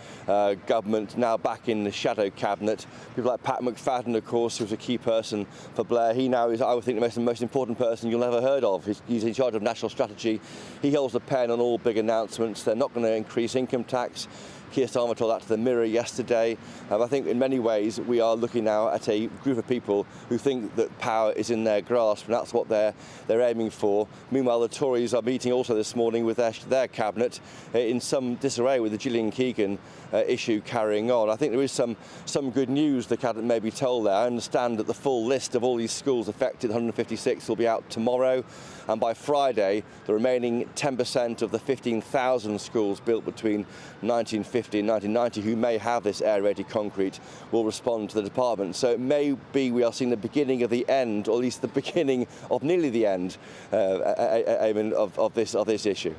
government, now back in the shadow cabinet. People like Pat McFadden, of course, who's a key person for Blair. He now is, I would think, the most important person you'll ever heard of. He's in charge of national strategy. He holds the pen on all big announcements. They're not going to increase income tax. Keir Starmer told that to the Mirror yesterday. I think in many ways we are looking now at a group of people who think that power is in their grasp, and that's what they're aiming for. Meanwhile, the Tories are meeting also this morning with their cabinet in some disarray with the Gillian Keegan issue carrying on. I think there is some good news the cabinet may be told there. I understand that the full list of all these schools affected, 156, will be out tomorrow, and by Friday the remaining 10% of the 15,000 schools built between 1950 and 1990 who may have this aerated concrete will respond to the department. So it may be we are seeing the beginning of the end, or at least the beginning of nearly the end, of this issue.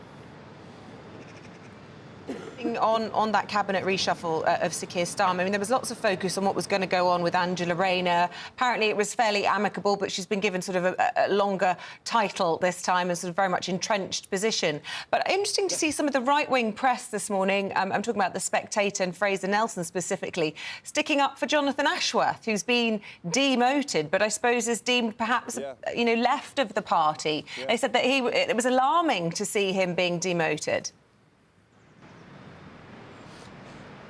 On that cabinet reshuffle of Sir Keir Starmer, I mean, there was lots of focus on what was going to go on with Angela Rayner. Apparently it was fairly amicable, but she's been given sort of a longer title this time, a sort of very much entrenched position. But interesting to see some of the right-wing press this morning, I'm talking about The Spectator and Fraser Nelson specifically, sticking up for Jonathan Ashworth, who's been demoted, but I suppose is deemed perhaps, left of the party. Yeah. They said that it was alarming to see him being demoted.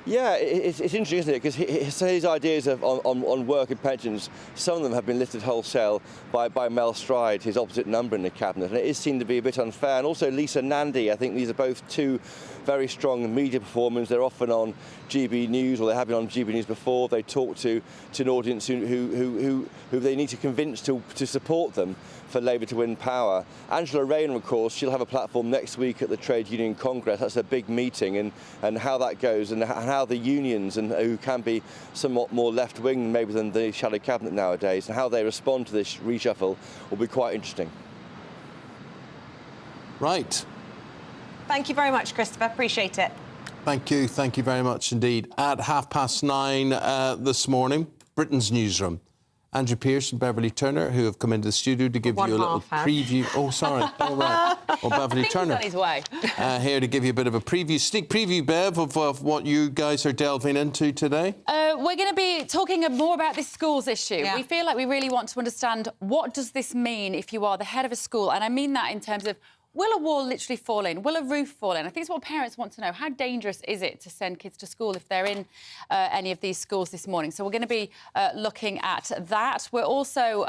Yeah, it's interesting, isn't it? Because his ideas on work and pensions, some of them have been lifted wholesale by Mel Stride, his opposite number in the cabinet, and it is seen to be a bit unfair. And also Lisa Nandy, I think these are both 2 very strong media performers. They're often on GBNews, or they have been on GBNews before. They talk to an audience who they need to convince to support them for Labour to win power. Angela Rayner, of course, she'll have a platform next week at the Trade Union Congress. That's a big meeting, and how that goes, and how the unions, and who can be somewhat more left-wing maybe than the shadow cabinet nowadays, and how they respond to this reshuffle will be quite interesting. Right. Thank you very much, Christopher. Appreciate it. Thank you very much indeed. At 9:30 this morning, Britain's Newsroom. Andrew Pearce and Beverly Turner, who have come into the studio to give you a little preview. Oh, sorry. All right. Well, Beverly Turner. He's on his way. Here to give you a bit of a sneak preview, Bev, of what you guys are delving into today. We're going to be talking more about this schools issue. Yeah. We feel like we really want to understand, what does this mean if you are the head of a school? And I mean that in terms of, will a wall literally fall in? Will a roof fall in? I think it's what parents want to know. How dangerous is it to send kids to school if they're in any of these schools this morning? So we're going to be looking at that. We're also...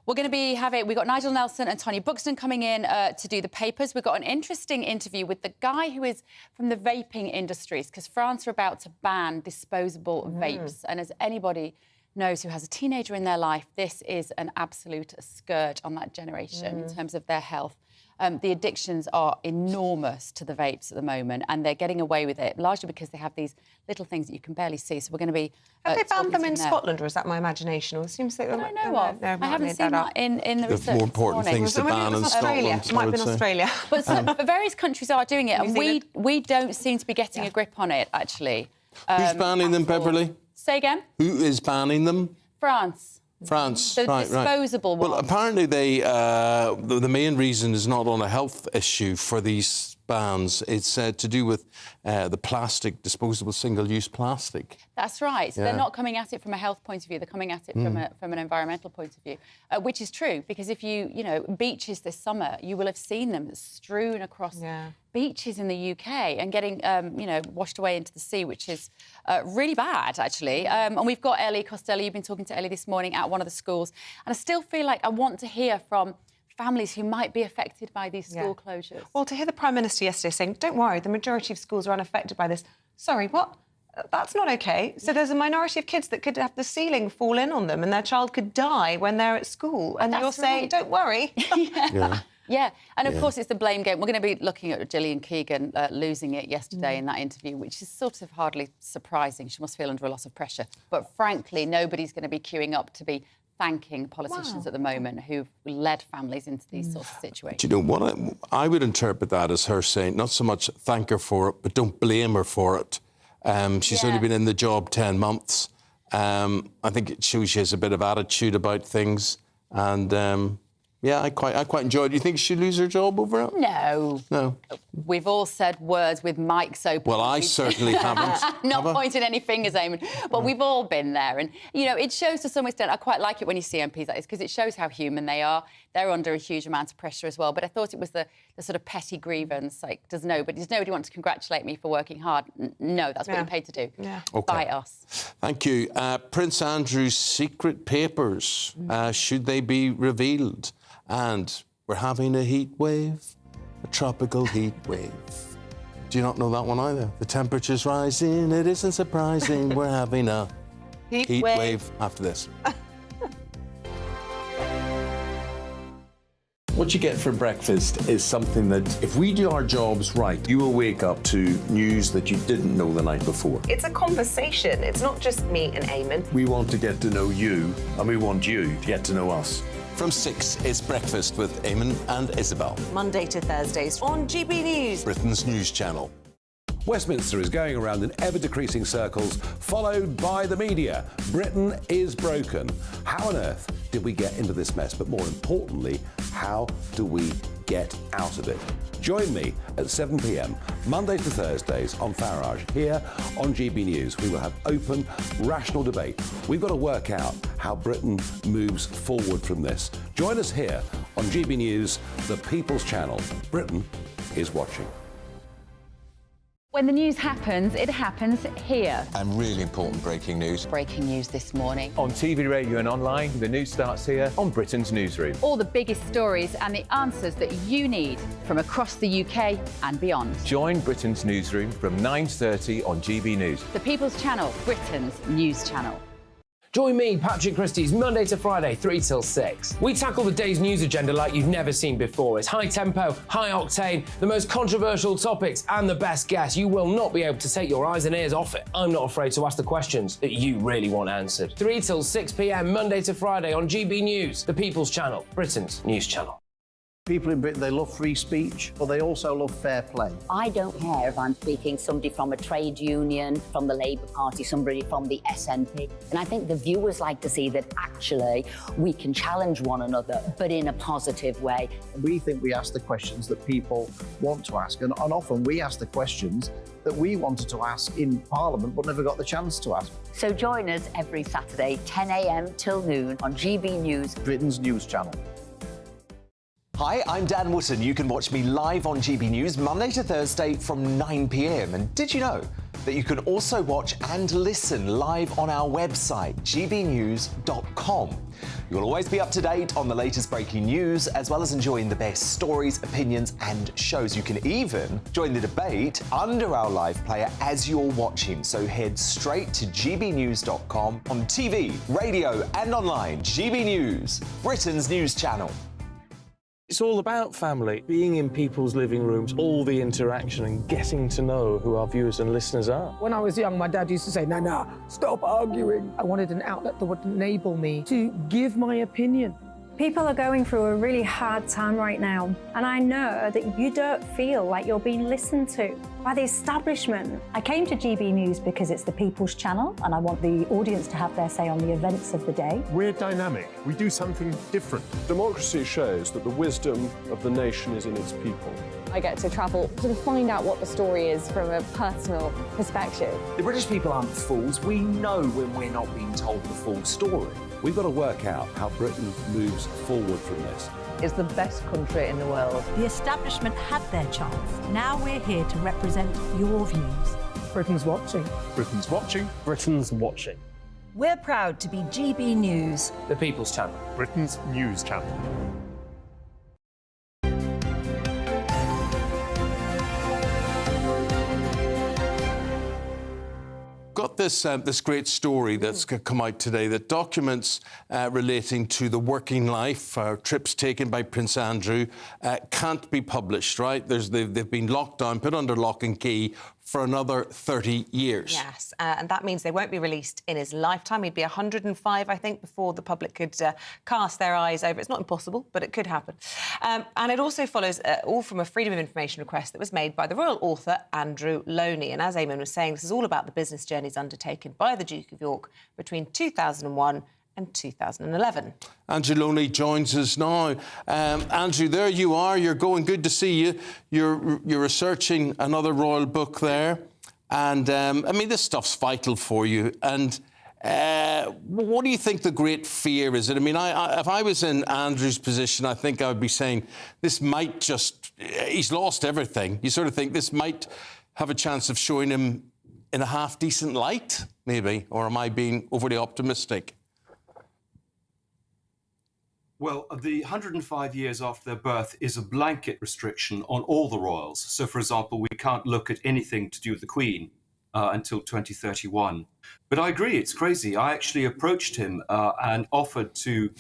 we're going to be we've got Nigel Nelson and Tony Buxton coming in to do the papers. We've got an interesting interview with the guy who is from the vaping industries, because France are about to ban disposable vapes. And as anybody knows who has a teenager in their life, this is an absolute scourge on that generation in terms of their health. The addictions are enormous to the vapes at the moment, and they're getting away with it, largely because they have these little things that you can barely see. So we're going to be... Have they banned them in Scotland, or is that my imagination? Or it seems like... I don't know of. I haven't seen that in the research. There's more important things to ban in Scotland. It might have been Australia. But various countries are doing it, and we don't seem to be getting a grip on it, actually. Who's banning them, Beverly? Say again? Who is banning them? France. France, The right, disposable right. ones. Well, apparently the main reason is not on a health issue for these bans. It's to do with the plastic, disposable single-use plastic. That's right. So Yeah. they're not coming at it from a health point of view. They're coming at it from an environmental point of view, which is true, because if you know, beaches this summer, you will have seen them strewn across beaches in the UK and getting, you know, washed away into the sea, which is really bad, actually. And we've got Ellie Costello. You've been talking to Ellie this morning at one of the schools. And I still feel like I want to hear from families who might be affected by these school closures. Well, to hear the Prime Minister yesterday saying, don't worry, the majority of schools are unaffected by this. Sorry, what? That's not OK. So there's a minority of kids that could have the ceiling fall in on them and their child could die when they're at school. And you're saying, don't worry. Yeah, and of course it's the blame game. We're going to be looking at Gillian Keegan losing it yesterday in that interview, which is sort of hardly surprising. She must feel under a lot of pressure. But frankly, nobody's going to be queuing up to be thanking politicians at the moment who've led families into these sorts of situations. Do you know what? I would interpret that as her saying, not so much thank her for it, but don't blame her for it. She's only been in the job 10 months. I think it shows she has a bit of attitude about things. And, yeah, I quite enjoy it. Do you think she'd lose her job over it? No. No. We've all said words with mics open. Well, I certainly haven't. Not pointing any fingers, Eamonn. But we've all been there. And, you know, it shows to some extent, I quite like it when you see MPs like this, because it shows how human they are. They're under a huge amount of pressure as well. But I thought it was the sort of petty grievance, like, does nobody want to congratulate me for working hard? No, that's what you're paid to do. Okay. By us. Thank you. Prince Andrew's secret papers, should they be revealed? And we're having a heat wave, a tropical heat wave. Do you not know that one either? The temperature's rising, it isn't surprising, we're having a heat wave after this. What you get for breakfast is something that, if we do our jobs right, you will wake up to news that you didn't know the night before. It's a conversation. It's not just me and Eamonn. We want to get to know you, and we want you to get to know us. From 6, it's Breakfast with Eamonn and Isabel. Monday to Thursdays on GB News. Britain's news channel. Westminster is going around in ever-decreasing circles, followed by the media. Britain is broken. How on earth did we get into this mess? But more importantly, how do we get out of it? Join me at 7 p.m, Mondays to Thursdays on Farage, here on GB News. We will have open, rational debate. We've got to work out how Britain moves forward from this. Join us here on GB News, the People's Channel. Britain is watching. When the news happens, it happens here. And really important breaking news. Breaking news this morning. On TV, radio and online, the news starts here on Britain's Newsroom. All the biggest stories and the answers that you need from across the UK and beyond. Join Britain's Newsroom from 9:30 on GB News. The People's Channel, Britain's news channel. Join me, Patrick Christie's, Monday to Friday, 3 till 6. We tackle the day's news agenda like you've never seen before. It's high tempo, high octane, the most controversial topics and the best guests. You will not be able to take your eyes and ears off it. I'm not afraid to ask the questions that you really want answered. 3 till 6 p.m, Monday to Friday on GB News, the People's Channel, Britain's news channel. People in Britain, they love free speech, but they also love fair play. I don't care if I'm speaking somebody from a trade union, from the Labour Party, somebody from the SNP. And I think the viewers like to see that actually we can challenge one another, but in a positive way. We think we ask the questions that people want to ask, and often we ask the questions that we wanted to ask in Parliament but never got the chance to ask. So join us every Saturday, 10 a.m. till noon on GB News, Britain's news channel. Hi, I'm Dan Wootton. You can watch me live on GB News Monday to Thursday from 9 p.m. And did you know that you can also watch and listen live on our website, gbnews.com? You'll always be up to date on the latest breaking news, as well as enjoying the best stories, opinions and shows. You can even join the debate under our live player as you're watching. So head straight to gbnews.com on TV, radio and online. GB News, Britain's news channel. It's all about family, being in people's living rooms, all the interaction and getting to know who our viewers and listeners are. When I was young, my dad used to say, "No, stop arguing." I wanted an outlet that would enable me to give my opinion. People are going through a really hard time right now, and I know that you don't feel like you're being listened to by the establishment. I came to GB News because it's the people's channel and I want the audience to have their say on the events of the day. We're dynamic. We do something different. Democracy shows that the wisdom of the nation is in its people. I get to travel to find out what the story is from a personal perspective. The British people aren't fools. We know when we're not being told the full story. We've got to work out how Britain moves forward from this. It's the best country in the world. The establishment had their chance. Now we're here to represent your views. Britain's watching. Britain's watching. Britain's watching. We're proud to be GB News. The People's Channel. Britain's news channel. Got this this great story that's come out today that documents relating to the working life, trips taken by Prince Andrew, can't be published, right? They've been locked down, put under lock and key for another 30 years. Yes, and that means they won't be released in his lifetime. He'd be 105, I think, before the public could cast their eyes over. It's not impossible, but it could happen. And it also follows all from a Freedom of Information request that was made by the royal author Andrew Loney. And as Eamonn was saying, this is all about the business journeys undertaken by the Duke of York between 2001 and 2011. Andrew Loney joins us now. Andrew, there you are. You're going. Good to see you. You're researching another royal book there, and I mean, this stuff's vital for you. And what do you think the great fear is? I mean, if I was in Andrew's position, I think I would be saying this might just—he's lost everything. You sort of think this might have a chance of showing him in a half-decent light, maybe, or am I being overly optimistic? Well, the 105 years after their birth is a blanket restriction on all the royals. So, for example, we can't look at anything to do with the Queen until 2031. But I agree, it's crazy. I actually approached him and offered to,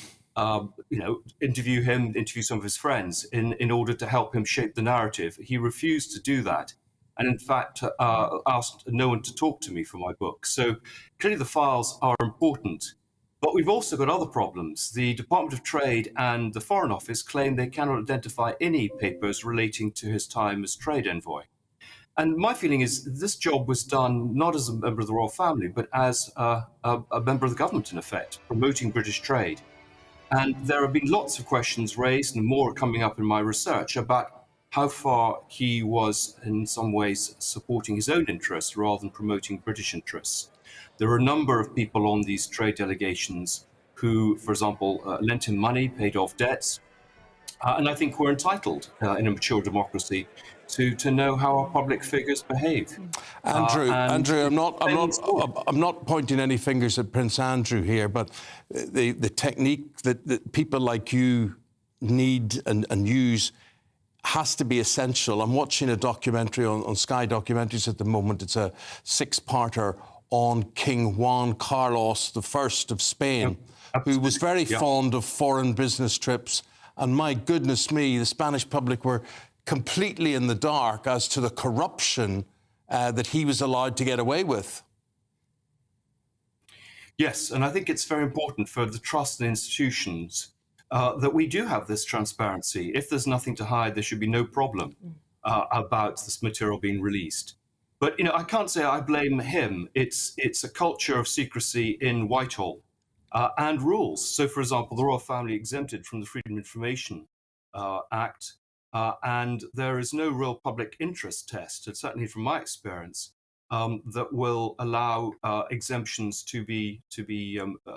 interview him, interview some of his friends in order to help him shape the narrative. He refused to do that. And in fact, asked no one to talk to me for my book. So clearly the files are important. But we've also got other problems. The Department of Trade and the Foreign Office claim they cannot identify any papers relating to his time as trade envoy. And my feeling is this job was done not as a member of the royal family, but as a member of the government, in effect, promoting British trade. And there have been lots of questions raised, and more coming up in my research, about how far he was, in some ways, supporting his own interests rather than promoting British interests. There are a number of people on these trade delegations who, for example, lent him money, paid off debts, and I think we're entitled in a mature democracy to know how our public figures behave. Andrew, I'm not pointing any fingers at Prince Andrew here, but the technique that people like you need and use has to be essential. I'm watching a documentary on Sky Documentaries at the moment. It's a 6-parter on King Juan Carlos I of Spain, who was very fond of foreign business trips. And my goodness me, the Spanish public were completely in the dark as to the corruption that he was allowed to get away with. Yes, and I think it's very important for the trust in institutions that we do have this transparency. If there's nothing to hide, there should be no problem about this material being released. But, I can't say I blame him. It's a culture of secrecy in Whitehall and rules. So, for example, the royal family exempted from the Freedom of Information Act, and there is no real public interest test, and certainly from my experience, that will allow exemptions to be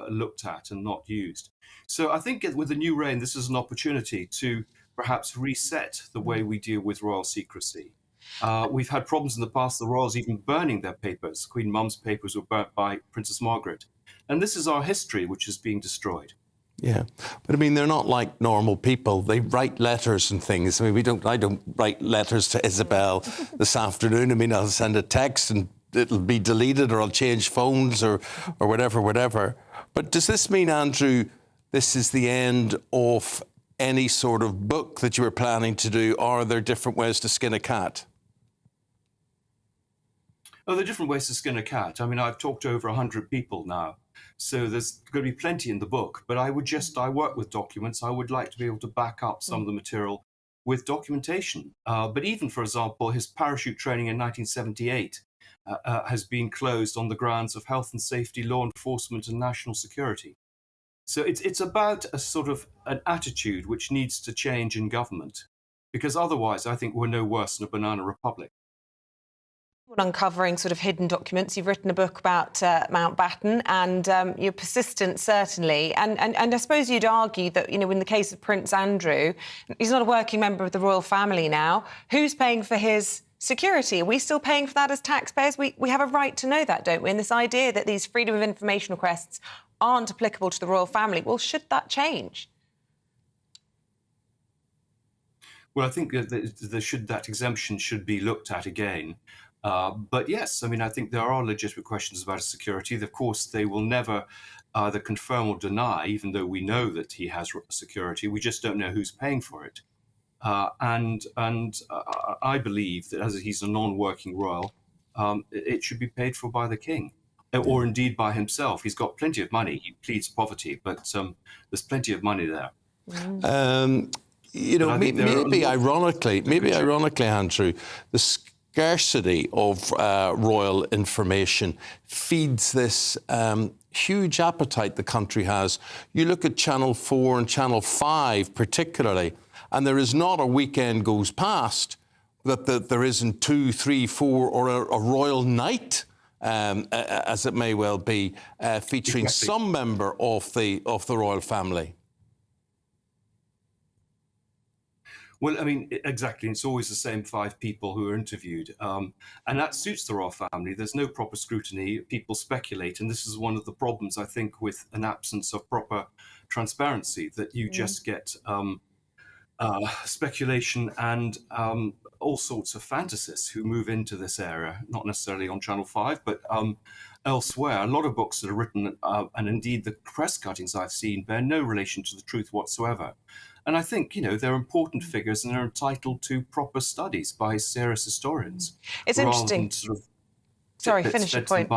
looked at and not used. So I think with the new reign, this is an opportunity to perhaps reset the way we deal with royal secrecy. We've had problems in the past, the royals even burning their papers. Queen Mum's papers were burnt by Princess Margaret. And this is our history, which is being destroyed. Yeah, but I mean, they're not like normal people. They write letters and things. I mean, I don't write letters to Isabel this afternoon. I mean, I'll send a text and it'll be deleted, or I'll change phones or whatever. But does this mean, Andrew, this is the end of any sort of book that you were planning to do, or are there different ways to skin a cat? Oh, there are different ways to skin a cat. I mean, I've talked to over 100 people now, so there's going to be plenty in the book. But I work with documents. I would like to be able to back up some of the material with documentation. But even, for example, his parachute training in 1978 has been closed on the grounds of health and safety, law enforcement, and national security. So it's about a sort of an attitude which needs to change in government, because otherwise I think we're no worse than a banana republic. Uncovering sort of hidden documents. You've written a book about Mountbatten, and you're persistent, certainly. And I suppose you'd argue that, you know, in the case of Prince Andrew, he's not a working member of the royal family now. Who's paying for his security? Are we still paying for that as taxpayers? We have a right to know that, don't we? And this idea that these freedom of information requests aren't applicable to the royal family, well, should that change? Well, I think that exemption should be looked at again. But yes, I mean, I think there are legitimate questions about his security. Of course, they will never either confirm or deny, even though we know that he has security. We just don't know who's paying for it. And I believe that as he's a non-working royal, it should be paid for by the king, or indeed by himself. He's got plenty of money. He pleads poverty, but there's plenty of money there. You know, maybe ironically, Andrew, the scarcity of royal information feeds this huge appetite the country has. You look at Channel 4 and Channel 5 particularly, and there is not a weekend goes past that there isn't 2, 3, 4, or a royal night, as it may well be, featuring some member of the royal family. Well, I mean, exactly. It's always the same 5 people who are interviewed. And that suits the royal family. There's no proper scrutiny. People speculate. And this is one of the problems, I think, with an absence of proper transparency, that you just get speculation and all sorts of fantasists who move into this area, not necessarily on Channel 5, but elsewhere. A lot of books that are written, and indeed the press cuttings I've seen, bear no relation to the truth whatsoever. And I think, you know, they're important figures and they're entitled to proper studies by serious historians. It's interesting. Sort of Sorry, finish your point.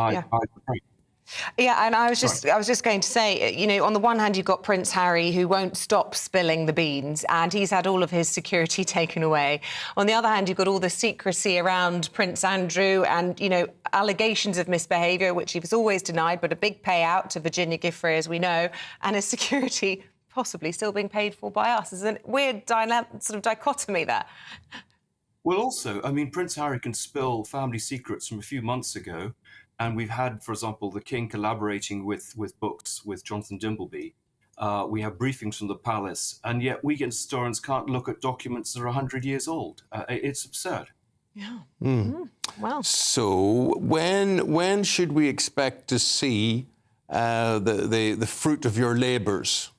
Yeah, and I was just going to say, you know, on the one hand, you've got Prince Harry, who won't stop spilling the beans, and he's had all of his security taken away. On the other hand, you've got all the secrecy around Prince Andrew and, you know, allegations of misbehaviour, which he was always denied, but a big payout to Virginia Giffey, as we know, and his security possibly still being paid for by us. There's a weird sort of dichotomy there. Well, also, I mean, Prince Harry can spill family secrets from a few months ago. And we've had, for example, the King collaborating with books with Jonathan Dimbleby. We have briefings from the palace, and yet we historians can't look at documents that are 100 years old. It's absurd. Yeah. Wow. So when should we expect to see the fruit of your labours?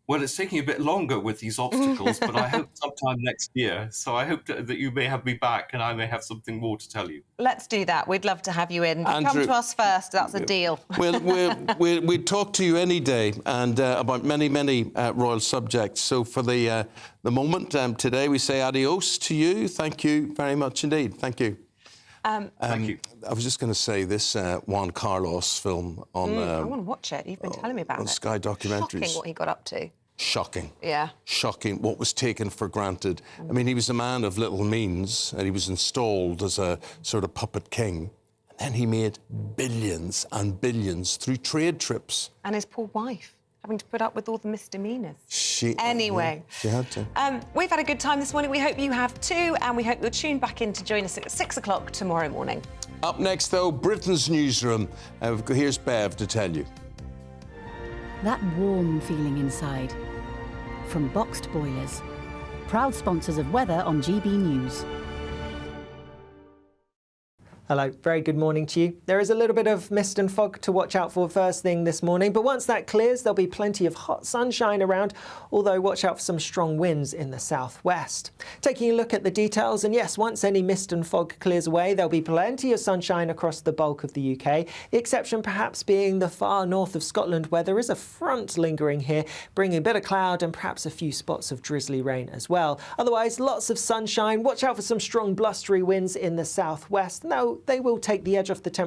Well, it's taking a bit longer with these obstacles, but I hope sometime next year. So I hope that you may have me back and I may have something more to tell you. Let's do that. We'd love to have you in. Andrew, come to us first. That's a deal. We'd talk to you any day and about many royal subjects. So for the moment today, we say adios to you. Thank you very much indeed. Thank you. Thank you. I was just going to say this Juan Carlos film on... I want to watch it. You've been telling me about it. On Sky Documentaries. Shocking what he got up to. Shocking. Yeah. Shocking what was taken for granted. I mean, he was a man of little means and he was installed as a sort of puppet king. And then he made billions and billions through trade trips. And his poor wife, having to put up with all the misdemeanours. Anyway. She had to. We've had a good time this morning. We hope you have too. And we hope you'll tune back in to join us at 6 o'clock tomorrow morning. Up next, though, Britain's Newsroom. Here's Bev to tell you. That warm feeling inside. From Boxed Boilers, proud sponsors of weather on GB News. Hello, very good morning to you. There is a little bit of mist and fog to watch out for first thing this morning, but once that clears, there'll be plenty of hot sunshine around, although watch out for some strong winds in the southwest. Taking a look at the details, and yes, once any mist and fog clears away, there'll be plenty of sunshine across the bulk of the UK, the exception perhaps being the far north of Scotland, where there is a front lingering here, bringing a bit of cloud and perhaps a few spots of drizzly rain as well. Otherwise, lots of sunshine. Watch out for some strong blustery winds in the southwest. Now, they will take the edge off the temperature